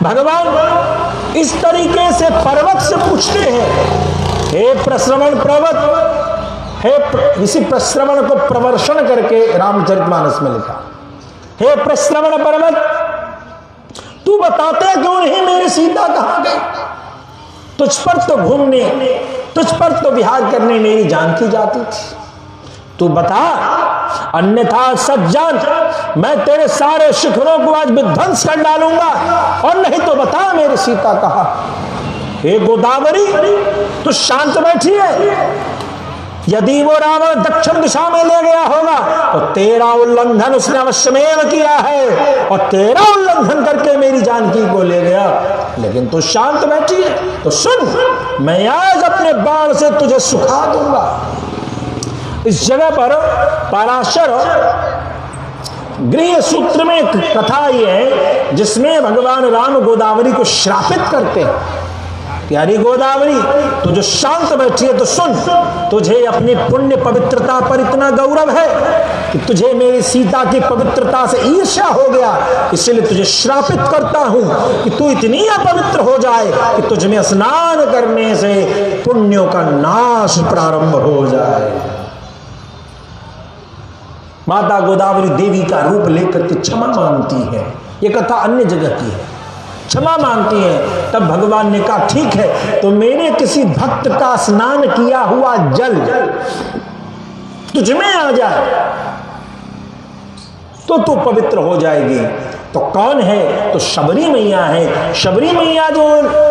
[SPEAKER 1] भगवान इस तरीके से पर्वत से पूछते हैं, हे प्रश्रवण पर्वत, हे इसी प्रश्रवण को प्रवर्षण करके रामचरितमानस में लिखा, हे प्रश्रवण पर्वत तू बताते क्यों नहीं मेरी सीता कहां गई? तुझ पर तो घूमने, तुझ पर तो विहार करने मेरी जानकी जाती थी, तू बता, अन्यथा सज्जन मैं तेरे सारे शिखरों को आज विध्वंस कर डालूंगा, और नहीं तो बता मेरी सीता कहां? हे गोदावरी तू शांत बैठी है। यदि वो रावण दक्षिण दिशा में ले गया होगा तो तेरा उल्लंघन उसने अवश्यमेव किया है, और तेरा उल्लंघन करके मेरी जानकी को ले गया। लेकिन तू शांत बैठी है तो सुन, मैं आज अपने बाण से तुझे सुखा दूंगा। इस जगह पर पराशर गृह सूत्र में एक कथा ये है जिसमें भगवान राम गोदावरी को श्रापित करते हैं। प्यारी गोदावरी तू जो शांत बैठी है तो सुन, तुझे अपनी पुण्य पवित्रता पर इतना गौरव है कि तुझे मेरी सीता की पवित्रता से ईर्ष्या हो गया, इसलिए तुझे श्रापित करता हूं कि तू इतनी अपवित्र हो जाए कि तुझ में स्नान करने से पुण्यों का नाश प्रारंभ हो जाए। माता गोदावरी देवी का रूप लेकर के क्षमा मांगती है। यह कथा अन्य जगह की है, क्षमा मांगती है। तब भगवान ने कहा, ठीक है, तो मेरे किसी भक्त का स्नान किया हुआ जल तुझमें आ जाए तो तू पवित्र हो जाएगी। तो कौन है? तो शबरी मैया है। शबरी मैया जो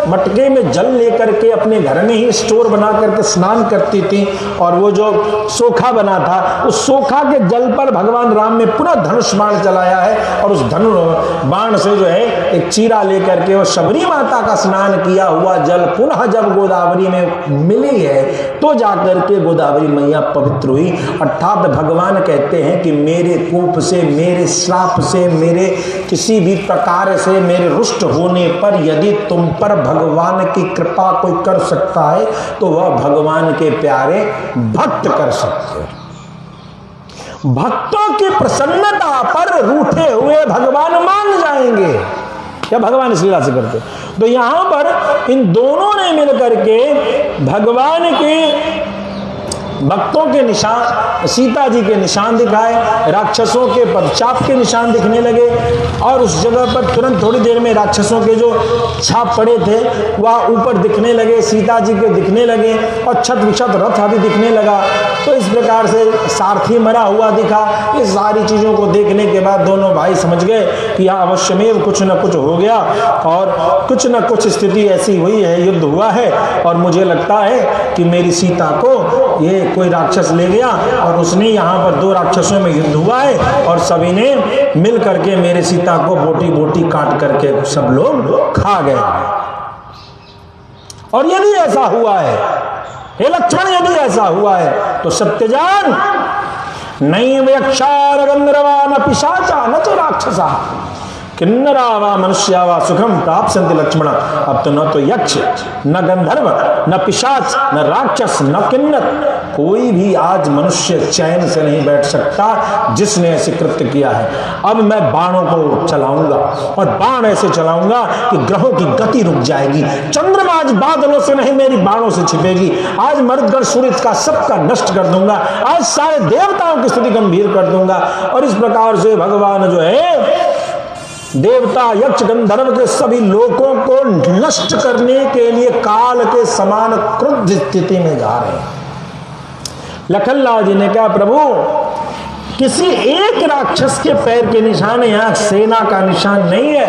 [SPEAKER 1] मटके में जल लेकर के अपने घर में ही स्टोर बना करके स्नान करती थी, और वो जो सोखा बना था, उस सोखा के जल पर भगवान राम ने पुनः धनुष बाण चलाया है, और उस धनुष बाण से जो है एक चीरा लेकर के वो शबरी माता का स्नान किया हुआ जल पुनः जब गोदावरी में मिली है तो जाकर के गोदावरी मैया पवित्र हुई। अर्थात भगवान कहते हैं कि मेरे कोप से, मेरे श्राप से, मेरे किसी भी प्रकार से मेरे रुष्ट होने पर यदि तुम पर भगवान की कृपा कोई कर सकता है तो वह भगवान के प्यारे भक्त कर सकते हैं। भक्तों की प्रसन्नता पर रूठे हुए भगवान मान जाएंगे, क्या भगवान इस लीला से करते। तो यहां पर इन दोनों ने मिलकर के भगवान के भक्तों के निशान, सीता जी के निशान दिखाए, राक्षसों के पदचाप के निशान दिखने लगे, और उस जगह पर तुरंत थोड़ी देर में राक्षसों के जो छाप पड़े थे वह ऊपर दिखने लगे, सीता जी के दिखने लगे, और छत विछत रथ आदि दिखने लगा। तो इस प्रकार से सारथी मरा हुआ दिखा। इस सारी चीज़ों को देखने के बाद दोनों भाई समझ गए कि यहाँ अवश्यमेव कुछ न कुछ हो गया, और कुछ न कुछ स्थिति ऐसी हुई है, युद्ध हुआ है, और मुझे लगता है कि मेरी सीता को ये कोई राक्षस ले गया, और उसने यहाँ पर दो राक्षसों में युद्ध हुआ है, और सभी ने मिल करके मेरे सीता को बोटी बोटी काट करके सब लोग खा गए। और यदि ऐसा हुआ है, हे लक्ष्मण, यदि ऐसा हुआ है तो सत्यजान नहीं यक्षार गंधर्वा न पिशाचा न तो राक्षसा, किन्नरा वा मनुष्या वा सुखम प्राप्स्यन्ति लक्ष्मण। अब तो न तो यक्ष, न गंधर्व, न पिशाच, न राक्षस, न किन्नर, कोई भी आज मनुष्य चैन से नहीं बैठ सकता जिसने ऐसे कृत्य किया है। अब मैं बाणों को चलाऊंगा और बाण ऐसे चलाऊंगा कि ग्रहों की गति रुक जाएगी। चंद्रमा आज बादलों से नहीं मेरी बाणों से छिपेगी। आज मर्दगण सूर्य का सबका नष्ट कर दूंगा। आज सारे देवताओं की स्थिति गंभीर कर दूंगा। और इस प्रकार से भगवान जो है देवता यक्ष गंधर्व के सभी लोगों को नष्ट करने के लिए काल के समान क्रुद्ध स्थिति में जा रहे हैं। लखनलाल जी ने कहा प्रभु किसी एक राक्षस के पैर के निशान, यहां सेना का निशान नहीं है।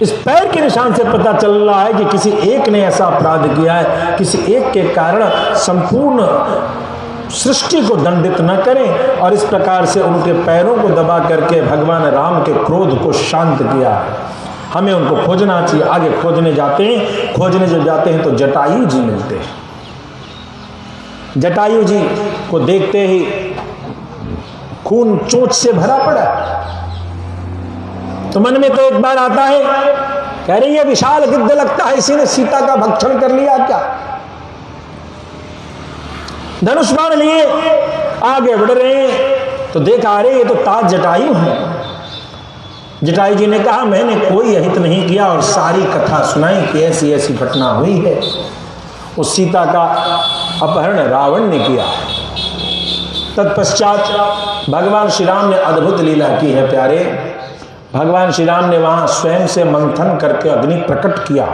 [SPEAKER 1] इस पैर के निशान से पता चल रहा है कि किसी एक ने ऐसा अपराध किया है, किसी एक के कारण संपूर्ण सृष्टि को दंडित न करें। और इस प्रकार से उनके पैरों को दबा करके भगवान राम के क्रोध को शांत किया है। हमें उनको खोजना चाहिए। आगे खोजने जाते हैं, खोजने जब जाते हैं तो जटायु जी मिलते हैं। जटायु जी को देखते ही खून चोट से भरा पड़ा। तो मन में तो एक बार आता है, कह रही है विशाल गिद्ध लगता है, इसी ने सीता का भक्षण कर लिया क्या। धनुष बाण लिए आगे बढ़ रहे हैं तो देखा अरे ये तो ताज जटायु है। जटायु जी ने कहा मैंने कोई अहित नहीं किया और सारी कथा सुनाई कि ऐसी ऐसी घटना हुई है। उस सीता का अपहरण रावण ने किया। तत्पश्चात भगवान श्री राम ने अद्भुत लीला की है प्यारे। भगवान श्री राम ने वहां स्वयं से मंथन करके अग्नि प्रकट किया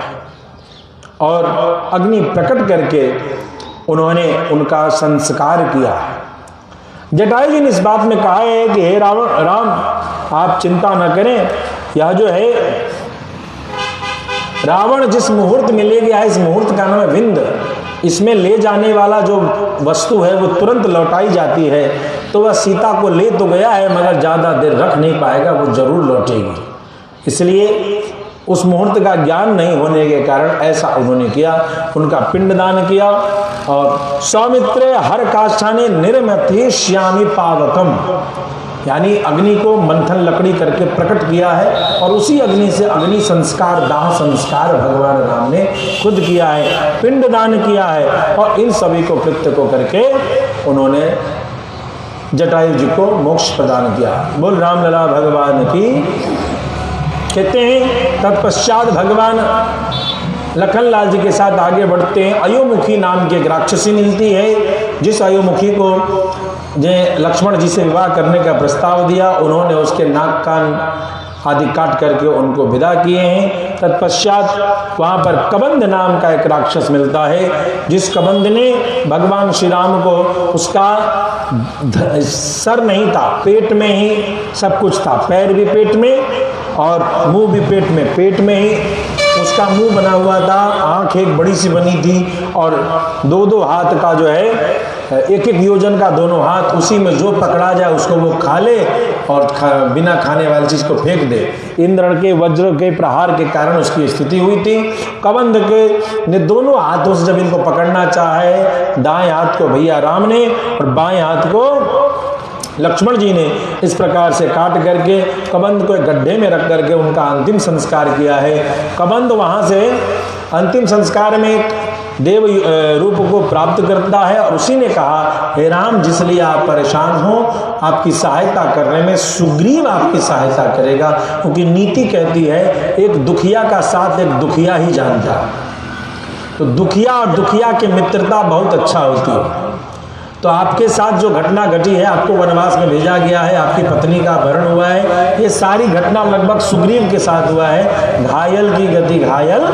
[SPEAKER 1] और अग्नि प्रकट करके उन्होंने उनका संस्कार किया। जटायु जी ने इस बात में कहा है कि हे राम आप चिंता न करें, यह जो है रावण जिस मुहूर्त में ले गया है, इस मुहूर्त का नाम है विंद। इसमें ले जाने वाला जो वस्तु है वो तुरंत लौटाई जाती है। तो वह सीता को ले तो गया है मगर ज़्यादा देर रख नहीं पाएगा, वो जरूर लौटेगी। इसलिए उस मुहूर्त का ज्ञान नहीं होने के कारण ऐसा उन्होंने किया, उनका पिंडदान किया। और सौमित्रे हर काष्ठाने निर्मथे श्यामी पावकम, यानी अग्नि को मंथन लकड़ी करके प्रकट किया है और उसी अग्नि से अग्नि संस्कार दाह संस्कार भगवान राम ने खुद किया है, पिंडदान किया है। और इन सभी को कृत्य को करके उन्होंने जटायु जी को मोक्ष प्रदान किया। बोल रामलला भगवान की। कहते हैं तत्पश्चात भगवान लखनलाल जी के साथ आगे बढ़ते हैं। अयोमुखी नाम की एक राक्षसी मिलती है, जिस अयोमुखी को लक्ष्मण जी से विवाह करने का प्रस्ताव दिया, उन्होंने उसके नाक कान आदि काट करके उनको विदा किए हैं। तत्पश्चात वहाँ पर कबंध नाम का एक राक्षस मिलता है, जिस कबंध ने भगवान श्री राम को, उसका सर नहीं था, पेट में ही सब कुछ था, पैर भी पेट में और मुंह भी पेट में, पेट में ही उसका मुंह बना हुआ था, आंख एक बड़ी सी बनी थी और दो दो हाथ का जो है एक एक योजन का दोनों हाथ, उसी में जो पकड़ा जाए उसको वो खा ले और बिना खाने वाली चीज को फेंक दे। इंद्र के वज्र के प्रहार के कारण उसकी स्थिति हुई थी। कबंध के ने दोनों हाथों से जब इनको पकड़ना चाहे, दाएं हाथ को भैया राम ने और बाएं हाथ को लक्ष्मण जी ने इस प्रकार से काट करके कबंध को एक गड्ढे में रख करके उनका अंतिम संस्कार किया है। कबंध वहां से अंतिम संस्कार में देव रूप को प्राप्त करता है और उसी ने कहा हे राम जिसलिए आप परेशान हो, आपकी सहायता करने में सुग्रीव आपकी सहायता करेगा, क्योंकि नीति कहती है एक दुखिया का साथ एक दुखिया ही जानता है। तो दुखिया और दुखिया की मित्रता बहुत अच्छा होती है। तो आपके साथ जो घटना घटी है, आपको वनवास में भेजा गया है, आपकी पत्नी का अपहरण हुआ है, ये सारी घटना लगभग सुग्रीव के साथ हुआ है। घायल की गति घायल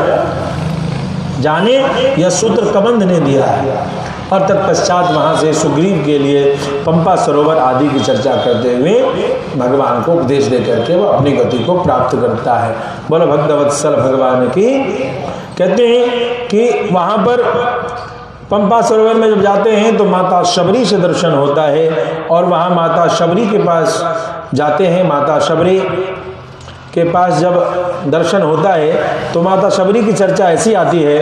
[SPEAKER 1] जाने यह सूत्र कबंध ने दिया है। और तत्पश्चात वहाँ से सुग्रीव के लिए पंपा सरोवर आदि की चर्चा करते हुए भगवान को उपदेश दे करके वो अपनी गति को प्राप्त करता है। बोलो भक्तवत्सल भगवान की। कहते हैं कि वहाँ पर पंपा सरोवर में जब जाते हैं तो माता शबरी से दर्शन होता है और वहाँ माता शबरी के पास जाते हैं। माता शबरी के पास जब दर्शन होता है तो माता शबरी की चर्चा ऐसी आती है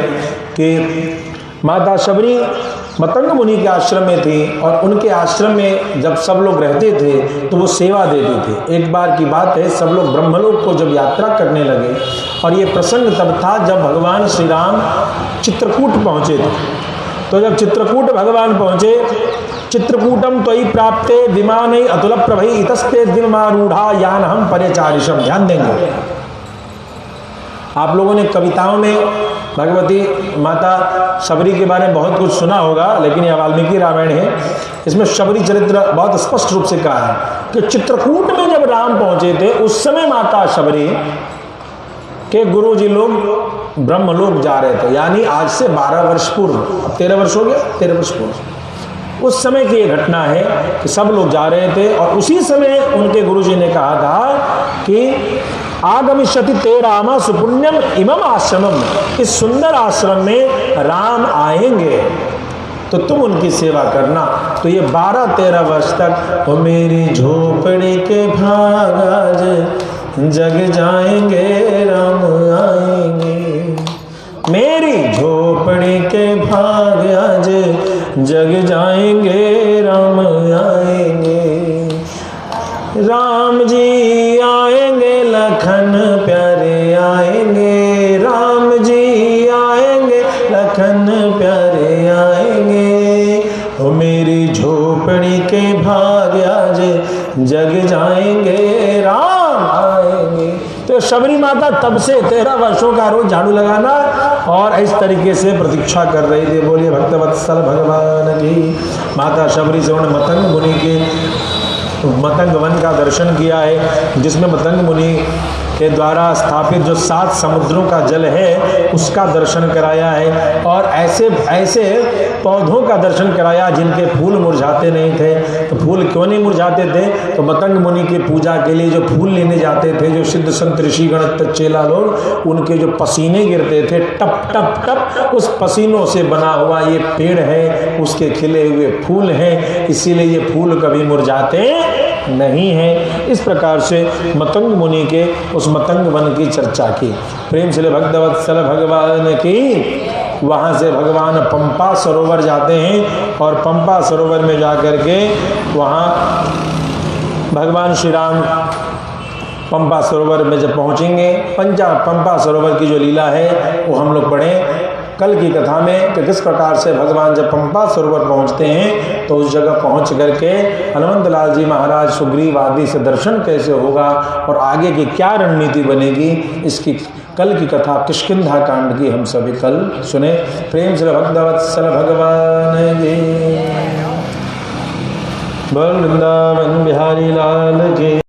[SPEAKER 1] कि माता शबरी मतंग मुनि के आश्रम में थी और उनके आश्रम में जब सब लोग रहते थे तो वो सेवा देते थे। एक बार की बात है, सब लोग ब्रह्मलोक को जब यात्रा करने लगे और ये प्रसंग तब था जब भगवान श्री राम चित्रकूट पहुँचे थे। तो जब चित्रकूट भगवान पहुँचे, चित्रकूटम त्वयि प्राप्ते विमाने अतुल प्रभै इतस्ते दिनमारूढ़ा यान हम परिचारिषम। ध्यान देंगे, आप लोगों ने कविताओं में भगवती माता शबरी के बारे में बहुत कुछ सुना होगा, लेकिन यह वाल्मीकि रामायण है, इसमें शबरी चरित्र बहुत स्पष्ट रूप से कहा है कि चित्रकूट में जब राम पहुंचे थे उस समय माता शबरी के गुरुजी लोग ब्रह्मलोक जा रहे थे, यानी आज से 12 वर्ष पूर्व, 13 वर्ष हो गया, 13 वर्ष पूर्व उस समय की ये घटना है कि सब लोग जा रहे थे और उसी समय उनके गुरुजी ने कहा था कि आगमिष्यति ते रामा सुपुण्यम इमम आश्रमम, इस सुंदर आश्रम में राम आएंगे तो तुम उनकी सेवा करना। तो ये 12-13 वर्ष तक वो मेरी झोपड़ी के भाग आज जग जाएंगे राम आएंगे, मेरी झोपड़ी के भाग आज जग जाएंगे राम आएंगे, राम जी आएंगे लखन प्यारे आएंगे, राम जी आएंगे लखन प्यारे आएंगे, वो मेरी झोपड़ी के भाग आज जग जाएंगे राम आएंगे। तो शबरी माता तब से 13 वर्षों का रोज झाड़ू लगाना और इस तरीके से प्रतीक्षा कर रही थी। बोलिए भक्तवत्सल भगवान की। माता शबरी से उन्होंने मतंग मुनि के मतंग वन का दर्शन किया है, जिसमें मतंग मुनि के द्वारा स्थापित जो 7 समुद्रों का जल है उसका दर्शन कराया है, और ऐसे ऐसे पौधों का दर्शन कराया जिनके फूल मुरझाते नहीं थे। तो फूल क्यों नहीं मुरझाते थे? तो मतंग मुनि की पूजा के लिए जो फूल लेने जाते थे, जो सिद्ध संत ऋषिगण चेला लोग, उनके जो पसीने गिरते थे टप टप टप, उस पसीनों से बना हुआ ये पेड़ है, उसके खिले हुए फूल हैं, इसीलिए ये फूल कभी मुरझाते नहीं है। इस प्रकार से मतंग मुनि के उस मतंग वन की चर्चा की। प्रेम से भक्तवत्सल भगवान की। वहाँ से भगवान पंपा सरोवर जाते हैं और पंपा सरोवर में जाकर के वहाँ भगवान श्री राम पंपा सरोवर में जब पहुँचेंगे, पंपा सरोवर की जो लीला है वो हम लोग पढ़ें कल की कथा में कि किस प्रकार से भगवान जब पंपा सरोवर पहुंचते हैं तो उस जगह पहुंच करके हनुमंत लाल जी महाराज सुग्रीव आदि से दर्शन कैसे होगा और आगे की क्या रणनीति बनेगी, इसकी कल की कथा किष्किंधा कांड की हम सभी कल सुने। प्रेम से भक्तवत्सल भगवान जी। बोल वृंदावन बिहारी लाल की।